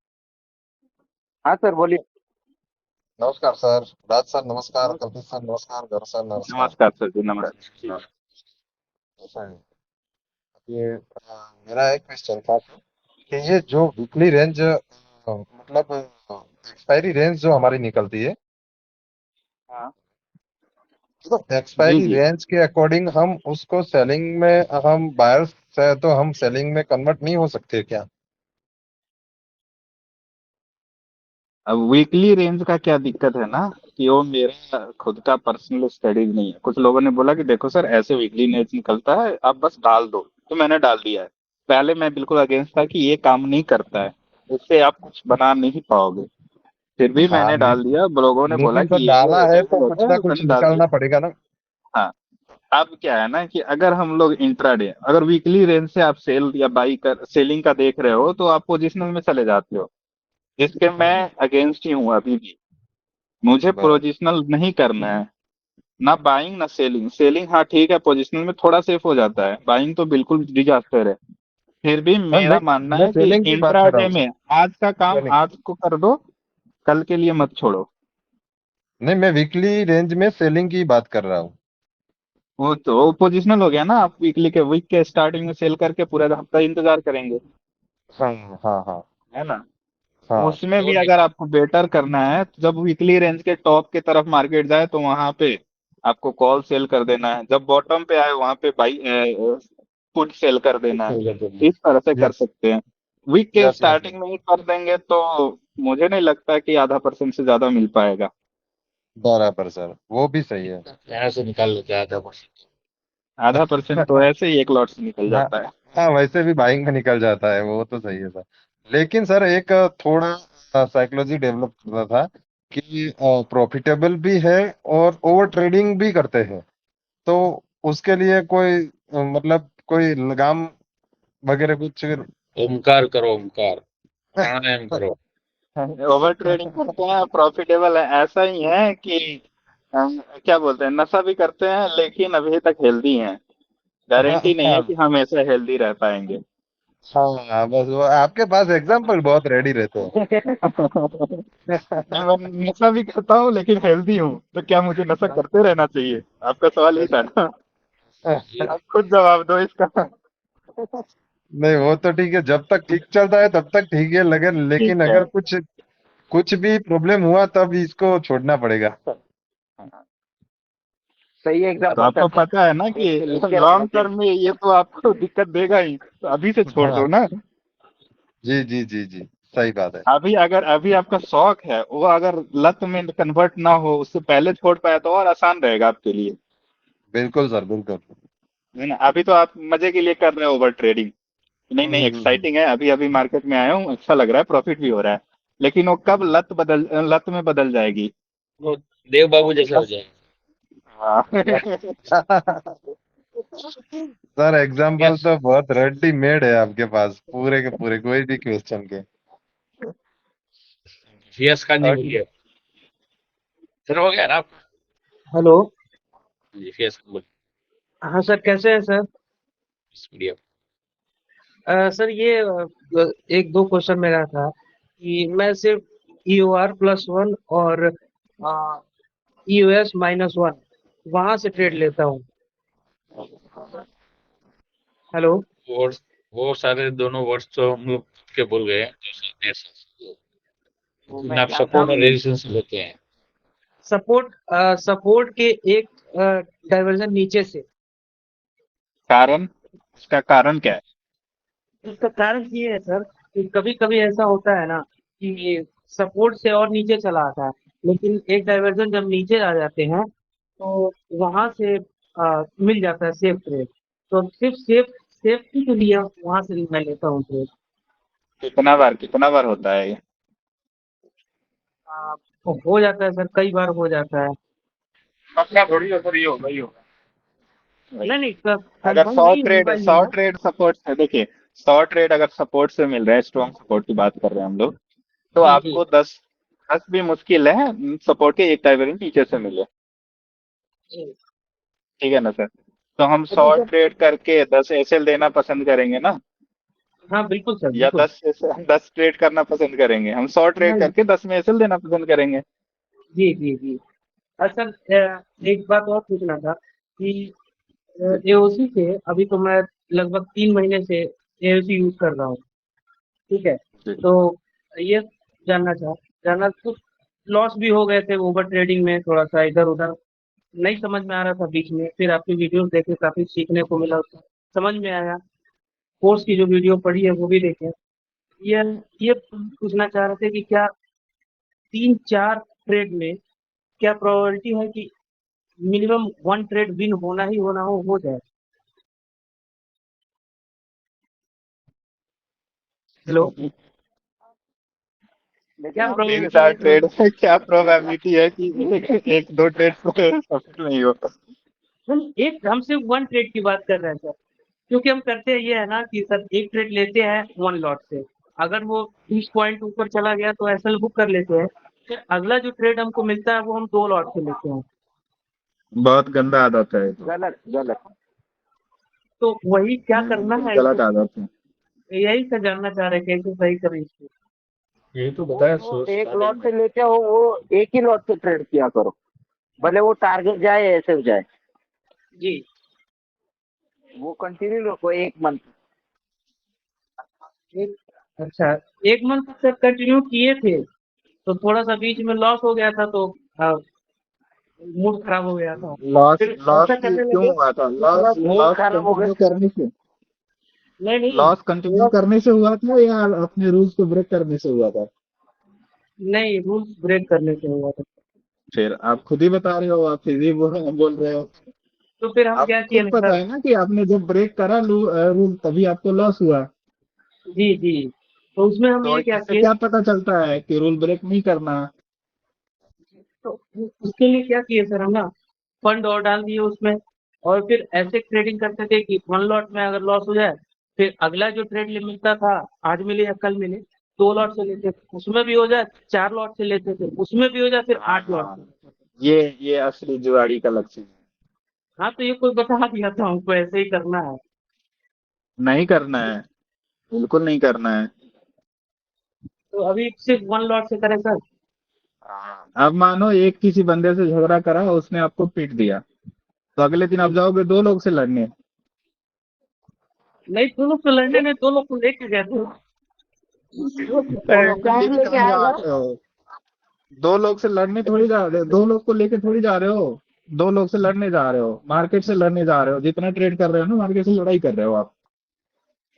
हाँ सर बोलिए।
नमस्कार सर, राज सर नमस्कार, कल्पित सर नमस्कार, गौरव सर नमस्कार।
नमस्कार सर जी, नमस्कार।
ऐसा है, ये मेरा एक क्वेश्चन था कि ये जो वीकली रेंज मतलब एक्सपायरी रेंज जो हमारी निकलती है,
हाँ
तो
जी
एक्सपायरी
जी,
रेंज के अकॉर्डिंग हम उसको सेलिंग में, हम बायर्स से तो हम सेलिंग में कन्वर्ट नहीं हो सकते क्या?
अब वीकली रेंज का क्या दिक्कत है ना कि वो मेरा खुद का पर्सनल स्टडीज नहीं है। कुछ लोगों ने बोला कि देखो सर ऐसे वीकली रेंज निकलता है, आप बस डाल दो, तो मैंने डाल दिया है। पहले मैं बिल्कुल अगेंस्ट था कि ये काम नहीं करता है, इससे आप कुछ बना नहीं पाओगे, फिर भी
हाँ
मैंने डाल दिया। लोगों ने बोला
लेकिन तो
कि ये
डाला है तो
अवेलेबल
कुछ
होता
ना
है,
कुछ
मैंने डाल
निकालना
दिया।
पड़ेगा ना।
हाँ, अब क्या है ना कि अगर हम लोग इंट्राडे, अगर वीकली रेंज से आप सेल या बाई कर सेलिंग का देख रहे हो तो आप पोजिशनल में चले जाते हो, जिसके मैं अगेंस्ट ही हूँ अभी भी। मुझे
बराबर।
पोजिशनल नहीं करना है, ना बाइंग ना सेलिंग। सेलिंग हाँ ठीक है, पोजिशनल में थोड़ा सेफ हो जाता है, बाइंग तो बिल्कुल डिजास्टर है। फिर भी
हाँ,
मेरा मानना
मैं
है कि
सेलिंग की बात कर रहा
इंट्राडे
हूँ
में आज का काम
सर।
आज को कर दो, कल के लिए मत छोड़ो।
नहीं, मैं वीकली रेंज में सेलिंग की बात कर रहा हूँ।
वो तो पोजिशनल हो गया ना, आप वीक के स्टार्टिंग में सेल करके पूरा हफ्ता इंतजार करेंगे,
हाँ हाँ हाँ
है ना।
हाँ।
उसमें
तो
भी अगर आपको बेटर करना है तो जब वीकली रेंज के टॉप की तरफ मार्केट जाए तो वहां पे आपको कॉल सेल कर देना है, जब बॉटम पे आए वहां पे बाई पुट सेल कर देना है। इस तरह से कर
यस
सकते हैं। वीक के
यस यस।
स्टार्टिंग में ही कर देंगे तो मुझे नहीं लगता कि ½ % से ज्यादा मिल पाएगा।
बराबर सर, वो भी सही है।
यहाँ से निकाल लो क्या था बस।
½ % तो ऐसे ही एक लॉट से निकल
हाँ
जाता है।
हाँ, वैसे भी बाइंग में निकल जाता है, वो तो सही है सर। लेकिन सर एक थोड़ा साइकोलॉजी डेवलप करना था कि प्रॉफिटेबल भी है और ओवर ट्रेडिंग भी करते हैं, तो उसके लिए कोई मतलब कोई लगाम वगैरह कुछ?
ओमकार करो, ओमकार प्राणायाम करो।
ओवर ट्रेडिंग करते हैं, प्रॉफिटेबल है, ऐसा ही है कि क्या बोलते हैं, नशा भी करते हैं लेकिन अभी तक हेल्दी हैं।
हाँ
गारंटी नहीं है कि
हाँ
हमेशा हेल्दी रह पाएंगे।
हाँ, बस वो आपके पास एग्जाम्पल बहुत रेडी रहते
मैं नशा भी करता हूँ लेकिन हेल्दी हूँ, तो क्या मुझे नशा करते रहना चाहिए? आपका सवाल यही था ना,
हैं।
आप खुद जवाब दो इसका।
नहीं, वो तो ठीक है, जब तक ठीक चलता है तब तक ठीक है,
ठीक
लेकिन
है।
अगर कुछ कुछ भी प्रॉब्लम हुआ तब इसको छोड़ना पड़ेगा।
सही
तो
एग्जांपल
आपको
सर,
पता है ना कि
लिख के रखना
लॉन्ग
प्लीज।
टर्म में ये तो आपको दिक्कत देगा ही, तो अभी से छोड़
हाँ
दो ना।
जी जी जी जी, सही बात है।
अभी आपका शौक है, वो अगर लत में कन्वर्ट ना हो, उससे पहले छोड़ पाया तो और आसान रहेगा आपके लिए,
बिल्कुल सर, बिल्कुल।
है ना। अभी तो आप मजे के लिए कर रहे हो ओवर ट्रेडिंग, नहीं नहीं
हम्म।
एक्साइटिंग है, अभी अभी मार्केट में आया हूँ, अच्छा लग रहा है, प्रॉफिट भी हो रहा है। लेकिन वो कब लत में बदल जाएगी।
वो देव बाबू जैसा हो जाए।
हाँ।
सर एग्जाम्पल
यस
तो बहुत रेडीमेड है आपके पास, पूरे के पूरे कोई भी क्वेश्चन के।
यस का जी
और
बोलिए सर, हो गया ना आपका
हेलो।
जी? यस बोलिए।
हाँ सर, कैसे हैं सर?
बढ़िया।
सर ये एक दो क्वेश्चन मेरा था कि मैं सिर्फ EOR+1 और EOS-1 वहां से ट्रेड लेता हूँ। हेलो।
वर्ड्स, वो सारे दोनों वर्ड्स तो हम लोग के बोल गए हैं
वो
लेकिन
मैं
आप
क्या था,
सपोर्ट और रेजिस्टेंस लेते हैं।
सपोर्ट के एक डाइवर्जन नीचे से।
कारण, इसका कारण क्या है?
इसका कारण ये है सर कि कभी कभी ऐसा होता है ना कि सपोर्ट से और नीचे चला आता है, लेकिन एक डाइवर्जन जब नीचे आ जाते हैं तो वहां से मिल जाता है सेफ ट्रेड। तो सिर्फ सेफ्टी के लिए वहां से मैं लेता हूँ ट्रेड।
कितना बार होता है ये?
तो हो जाता है सर, कई बार हो जाता है।
पक्का थोड़ी हो, सर ये होगा ही होगा।
नहीं नहीं,
अगर
कंफर्म नहीं होगा ही
सौ
है।
ट्रेड सपोर्ट से, देखिए 100 ट्रेड अगर सपोर्ट से मिल रहा है, स्ट्रॉन्ग सपोर्ट की बात कर रहे हैं हम लोग, तो
जी जी
आपको 10 भी मुश्किल है सपोर्ट के एक डाइवर्जन नीचे से मिले।
जी।
ठीक है ना सर? तो हम
अच्छा
100
सर।
ट्रेड करके 10 SL देना पसंद करेंगे ना,
हाँ बिल्कुल सर,
या
बिल्कुल।
10 ट्रेड करना पसंद करेंगे? हम 100 ट्रेड
नहीं।
करके 10 में SL देना पसंद करेंगे।
जी जी जी। सर एक बात और पूछना था कि एओसी से अभी तो मैं लगभग 3 महीने से एओसी यूज कर रहा हूँ। ठीक है।
जी।
तो ये जानना कुछ लॉस भी हो गए थे ओवर ट्रेडिंग में, थोड़ा सा इधर उधर नहीं समझ में आ रहा था बीच में, फिर आपकी वीडियो देखे, काफी सीखने को मिला, उससे समझ में आया। कोर्स की जो वीडियो पढ़ी है वो भी देखे। ये ये पूछना चाह रहे थे कि क्या 3-4 ट्रेड में क्या प्रोबेबिलिटी है कि मिनिमम 1 ट्रेड विन होना ही होना हो जाए? हेलो।
लेकिन
क्या
हम
तीन
प्रोबेबिलिटी
चार
है कि
ट्रेड में क्या प्रोबेबिलिटी है कि एक दो ट्रेड सफल नहीं हो?
हम एक हम सिर्फ 1 ट्रेड की बात कर रहे हैं सर, क्योंकि हम करते हैं ये है ना कि सर एक ट्रेड लेते हैं 1 लॉट से, अगर वो 20 पॉइंट ऊपर चला गया तो एसएल बुक कर लेते हैं, फिर अगला जो ट्रेड हमको मिलता है वो हम 2 लॉट से लेते हैं।
बहुत गंदा आदत है ये तो।
गलत गलत।
तो वही क्या करना
बहुत
है
गलत
इसको,
आदत है।
यही से जानना चाह रहे हैं कैसे सही करें इसको।
ये तो
वो
बताया
जो एक
स्टार्टिंग
लॉट
में।
से लेते हो वो एक ही लॉट से ट्रेड किया करो, भले वो टारगेट जाए ऐसे जाए,
जी।
वो कंटिन्यू रखो 1 मंथ।
एक अच्छा, 1 मंथ तक कंटिन्यू किए थे, तो थोड़ा सा बीच में लॉस हो गया था, तो मूड खराब हो गया था,
लॉस
फिर
लॉस
ऐसा करने
क्यों
लगे
हुआ था?
कि थोड़ा।
लॉस
मूड
लॉस
खराब हो गया।
कंटिन्यू करने से,
नहीं नहीं,
लॉस कंटिन्यू
थोड़ा।
करने से हुआ था या अपने रूल्स को ब्रेक करने से हुआ था?
नहीं, रूल्स ब्रेक करने से हुआ था।
फिर आप खुद ही बता रहे हो, आप फिर भी बोल रहे हो।
तो फिर हम क्या
आपको
किए
खुद
ना
पता
सर।
है ना कि आपने जब ब्रेक करा रूल तभी आपको लॉस हुआ।
जी जी। तो उसमें हम
तो
ये क्या
इससे
किए,
क्या पता चलता है कि रूल ब्रेक नहीं करना?
तो उसके लिए क्या किए सर, हम ना फंड और डाल दिए उसमें, और फिर ऐसे ट्रेडिंग करते थे कि 1 लॉट में अगर लॉस हो जाए, फिर अगला जो ट्रेड मिलता था, आज मिले या कल मिले, 2 लॉट से लेते थे, उसमें भी हो जाए, 4 लॉट से लेते थे, उसमें भी हो जाए, फिर 8 लॉट
हाँ,
से।
ये असली जुआड़ी का लक्षण है।
हाँ, तो ये कोई बता दिया था हमको ऐसे ही करना है।
नहीं करना है, बिल्कुल नहीं करना है।
तो अभी सिर्फ 1 लॉट से करें सर?
अब मानो एक किसी बंदे से झगड़ा करा, उसने आपको पीट दिया, तो अगले दिन आप जाओगे 2 लोग से लड़ने।
नहीं, 2 लोग तो लड़ने में 2 लोग को लेके गए थे।
2 लोग को
टाइम
लेके
लेके
कहाँ जा
आएगा।
रहे हो? 2 लोग से लड़ने थोड़ी जा रहे हो, 2 लोग को लेके थोड़ी जा रहे हो। 2 लोग से लड़ने जा रहे हो, मार्केट से लड़ने जा रहे हो, जितना ट्रेड कर रहे हो ना मार्केट से लड़ाई कर रहे हो आप।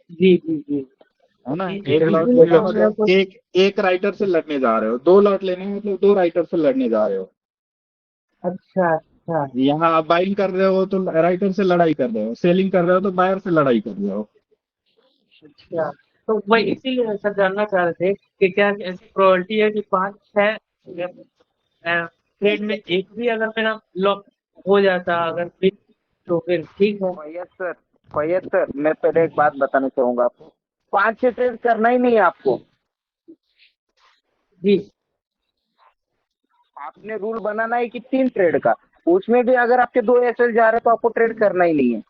जी जी जी।
है ना? एक लॉट
इसीलिए
लेना
तो मैं
मतलब
आपको।
एक राइटर से लड़ने जा रहे हो, 2 लॉट लेने मतलब 2 राइटर से लड़ने जा रहे हो।
अच्छा अच्छा
यहाँ आप बाइंग कर रहे हो तो राइटर से लड़ाई कर रहे हो, सेलिंग कर रहे हो तो बायर से लड़ाई कर रहे हो।
अच्छा। तो वही इसीलिए सर जानना चाह रहे थे कि क्या ऐसी प्रोबेबिलिटी है कि 5-6 ट्रेड में एक भी अगर मेरा लॉस हो जाता, अगर फिर तो फिर ठीक है।
फैयद सर मैं पहले एक बात बताना चाहूंगा आपको, 5-6 ट्रेड करना ही नहीं है आपको।
जी
आपने रूल बनाना है कि 3 ट्रेड का, उसमें भी अगर आपके 2 एसएल जा रहे हैं तो आपको ट्रेड करना ही नहीं है।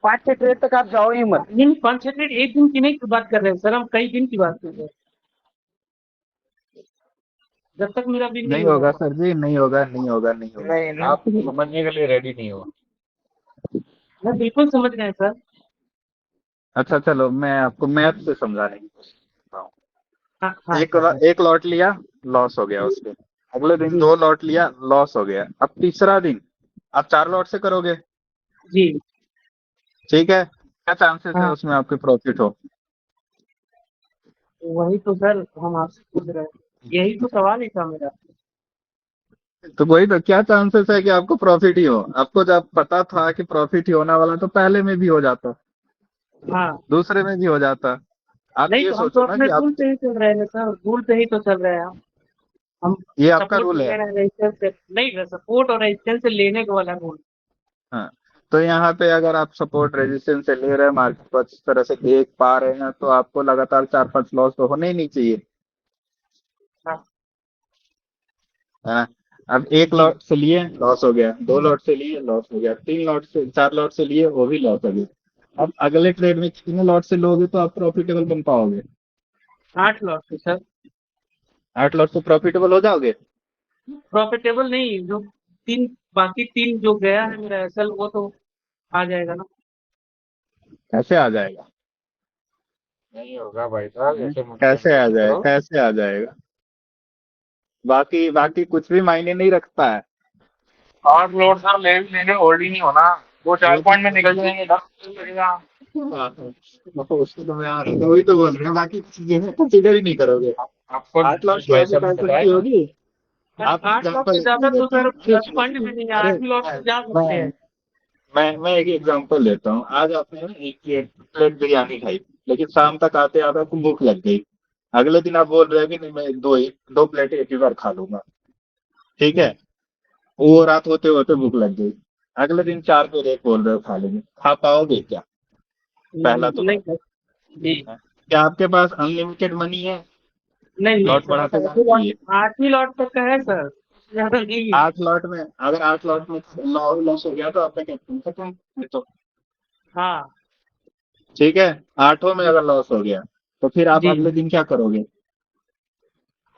5-6 ट्रेड तक आप जाओ ही मत।
नहीं, 5-6 ट्रेड एक दिन की नहीं बात कर रहे हैं सर, हम कई दिन की बात कर रहे हैं, जब तक मेरा बिल नहीं
नहीं
होगा।
होगा सर जी, नहीं होगा, नहीं होगा, नहीं होगा।
नहीं नहीं
आप समझने के लिए रेडी नहीं हो।
मैं बिल्कुल समझ गए सर।
अच्छा चलो, मैं आपको मैथ से समझाने की कोशिश करता हूँ।
हाँ हाँ
एक लॉट लिया, लॉस हो गया उसके। अगले दिन
जी
2 लॉट लिया, लॉस हो गया। अब तीसरा दिन आप 4 लॉट से करोगे,
जी।
ठीक है? क्या चांसेस है
हाँ
उसमें आपके प्रॉफिट हो?
वही तो सर हम आपसे पूछ रहे हैं, यही तो सवाल ही था मेरा।
तो वही तो, क्या चांसेस है कि आपको प्रॉफिट ही हो? आपको जब पता था कि प्रॉफिट ही होने वाला तो पहले में भी हो जाता,
हाँ
दूसरे में भी हो जाता। आप
नहीं
ये
तो हम तो
सोचो ना
अपने
कि आप,
रूल पे ही चल रहे हैं सर, रूल पे ही तो चल रहे हैं हम
ये आपका
सपोर्ट
रूल
ले
है।
रहे हैं रेजिस्टेंस से, नहीं सपोर्ट और रेजिस्टेंस से लेने का वाला रूल।
हाँ, तो यहाँ पे अगर आप सपोर्ट रेजिस्टेंस से ले रहे हैं, मार्केट को अच्छी तरह से देख पा रहे हैं, तो आपको लगातार 4-5 लॉस तो होने ही नहीं चाहिए,
हाँ
है ना? अब एक
जी
लॉट से लिए लॉस हो गया, 2 लॉट से लिए लॉस हो गया, 4 लॉट से लिए वो भी लॉस हो गया। अब अगले ट्रेड में कितने लॉट से लोगे तो आप प्रॉफिटेबल बन पाओगे?
8 लॉट से सर।
8 लॉट से प्रॉफिटेबल हो जाओगे?
प्रॉफिटेबल नहीं, जो तीन बाकी 3 जो गया है मेरा एसएल वो तो आ जाएगा ना।
कैसे आ जाएगा?
नहीं होगा भाई साहब, ऐसे मत
कैसे आ जाएगा?
करो।
कैसे आ जाएगा? बाकी बाकी कुछ भी मायने नहीं रखता है।
8 लोड सर ले भी लेंगे, होल्ड ही नहीं होना। 2-4 पॉइंट में निकल जाएंगे, 10 लगेगा।
हाँ, उसको तो मैं आ रहा था, वही तो बोल रहे हैं, बाकी चीजें कंसीडर ही नहीं करोगे।
आपको
8 लॉट की
भाई
आपकी
साहब ने बताया
कैपेसिटी
ना।
होगी। आप
8 लॉट से
एग्जाम्पल,
ज्यादा तो सर 10 पॉइंट भी नहीं है,
अरे
8 लॉट से जा सकते
मैं
हैं।
मैं एक एग्जांपल लेता हूँ। आज आपने ना एक प्लेट बिरयानी खाई, लेकिन शाम तक आते आते आपको भूख लग गई। अगले दिन आप बोल रहे हैं कि नहीं, मैं 2 प्लेट एक ही बार खा लूंगा, ठीक है? वो रात होते होते भूख लग गई, अगले दिन 4 प्लेट एक बोल रहे हो खा लेंगे, खा पाओगे क्या? पहला तो
नहीं
बात
सर जी
है, क्या आपके पास अनलिमिटेड मनी है?
नहीं
लॉट
सर,
बढ़ाते जाना चाहिए।
8 ही लॉट तक का है सर, ज्यादा नहीं है।
8 लॉट में, अगर 8 लॉट में लॉस हो गया तो आपका कैपिटल खत्म, फिर तो
हाँ
ठीक है। 8 में अगर लॉस हो गया तो फिर आप
जी।
अगले दिन क्या करोगे?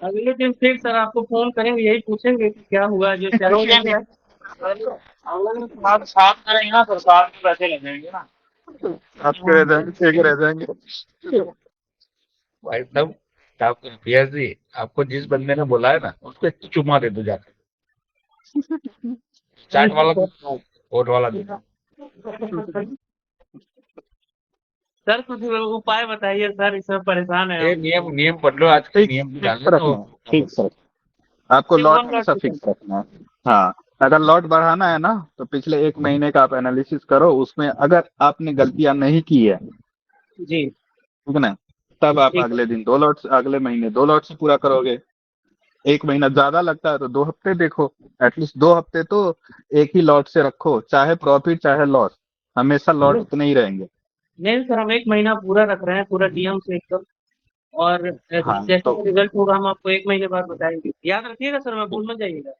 अगले दिन फिर सर आपको फोन करेंगे, यही पूछेंगे कि क्या हुआ, जो
करोगे
चैलेंज
नहीं।
है।
अगले दिन साथ साथ करेंगे ना सर, साथ में पैसे लगेंगे ना।
आपके रह जाएंगे, ठीक रह जाएंगे।
भाई साहब, आपको भैया जी, आपको जिस बंदे ने बोला है ना, उसको एक चुम्मा दे दो जाकर। चाट वाला तो वोट वाला देना।
सर कुछ उपाय बताइए सर, इसमें परेशान है
ये
हम।
नियम नियम पढ़ लो, आज के नियम
फिक्स
जान लो तो।
रखना, फिक्स रखना, आपको
सिर्फ
लॉट
1 लॉट
हमेशा
से सर।
फिक्स रखना है। हाँ, अगर लॉट बढ़ाना है ना तो पिछले 1 महीने का आप एनालिसिस करो, उसमें अगर आपने गलतियां नहीं की है,
जी
ठीक है ना, तब आप
ठीक है।
अगले दिन 2 लॉट से, अगले महीने 2 लॉट से पूरा करोगे। 1 महीना ज्यादा लगता है तो 2 हफ्ते देखो, एटलीस्ट 2 हफ्ते तो एक ही लॉट से रखो, चाहे प्रॉफिट चाहे लॉस, हमेशा लॉट उतने ही रहेंगे।
नहीं सर, हम 1 महीना पूरा रख रहे हैं, पूरा डीएम से एकदम, और
हाँ
जैसे
तो,
रिजल्ट होगा हम आपको 1 महीने बाद बताएंगे, याद रखिएगा सर, मैं भूल मत जाइएगा।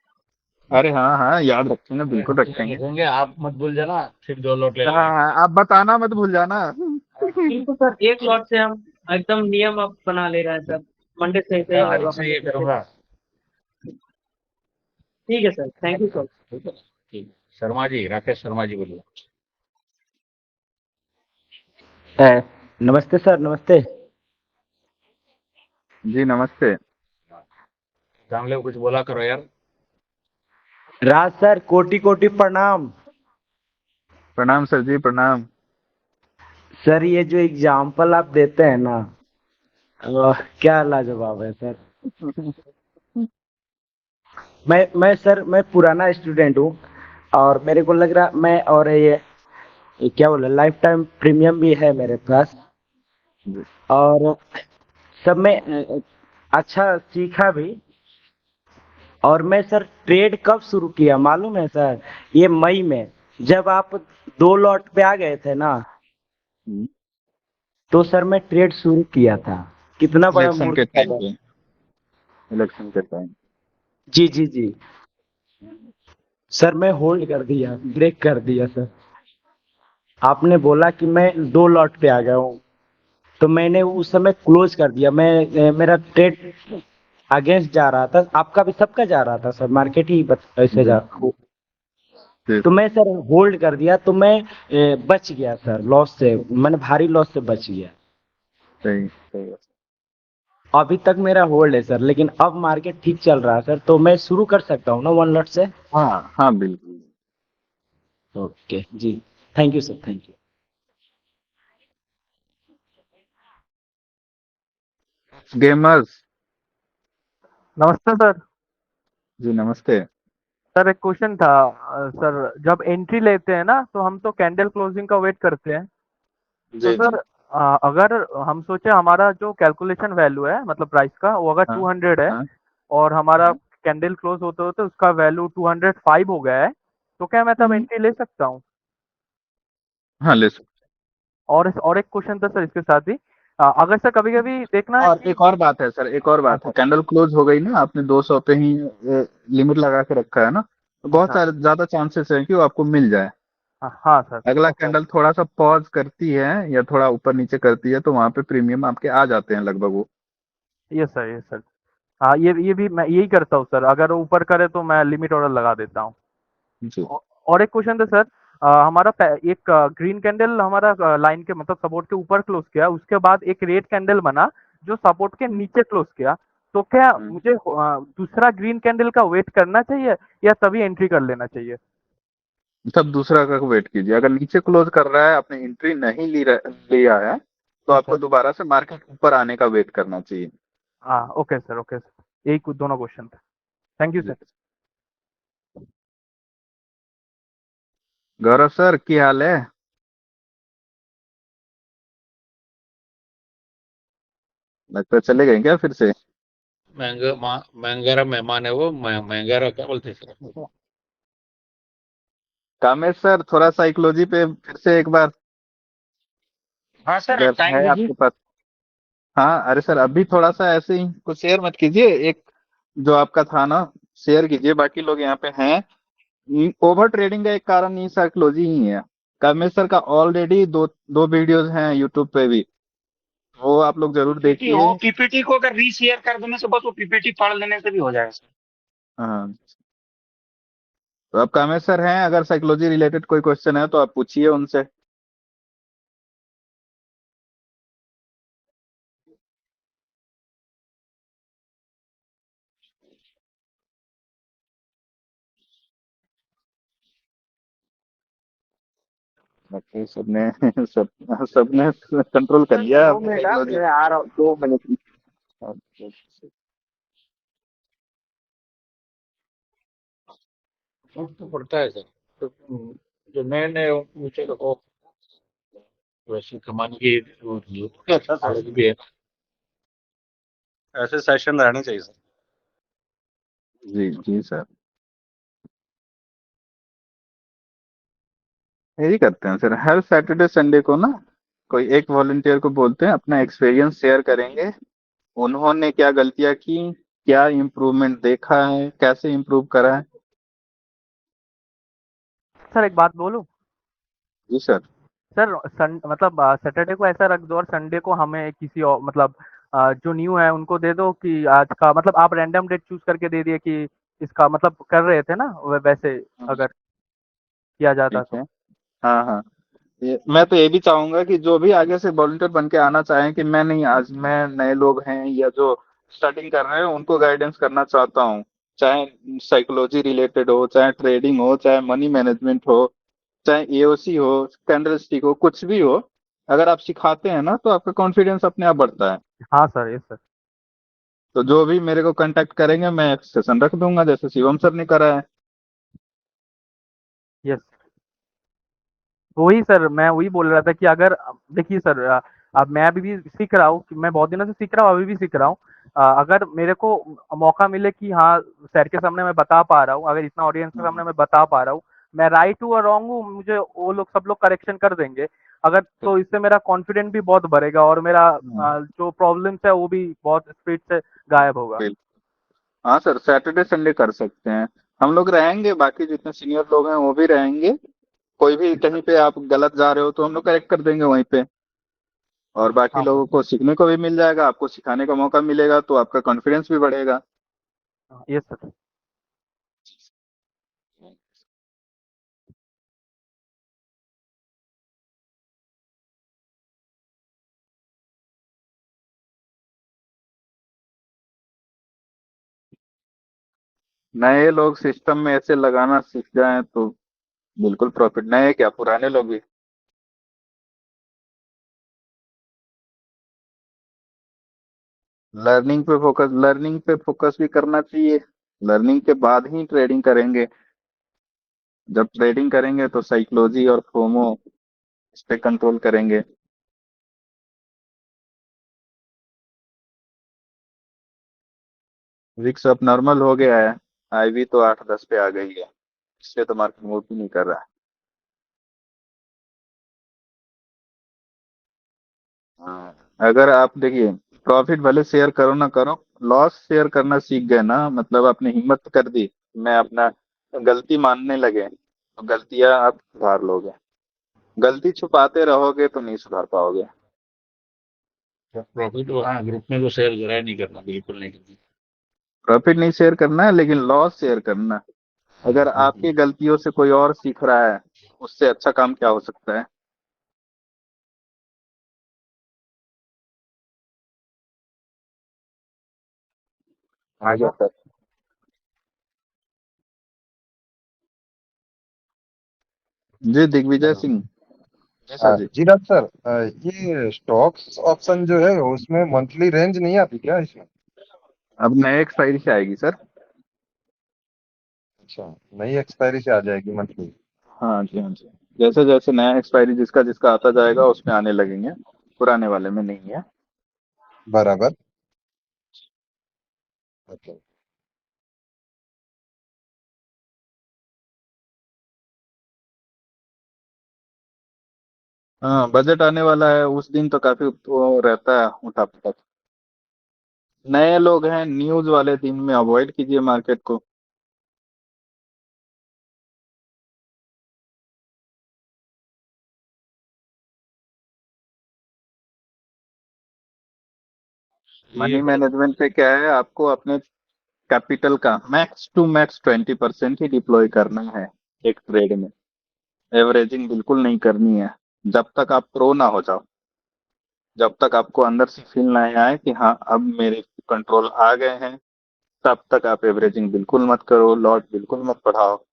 अरे हाँ हाँ, याद रखेंगे, बिल्कुल रखेंगे।
रखेंगे, आप मत भूल जाना, फिर 2 लोट ले
हाँ
लेंगे।
हाँ, आप बताना मत भूल जाना।
बिल्कुल सर, 1 लॉट से हम एकदम नियम अब बना ले रहे हैं सर, मंडे से ऐसे ही
हाँ,
होगा,
ऐसे
मंडे
ये
से ऐसे।
करूंगा।
ठीक है सर, थैंक यू सर।
ठीक है, ठीक। शर्मा जी, राकेश शर्मा जी बोलिए।
नमस्ते सर, नमस्ते।
जी नमस्ते।
जान ले, कुछ बोला करो यार।
राज सर, कोटि कोटि प्रणाम।
प्रणाम सर जी, प्रणाम।
सर ये जो एग्जाम्पल आप देते हैं ना, क्या लाजवाब है सर। मैं पुराना स्टूडेंट हूँ, और मेरे को लग रहा मैं, और ये क्या बोला, लाइफ टाइम प्रीमियम भी है मेरे पास, और सब में अच्छा सीखा भी। और मैं सर ट्रेड कब शुरू किया मालूम है सर? ये मई में, जब आप 2 लॉट पे आ गए थे ना, तो सर मैं ट्रेड शुरू किया था। कितना बड़ा
इलेक्शन
मूर्ख
के
था
टाइम
मैं।
पे, इलेक्शन के टाइम।
जी जी जी सर, मैं होल्ड कर दिया, ब्रेक कर दिया सर। आपने बोला कि मैं 2 लॉट पे आ गया हूँ, तो मैंने उस समय क्लोज कर दिया। मेरा ट्रेड अगेंस्ट जा रहा था, आपका भी सबका जा रहा था सर, मार्केट ही ऐसे
जी
जा। तो मैं सर होल्ड कर दिया, तो मैं बच गया सर लॉस से, मैंने भारी लॉस से बच गया।
सही सही है।
अभी तक मेरा होल्ड है सर, लेकिन अब मार्केट ठीक चल रहा है सर, तो मैं शुरू कर सकता हूँ ना 1 लॉट से?
हाँ हाँ बिल्कुल।
ओके जी, thank you sir, thank you.
Gamers.
नमस्ते सर।
जी नमस्ते।
सर एक क्वेश्चन था। सर जब एंट्री लेते हैं ना, तो हम तो कैंडल क्लोजिंग का वेट करते हैं। तो
जी जी।
सर अगर हम सोचे हमारा जो कैलकुलेशन वैल्यू है मतलब प्राइस का, वो अगर
हाँ
200 है
हाँ
और हमारा कैंडल क्लोज होते होते उसका वैल्यू 205 हो गया है, तो क्या मैं तब एंट्री ले सकता हूँ?
हाँ ले सकते।
और एक क्वेश्चन था सर इसके साथ ही। अगर सर कभी कभी देखना है
और
कि
एक और बात है सर, एक और
हाँ
बात है,
सर।
कैंडल क्लोज हो गई ना, आपने 200 पे ही लिमिट लगा के रखा है ना, तो बहुत
हाँ
सारे ज्यादा चांसेस है कि वो आपको मिल जाए।
हाँ सर।
अगला
ओके।
कैंडल थोड़ा सा पॉज करती है या थोड़ा ऊपर नीचे करती है, तो वहां पे प्रीमियम आपके आ जाते हैं लगभग वो।
Yes sir, yes sir. हाँ, ये भी मैं यही करता हूँ सर, अगर वो ऊपर करे तो मैं लिमिट ऑर्डर लगा देता हूँ।
जी।
और एक क्वेश्चन था सर। हमारा एक ग्रीन कैंडल हमारा लाइन के मतलब सपोर्ट के ऊपर क्लोज किया, उसके बाद एक रेड कैंडल बना जो सपोर्ट के नीचे क्लोज किया, तो क्या मुझे दूसरा ग्रीन कैंडल का वेट करना चाहिए या तभी एंट्री कर लेना चाहिए?
तब दूसरा का वेट कीजिए, अगर नीचे क्लोज कर रहा है, आपने एंट्री नहीं लिया है, तो
यस
आपको
सर।
दोबारा से मार्केट ऊपर आने का वेट करना चाहिए।
हाँ ओके सर, ओके सर, यही कुछ दोनों क्वेश्चन था। थैंक यू
जी।
सर।
गौरव सर की हाल है? लगता है चले गए क्या फिर से?
महंगारा मेहमान है वो, महंगारा क्या बोलते हैं सर?
कामेश सर थोड़ा साइकोलॉजी पे फिर से एक बार,
हाँ सर,
अगर
टाइम
है
दीजिए।
आपके पास। हाँ अरे सर अभी थोड़ा सा ऐसे ही कुछ शेयर मत कीजिए, एक जो आपका था ना शेयर कीजिए, बाकी लोग यहाँ पे हैं। ओवर ट्रेडिंग का एक कारण ये साइकोलॉजी ही है। कामेश सर का ऑलरेडी दो दो वीडियोस हैं यूट्यूब पे भी, वो आप लोग जरूर
पीपीटी हो,
देखिए।
पीपीटी को अगर रीशेयर कर देने से बस वो पीपीटी पढ़ लेने से भी हो जाएगा सर।
हाँ तो आप कामेश सर हैं, अगर साइकोलॉजी रिलेटेड कोई क्वेश्चन है तो आप पूछिए उनसे। बाकी सबने सबने कंट्रोल कर
सर
लिया
2 मिनट,
साइकोलॉजी।
मैं आ रहा हूँ 2 मिनट।
फर्क तो पड़ता है सर। तो जो नए नए ऊंचे को वैसे कमाने की वो नॉलेज भी है।
ऐसे सेशन रहने चाहिए सर।
जी जी सर, यही करते हैं सर, हर सैटरडे संडे को ना कोई एक वॉलंटियर को बोलते हैं, अपना एक्सपीरियंस शेयर करेंगे, उन्होंने क्या गलतियां की, क्या इम्प्रूवमेंट देखा है, कैसे इम्प्रूव करा है।
सर एक बात बोलूं?
जी सर।
सर मतलब सैटरडे को ऐसा रख दो और संडे को हमें किसी और मतलब जो न्यू है उनको दे दो कि आज का मतलब आप रैंडम डेट चूज करके दे दिए कि इसका मतलब कर रहे थे ना वैसे, अगर किया जाता
ठीक
तो।
है। हाँ हाँ, मैं तो ये भी चाहूंगा कि जो भी आगे से वॉलंटियर बन के आना चाहें, कि मैं नहीं, आज मैं नए लोग हैं या जो स्टार्टिंग कर रहे हैं उनको गाइडेंस करना चाहता हूँ, चाहे साइकोलॉजी रिलेटेड हो, चाहे ट्रेडिंग हो, चाहे मनी मैनेजमेंट हो, चाहे एओसी हो, कैंडलस्टिक हो, कुछ भी हो, अगर आप सिखाते हैं ना तो आपका कॉन्फिडेंस अपने आप बढ़ता है।
हाँ सर, यस सर।
तो जो भी मेरे को कांटेक्ट करेंगे मैं एक सेशन रख दूंगा, जैसे शिवम सर ने करा है।
यस, वही सर मैं वही बोल रहा था कि अगर देखिए सर, अब मैं अभी भी सीख रहा हूँ, मैं बहुत दिनों से सीख रहा हूँ, अभी भी सीख रहा हूँ। अगर मेरे को मौका मिले कि हाँ सर के सामने मैं बता पा रहा हूँ, अगर इतना ऑडियंस के सामने मैं बता पा रहा हूँ, मैं राइट हूँ और रॉन्ग हूँ, मुझे वो लोग सब लोग करेक्शन कर देंगे। अगर तो इससे मेरा कॉन्फिडेंस भी बहुत बढ़ेगा और मेरा जो प्रॉब्लम्स है वो भी बहुत स्पीड से गायब होगा।
हाँ सर, सैटरडे संडे कर सकते हैं। हम लोग रहेंगे, बाकी जितने सीनियर लोग हैं वो भी रहेंगे। कोई भी कहीं पे आप गलत जा रहे हो तो हम लोग करेक्ट कर देंगे वहीं पे, और बाकी
हाँ
लोगों को सीखने को भी मिल जाएगा, आपको सिखाने का मौका मिलेगा तो आपका कॉन्फिडेंस भी बढ़ेगा।
Yes sir.
नए लोग सिस्टम में ऐसे लगाना सीख जाएं तो बिल्कुल प्रॉफिट। नए क्या, पुराने लोग भी। लर्निंग पे फोकस भी करना चाहिए। लर्निंग के बाद ही ट्रेडिंग करेंगे। जब ट्रेडिंग करेंगे तो साइकोलॉजी और फोमो इस पे कंट्रोल करेंगे। विक्स अब नॉर्मल हो गया है। आईवी तो 8-10 पे आ गई है, इससे तो मार्केट मूव भी नहीं कर रहा है। अगर आप देखिए, प्रॉफिट भले शेयर करो ना करो, लॉस शेयर करना सीख गए ना, मतलब आपने हिम्मत कर दी, मैं अपना गलती मानने लगे, तो गलतियां आप सुधार लोगे। गलती छुपाते रहोगे तो नहीं सुधार पाओगे।
प्रॉफिट तो हाँ ग्रुप में तो शेयर जरा नहीं करना, बिल्कुल नहीं करना।
प्रॉफिट नहीं शेयर करना है, लेकिन लॉस शेयर करना है। अगर आपकी गलतियों से कोई और सीख रहा है, उससे अच्छा काम क्या हो सकता है। हाँ जी सर। जी दिग्विजय सिंह। जी सर जी।
जी डॉक्टर सर, ये स्टॉक्स ऑप्शन जो है उसमें मंथली रेंज नहीं आती क्या इसमें?
अब नए एक्सपायरी से आएगी सर।
अच्छा, नई एक्सपायरी से आ जाएगी मंथली।
हाँ जी, हाँ जी। जैसे जैसे नया एक्सपायरी जिसका जिसका आता जाएगा उसमें आने लगेंगे, पुराने वाले में नहीं है।
बराबर। अच्छा।
हाँ, बजट आने वाला है, उस दिन तो काफी वो रहता है उठा पटक। नए लोग हैं, न्यूज वाले दिन में अवॉइड कीजिए मार्केट को।
ये
मनी मैनेजमेंट पे क्या है, आपको अपने कैपिटल का मैक्स टू मैक्स 20% ही डिप्लॉय करना है एक ट्रेड में। एवरेजिंग बिल्कुल नहीं करनी है, जब तक आप प्रो ना हो जाओ। जब तक आपको अंदर से फील नहीं आए कि हाँ अब मेरे कंट्रोल आ गए हैं, तब तक आप एवरेजिंग बिल्कुल मत करो, लॉट बिल्कुल मत बढ़ाओ।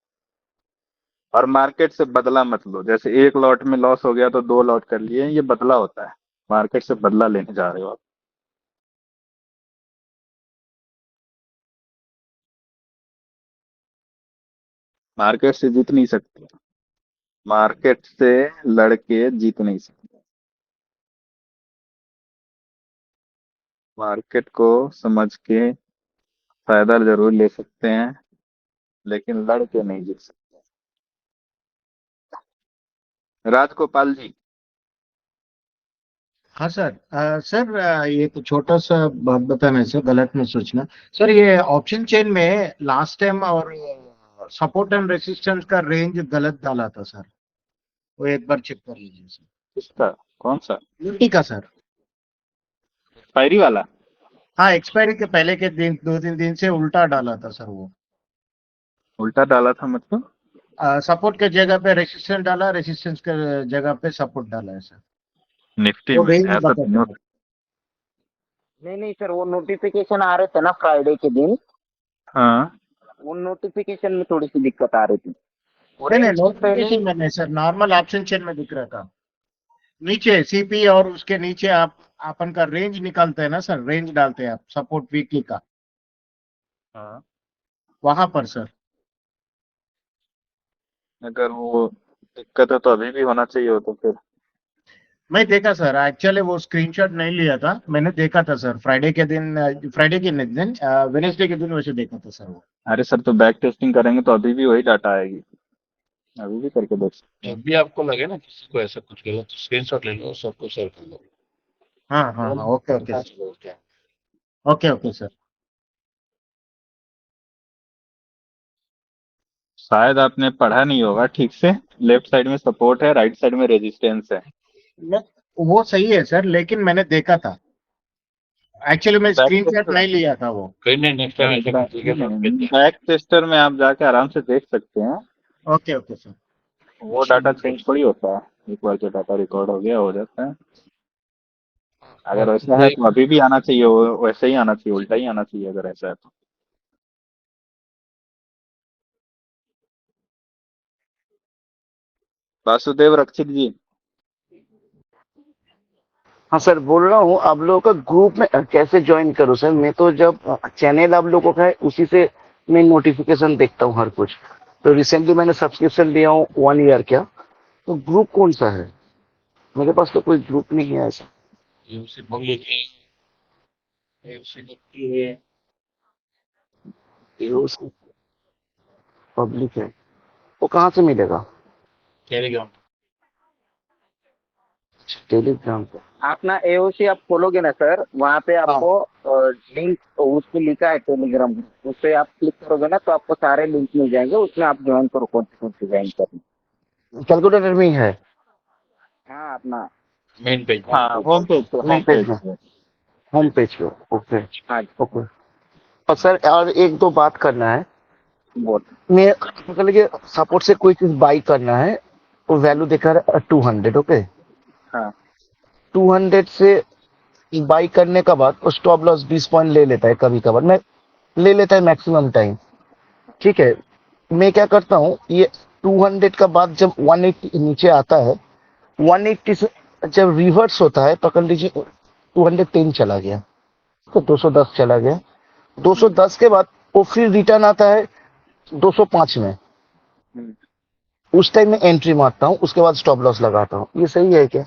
और मार्केट से बदला मत लो। जैसे एक लॉट में लॉस हो गया तो 2 लॉट कर लिए, ये बदला होता है। मार्केट से बदला लेने जा रहे हो आप। मार्केट से जीत नहीं सकते। मार्केट से लड़के जीत नहीं सकते। मार्केट को समझ के फायदा जरूर ले सकते हैं, लेकिन लड़ के नहीं जीत सकते। राजगोपाल जी।
हाँ सर। सर, ये तो छोटा सा बात बताना सर, गलत मत सोचना। सर, ये ऑप्शन चेन में लास्ट टाइम और सपोर्ट एंड रेसिस्टेंस का रेंज गलत डाला था सर, वो एक बार चेक कर लीजिए सर।
किसका? कौन सा?
निफ्टी का सर।
एक्सपायरी वाला?
हाँ, एक्सपायरी के पहले के दिन 2-3 दिन से उल्टा डाला था सर वो।
उल्टा डाला था मतलब?
सपोर्ट के जगह पे रेसिस्टेंस डाला, रेसिस्टेंस के जगह पे सपोर्ट डाला है सर।
निफ्टी
वो
में
रेंज
ऐसा तो
बताता
नहीं
है।
नहीं नहीं सर, वो नोटिफिकेशन आ रहे थे ना फ्राइडे के दिन,
हाँ।
उन नोटिफिकेशन में थोड़ी सी दिक्कत आ रही थी। वो
नहीं नहीं,
रेंज से पहले
नोटिफिकेशन में नहीं सर, नॉर्मल ऑप्शन चेन में दिख रहा था। नीचे सीपी और उसके नीचे आप अपन का रेंज निकालते हैं ना सर, रेंज डालते हैं आप सपोर्ट वीकली का,
हाँ,
वहां पर सर।
अगर वो दिक्कत है तो अभी भी होना चाहिए हो तो फिर।
मैं देखा सर, एक्चुअली वो स्क्रीनशॉट नहीं लिया था, मैंने देखा था सर फ्राइडे के दिन, वेनेसडे के दिन वैसे देखा था सर वो।
अरे सर, तो बैक टेस्टिंग करेंगे तो अभी भी वही डाटा आएगी, अभी भी करके देख सकते हैं।
जब भी आपको लगे ना किसी को ऐसा कुछ गलत, तो स्क्रीनशॉट ले लो, सबको शेयर कर लो।
हाँ हाँ हाँ, ओके ओके
पता
सर,
चलो क्या।
Okay okay sir.
शायद आपने पढ़ा नहीं होगा ठीक से, लेफ्ट साइड में सपोर्ट है, राइट साइड में रेजिस्टेंस है।
वो सही है सर, लेकिन मैंने देखा था, एक्चुअली मैं स्क्रीनशॉट नहीं लिया था वो।
कहीं नहीं, नेक्स्ट टाइम ऐसा कीजिएगा तो आप भेज
बैक टेस्टर में आप जाके आराम से देख सकते हैं,
ओके ओके सर।
वो डाटा चेंज थोड़ी होता है, एक बार जो डाटा रिकॉर्ड हो गया हो जाता है। अगर वैसा है तो अभी भी आना चाहिए, वैसे ही आना चाहिए, उल्टा ही आना चाहिए अगर ऐसा है तो। वासुदेव रक्षित जी।
हाँ सर, बोल रहा हूँ आप लोगों का ग्रुप में कैसे ज्वाइन करूँ सर? मैं तो जब चैनल आप लोगों का है उसी से मैं नोटिफिकेशन देखता हूँ हर कुछ। तो रिसेंटली मैंने सब्सक्रिप्शन लिया हूँ 1 ईयर का। तो ग्रुप कौन सा है? मेरे पास तो कोई ग्रुप नहीं है ऐसा।
यूसी पब्लिक है, यूसी निफ्टी है,
पब्लिक है, वो कहाँ से मिलेगा?
टेलीग्राम।
टेलीग्राम पे।
अपना एओसी आप खोलोगे ना सर, वहाँ पे आपको लिंक उसमें लिखा है टेलीग्राम, उस पे आप क्लिक करोगे ना तो आपको सारे लिंक मिल जाएंगे, उसमें आप ज्वाइन करो कौन से ज्वाइन करना।
कैलकुलेटर में ही है?
हाँ अपना
मेन पेज।
हाँ, होम पेज पे,
होम पेज में, होम पेज पे। ओके
हाँ
ओके। और सर और एक दो बात करना है।
बोल।
मैं मतलब कि सपोर्ट से कोई चीज बाई करना है, वो वैल्यू देखा रहा है 200। ओके,
हाँ
200 से बाई करने का बाद वो स्टॉप लॉस 20 पॉइंट ले लेता है, कभी कभार मैं ले लेता है मैक्सिमम टाइम। ठीक है, मैं क्या करता हूँ, ये 200 का बाद जब 180 नीचे आता है, 180 से जब रिवर्स होता है, पकड़ लीजिए 210 चला गया तो 210 चला गया, 210 के बाद वो फिर रिटर्न आता है 205 में, उस टाइम में एंट्री मारता हूँ, उसके बाद स्टॉप लॉस लगाता हूँ। ये सही है क्या?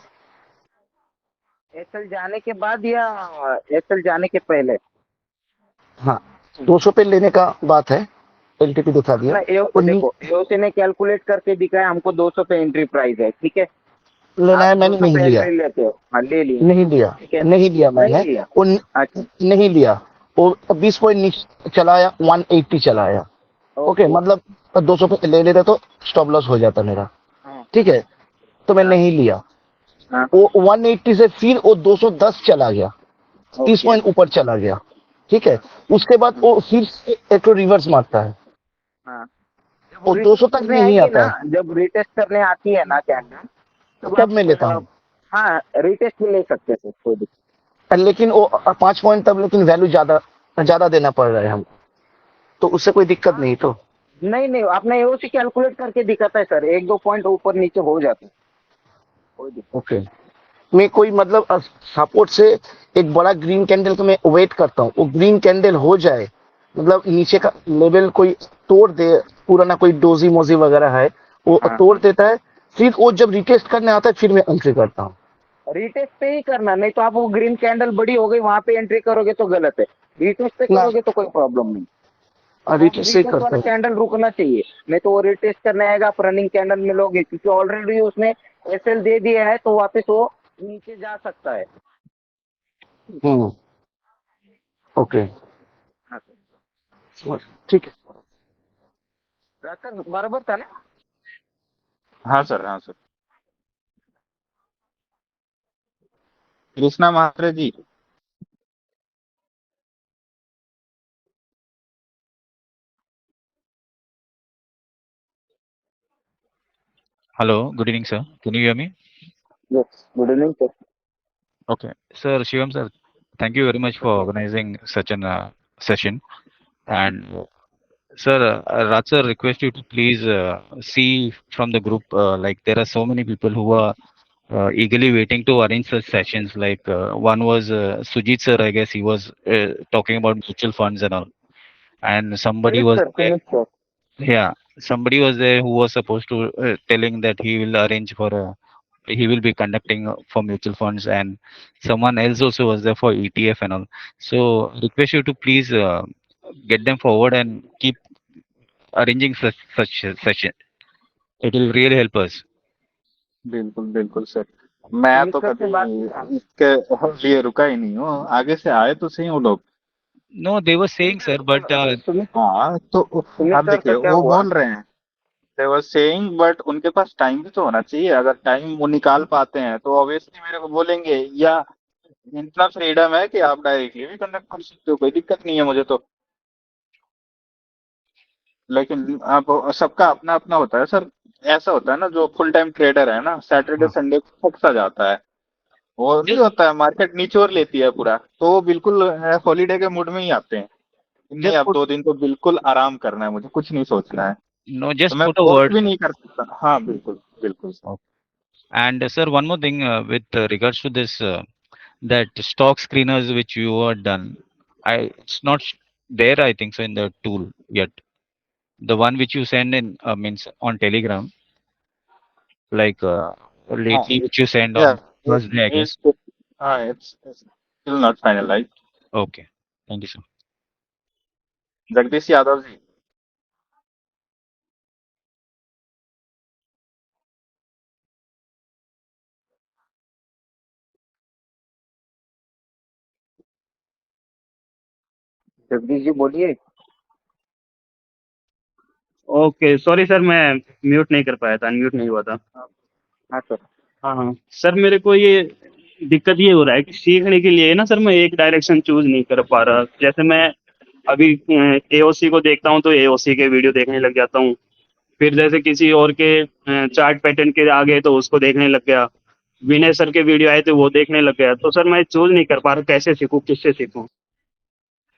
एसएल जाने के बाद या एसएल जाने के पहले?
हाँ, 200 पे लेने का बात है, एलटीपी दिखा दिया।
देखो एओसी ने कैलकुलेट करके दिखाया हमको 200 पे एंट्री प्राइस है, ठीक है।
लेना है, मैंने नहीं लिया,
लेते हो? हाँ ले लिया।
नहीं लिया, नहीं लिया मैंने, नहीं लिया। वो 20 पॉइंट नीचे चला आया, 180 चला आया। ओके, मतलब 200 पे ले लेते तो स्टॉप लॉस हो जाता मेरा। ठीक है, तो मैं नहीं लिया। वो 180 से फिर वो 210 चला गया, 30 पॉइंट ऊपर चला गया। ठीक है, उसके बाद वो फिर एक रिवर्स मारता है, वो 200 तक नहीं आता है।
जब रिटेस्ट करने आती है ना कैंडल,
तब मैं लेता हूँ।
हाँ रिटेस्ट में ले सकते थे, कोई दिक्कत।
लेकिन वो 5 पॉइंट तब, लेकिन वैल्यू ज्यादा देना पड़ रहा है हमको, तो उससे कोई दिक्कत नहीं तो?
नहीं अपना एओसी कैलकुलेट करके दिखाता है सर, 1-2 पॉइंट ऊपर नीचे हो जाते हैं, कोई दिक्कत।
ओके, मैं कोई मतलब सपोर्ट से एक बड़ा ग्रीन कैंडल का मैं वेट करता हूँ, वो ग्रीन कैंडल हो जाए, मतलब नीचे का लेवल कोई तोड़ दे, पुराना कोई डोजी मोजी वगैरह है वो तोड़ देता है, फिर वो जब रिटेस्ट करने आता है फिर मैं एंट्री करता हूँ।
रिटेस्ट पे ही करना, नहीं तो आप वो ग्रीन कैंडल बड़ी हो गई वहां पे एंट्री करोगे तो गलत है, रिटेस्ट पे करोगे तो कोई प्रॉब्लम नहीं।
रिटेस्ट से करता हूँ।
कैंडल रुकना चाहिए, नहीं तो वो रिटेस्ट करने आएगा, आप रनिंग कैंडल में लोगे, क्योंकि ऑलरेडी उसने एसएल दे दिया है तो वापस वो नीचे जा सकता है।
ओके ठीक है
सर, बराबर था ना?
हाँ सर, हाँ sir. Krishna Mhatre ji.
Hello, good evening, sir. Can you hear me?
Yes, good evening, sir.
Okay, sir, Shivam sir, thank you very much for organizing such an session. And sir, Raj sir, request you to please see from the group, like there are so many people who are eagerly waiting to arrange such sessions. Like one was Sujit sir, I guess he was talking about mutual funds and all. And somebody was there, yeah, somebody was there who was supposed to telling that he will arrange for a he will be conducting for mutual funds, and someone else also was there for ETF and all. So request you to please get them forward and keep arranging such session. It will really help us.
बिल्कुल बिल्कुल sir. मैं तो
मित्र से बात
कभी इसके लिए रुका ही नहीं हूँ, आगे से आए तो सही वो लोग।
No, they were saying, sir, but
हाँ तो आप
सुमित सर
देखिए
का क्या
वो
हुआ?
बोल रहे हैं, they were saying, बट उनके पास टाइम भी तो होना चाहिए। अगर टाइम वो निकाल पाते हैं तो ऑब्वियसली मेरे को बोलेंगे, या इतना फ्रीडम है कि आप डायरेक्टली भी कंडक्ट कर सकते हो, कोई दिक्कत नहीं है मुझे तो। लेकिन आप सबका अपना अपना होता है सर। ऐसा होता है ना, जो फुल टाइम ट्रेडर है ना, सैटरडे संडे को फंसा जाता है, वो नहीं होता है, मार्केट निचोड़ लेती है पूरा, तो वो बिल्कुल हॉलीडे के मूड में ही आते हैं। नहीं,
just
अब
put
2 दिन तो बिल्कुल आराम करना है, मुझे कुछ नहीं सोचना है,
no,
तो
just
मैं
put a
फोर्स
word.
भी नहीं कर सकता। हाँ बिल्कुल बिल्कुल।
And sir, one more thing with regards to this that stock screeners which you are done, it's not there, I think so, in the tool yet. The one which you send in means on Telegram, like
हाँ
lately which you send
या
on Thursday, I guess.
हाँ it's still not finalized.
Okay, thank you, sir.
Jagdish Yadav ji.
Jagdish ji बोलिए।
Okay, sorry sir, मैं mute नहीं कर पाया था, unmute नहीं हुआ था।
हाँ सर।
हाँ हाँ सर, मेरे को ये दिक्कत ये हो रहा है कि सीखने के लिए ना सर मैं एक डायरेक्शन चूज नहीं कर पा रहा। जैसे मैं अभी एओसी को देखता हूँ तो एओसी के वीडियो देखने लग जाता हूँ, फिर जैसे किसी और के चार्ट पैटर्न के आ गए तो उसको देखने लग गया, विनय सर के वीडियो आए थे वो देखने लग गया। तो सर मैं चूज नहीं कर पा रहा कैसे सीखूं, किससे सीखूं।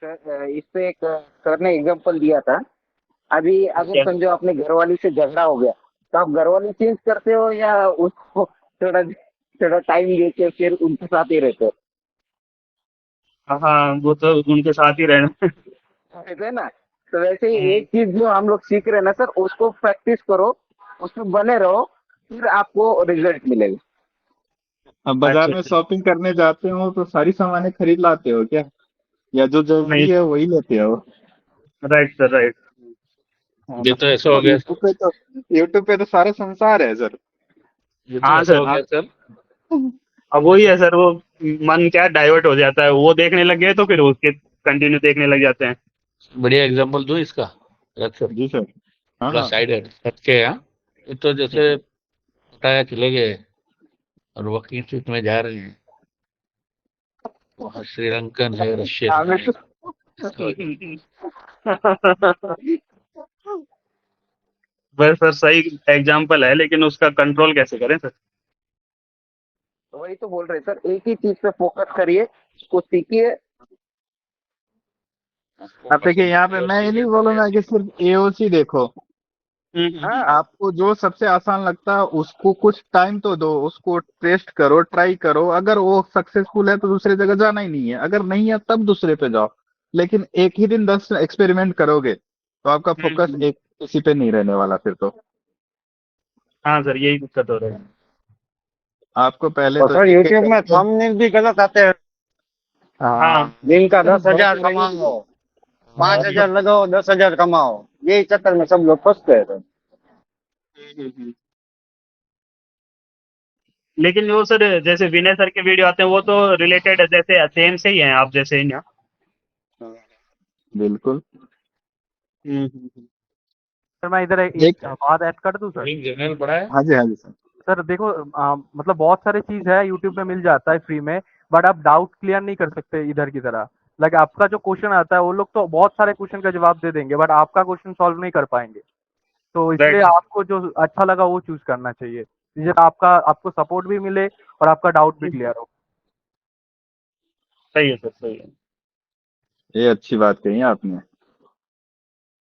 सर इस पे एक सर ने एग्जांपल दिया था। अभी अगर समझो अपने घरवाली से झगड़ा हो गया, तो आप घरवाली चेंज करते हो या उसको थोड़ा थोड़ा टाइम देके फिर उनके साथ ही रहते हो?
हाँ, वो तो उनके साथ ही रहना।
ऐसे है ना। तो वैसे ही एक चीज जो हम लोग सीख रहे हैं ना सर, उसको प्रैक्टिस करो, उसमें बने रहो, फिर आपको रिजल्ट मिलेगा।
अब बाजार में शॉपिंग करने जाते हो तो सारी सामानें खरीद लाते हो क्या, या जो जरूरी है वही लेते हो?
Right sir, right.
ये तो ऐसा हो गया,
यूट्यूब पे तो सारा संसार है सर।
ये तो
हाँ
ऐसा हो
सर,
गया सर।
अब वही है सर, वो मन क्या डाइवर्ट हो जाता है, वो देखने लग गए तो फिर उसके कंटिन्यू देखने लग जाते हैं।
बढ़िया एग्जांपल दूं इसका, रख सर।
जी सर। हाँ
थोड़ा
हाँ
साइड हट के। हाँ, ये तो जैसे बताया चले गए और वकील सीट में जा रहे हैं, वहाँ श्रीलंकन है, रशियन है।
बस सर सही एग्जाम्पल है, लेकिन उसका कंट्रोल कैसे करें सर?
वही तो बोल रहे हैं सर, एक ही चीज पे फोकस करिए, उसको सीखिए।
अब देखिए यहाँ पे मैं ये नहीं बोलूंगा कि सिर्फ एओसी देखो, आपको जो सबसे आसान लगता है उसको कुछ टाइम तो दो, उसको टेस्ट करो, ट्राई करो। अगर वो सक्सेसफुल है तो दूसरी जगह जाना ही नहीं है, अगर नहीं है तब दूसरे पे जाओ। लेकिन एक ही दिन 10 एक्सपेरिमेंट करोगे तो आपका फोकस एक किसी पे नहीं रहने वाला फिर तो।
हाँ सर, यही दिक्कत हो रही है।
आपको पहले
और
तो
सर
एक एक
यूट्यूब में
करके
थंबनेल भी गलत आते हैं।
हाँ,
दिन का 10,000 कमाओ, 5,000 लगाओ, 10,000 कमाओ, यही चक्कर में सब लोग फंसते हैं सर।
लेकिन वो सर जैसे विनय सर के वीडियो आते हैं वो तो रिलेटेड है, जैसे सेम से ही हैं आप जैसे ही ना।
बिल्कुल।
सर मैं इधर एक बात ऐड कर दूं सर?
जनरल पढ़ा है।
हाँ जी हाँ जी सर।
सर देखो मतलब बहुत सारे चीज है यूट्यूब पे मिल जाता है फ्री में, बट आप डाउट क्लियर नहीं कर सकते इधर की तरह। लाइक आपका जो क्वेश्चन आता है वो लोग तो बहुत सारे क्वेश्चन का जवाब दे देंगे, बट आपका क्वेश्चन सॉल्व नहीं कर पाएंगे। तो इसलिए आपको जो अच्छा लगा वो चूज करना चाहिए, जिससे आपको सपोर्ट भी मिले और आपका डाउट भी क्लियर हो।
सही है सर, सही है।
ये अच्छी बात कही आपने,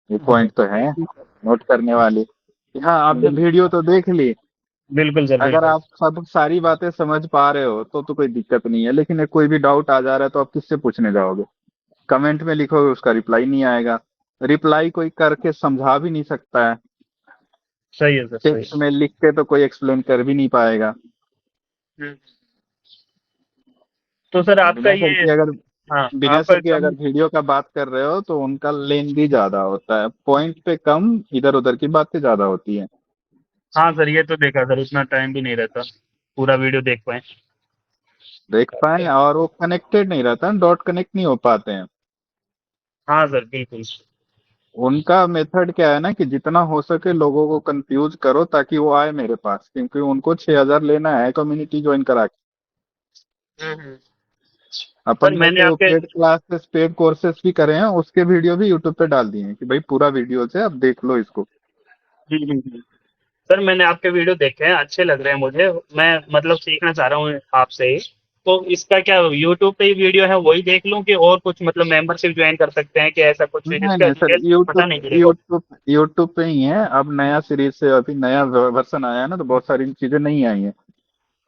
ये पॉइंट तो है नोट करने वाली। हाँ, आपने वीडियो तो देख ली,
बिल्कुल सर,
अगर आप सब सारी बातें समझ पा रहे हो तो कोई दिक्कत नहीं है। लेकिन कोई भी डाउट आ जा रहा है तो आप किससे पूछने जाओगे? कमेंट में लिखोगे, उसका रिप्लाई नहीं आएगा। रिप्लाई कोई करके समझा भी नहीं सकता है,
सही है सर,
टेक्स्ट में लिख के तो कोई एक्सप्लेन कर भी नहीं पाएगा।
तो सर आपका
बिना सर
ये
की अगर
हाँ
बिना
आपका
सर की अगर वीडियो का बात कर रहे हो तो उनका लेंथ भी ज्यादा होता है, पॉइंट पे कम, इधर उधर की बातें ज्यादा होती है।
हाँ सर ये तो देखा सर, उतना टाइम भी नहीं रहता पूरा वीडियो देख पाए।
देख पाए, और वो कनेक्टेड नहीं रहता, डॉट कनेक्ट नहीं हो पाते हैं।
हाँ सर बिल्कुल।
उनका मेथड क्या है ना कि जितना हो सके लोगों को कंफ्यूज करो ताकि वो आए मेरे पास, क्योंकि उनको 6,000 लेना है कम्युनिटी ज्वाइन करा के।
हम्म। सर
अपन ने
मैंने
तो
आपके
पेड क्लासेस पेड कोर्सेस भी करे हैं, उसके वीडियो भी यूट्यूब पे डाल दिए हैं कि भाई पूरा वीडियो से अब देख लो इसको।
सर मैंने आपके वीडियो देखे हैं, अच्छे लग रहे हैं मुझे। मैं मतलब सीखना चाह रहा हूँ आपसे ही। तो इसका क्या यूट्यूब पे ही वीडियो है वही देख लूँ, कि और कुछ मतलब मेंबरशिप ज्वाइन कर सकते हैं कि ऐसा कुछ,
नहीं
इसका
नहीं सर,
डिटेल्स पता
यूट्यूब
नहीं मेरे को।
यूट्यूब यूट्यूब पे ही है। अब नया सीरीज से अभी नया वर्जन आया है ना, तो बहुत सारी चीजें नहीं आई हैं।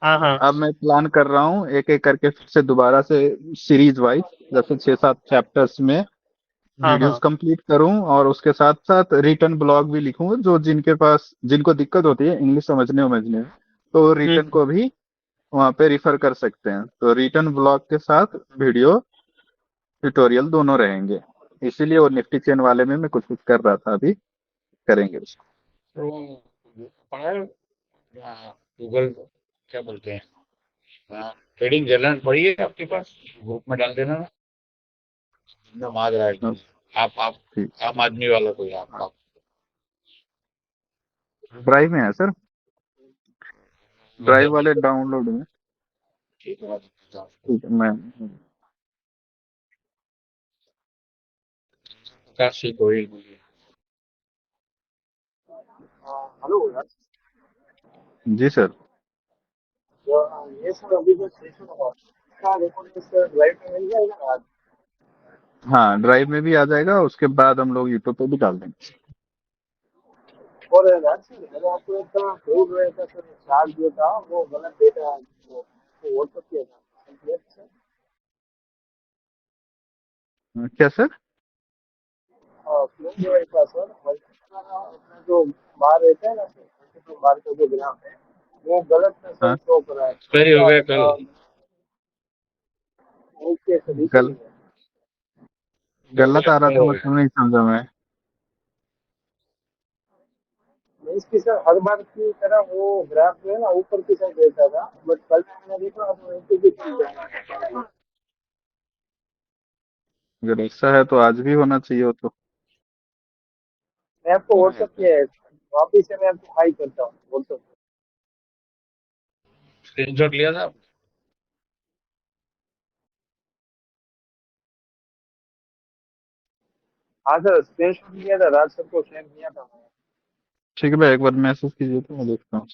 हाँ हाँ।
अब मैं प्लान कर रहा हूँ एक एक करके फिर से दोबारा से सीरीज वाइज, जैसे 6-7 चैप्टर्स में
हाँ
वीडियोस
हाँ।
कंप्लीट करूं, और उसके साथ साथ रिटर्न ब्लॉग भी लिखूं, जो जिनके पास जिनको दिक्कत होती है इंग्लिश समझने समझने में, तो रिटर्न को भी वहां पे रिफर कर सकते हैं। तो रिटर्न ब्लॉग के साथ वीडियो ट्यूटोरियल दोनों रहेंगे। इसीलिए वो निफ्टी चेन वाले में मैं कुछ कुछ कर रहा था, अभी करेंगे उसको।
तो पढ़ा गूगल क्या बोलते हैं, ट्रेडिंग जर्नल पढ़ी है आपके पास, ग्रुप में डाल देना ना। एकदम आ रहा है एकदम। आप
ठीक,
आम आदमी वाला कोई आप
ड्राइव में है सर, ड्राइव वाले डाउनलोड में।
ठीक है
ठीक है, मैं
काशी कोई
हेलो यार।
जी सर।
ये सर अभी जो सेशन हुआ इसका रिकॉर्डिंग सर ड्राइव में मिल जाएगा ना आज?
हाँ, ड्राइव में भी आ जाएगा, उसके बाद हम लोग यूट्यूब पे भी डाल देंगे।
और राज सर मैंने आपको एक कोड रहेगा सर, चार्ज जो था वो गलत डेटा वो व्हाट्सअप किया था सर।
क्या सर?
क्यों जो है सर अपना जो बार रहता है ना सर, तो बार का जो ग्राफ है वो गलत में सर
हाँ,
शो कर रहा है।
एक्सपायरी हो गया कल।
ओके सर ठीक
गल,
है।
गलत आ रहा था मतलब नहीं समझा मैं।
इसकी सर हर बार की तरह वो ग्राफ जो है ना ऊपर की साइड रहता था, बट कल मैंने देखा तो नीचे की साइड।
अगर ऐसा है तो आज भी होना चाहिए वो तो।
मैं आपको व्हाट्सअप किया है, वापिस से मैं आपको हाई करता हूँ व्हाट्सअप।
स्क्रीनशॉट लिया था।
हाँ सर स्क्रीनशॉट लिया था, राज सर को शेयर किया था।
ठीक है भाई, एक बार मैसेज कीजिए तो मैं देखता हूँ।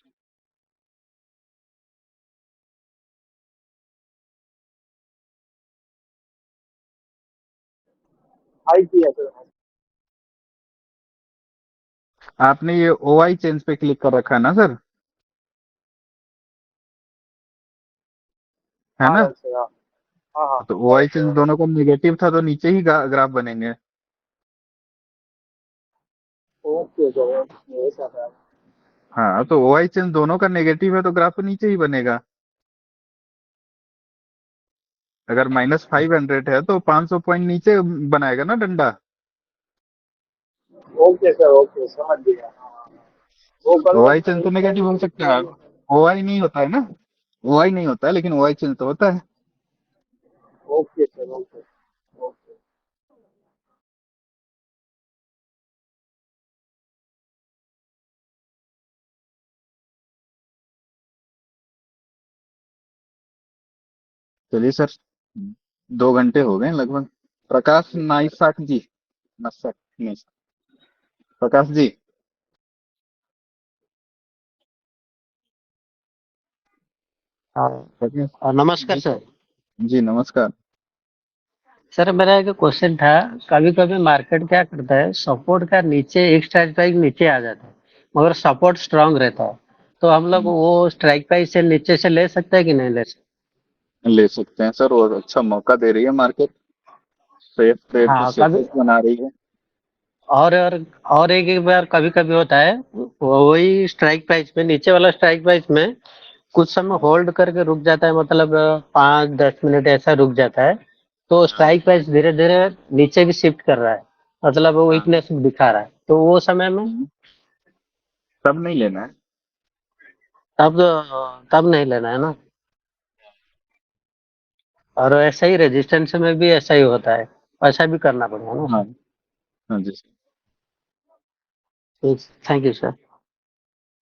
हाई किया सर।
आपने ये OI चेंज पे क्लिक कर रखा है ना सर, है
हाँ
ना?
राज सर हाँ हाँ हाँ।
तो OI चेंज दोनों का नेगेटिव था तो नीचे ही ग्राफ बनेंगे।
ओके सर ऐसा था।
हाँ, तो OI चेंज दोनों का नेगेटिव है तो ग्राफ नीचे ही बनेगा। अगर -500 है तो 500 पॉइंट नीचे बनाएगा ना डंडा।
ओके सर ओके समझ गया। वो कल
OI चेंज तो नेगेटिव हो सकता है, OI नहीं होता है ना, OI नहीं होता है लेकिन OI चेंज तो होता है।
Okay sir okay okay.
चलिए सर, 2 घंटे हो गए लगभग। प्रकाश नाइसाक जी, नसक नहीं, प्रकाश जी। प्रकाश
नमस्कार सर।
जी नमस्कार।
सर मेरा एक क्वेश्चन था, कभी कभी मार्केट क्या करता है, सपोर्ट का नीचे एक स्ट्राइक प्राइस नीचे आ जाता है मगर सपोर्ट स्ट्रांग रहता है, तो हम लोग वो स्ट्राइक प्राइस से नीचे से ले सकते हैं कि नहीं ले सकते?
ले सकते हैं सर, और अच्छा मौका दे रही है मार्केट, सेफ ट्रेड को
हाँ कभी,
सेफेस्ट बना रही है।
और एक एक बार कभी कभी होता है वही स्ट्राइक प्राइस में, नीचे वाला स्ट्राइक प्राइस में कुछ समय होल्ड करके रुक जाता है, मतलब 5-10 मिनट ऐसा रुक जाता है, तो स्ट्राइक प्राइस धीरे धीरे नीचे भी शिफ्ट कर रहा है, मतलब वो वीकनेस दिखा रहा है, तो वो समय में
तब नहीं लेना है।
तब तब नहीं लेना है ना। और ऐसा ही रेजिस्टेंस में भी ऐसा ही होता है, ऐसा भी करना पड़ेगा ना।
हाँ हाँ जी
थैंक यू सर।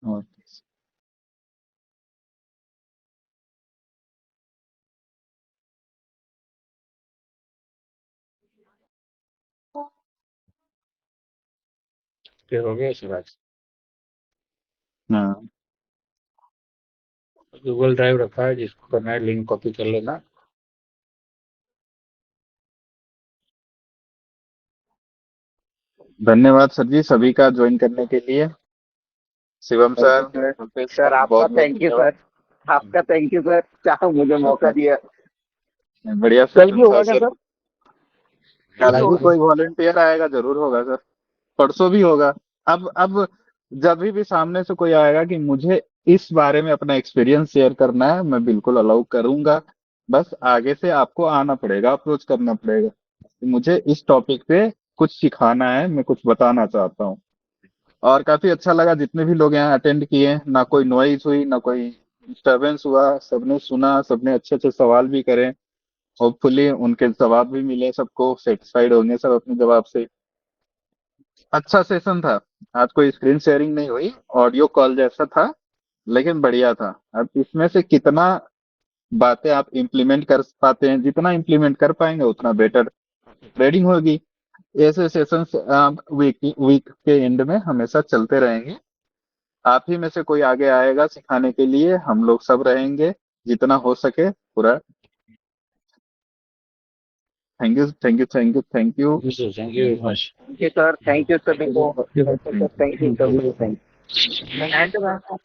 हाँ।
फिर हो गया शिवराज।
हाँ
गूगल ड्राइव रखा है, जिसको करना है लिंक कॉपी कर लेना।
धन्यवाद सर जी सभी का ज्वाइन करने के लिए। शिवम सर, रुपेश
सर आपका
बहुत बहुत
थैंक यू
धन्यवाद।
सर, आपका थैंक यू सर, क्या मुझे मौका दिया।
बढ़िया
कल
सेशन
भी
था
होगा क्या
सर।
सर?
कल भी कोई वॉलंटियर आएगा जरूर होगा सर, परसों भी होगा। अब जब भी सामने से कोई आएगा कि मुझे इस बारे में अपना एक्सपीरियंस शेयर करना है, मैं बिल्कुल अलाउ करूंगा। बस आगे से आपको आना पड़ेगा, अप्रोच करना पड़ेगा कि मुझे इस टॉपिक पे कुछ सिखाना है, मैं कुछ बताना चाहता हूँ। और काफी अच्छा लगा जितने भी लोग यहाँ अटेंड किए, ना कोई नॉइज हुई ना कोई डिस्टरबेंस हुआ, सबने सुना, सबने अच्छे अच्छे सवाल भी करे। होपफुली उनके जवाब भी मिले, सबको सेटिस्फाइड होंगे सब अपने जवाब से। अच्छा सेशन था। आज कोई स्क्रीन शेयरिंग नहीं हुई, ऑडियो कॉल जैसा था, लेकिन बढ़िया था। अब इसमें से कितना बातें आप इम्प्लीमेंट कर पाते हैं, जितना इम्प्लीमेंट कर पाएंगे उतना बेटर ट्रेडिंग होगी। ऐसे सेशंस वीक वीक के एंड में हमेशा चलते रहेंगे। आप ही में से कोई आगे आएगा सिखाने के लिए, हम लोग सब रहेंगे जितना हो सके पूरा। Thank you thank you thank you thank you.
Thank you very much.
Thank you sir, thank you सभी को, थैंक यू सभी को, थैंक यू।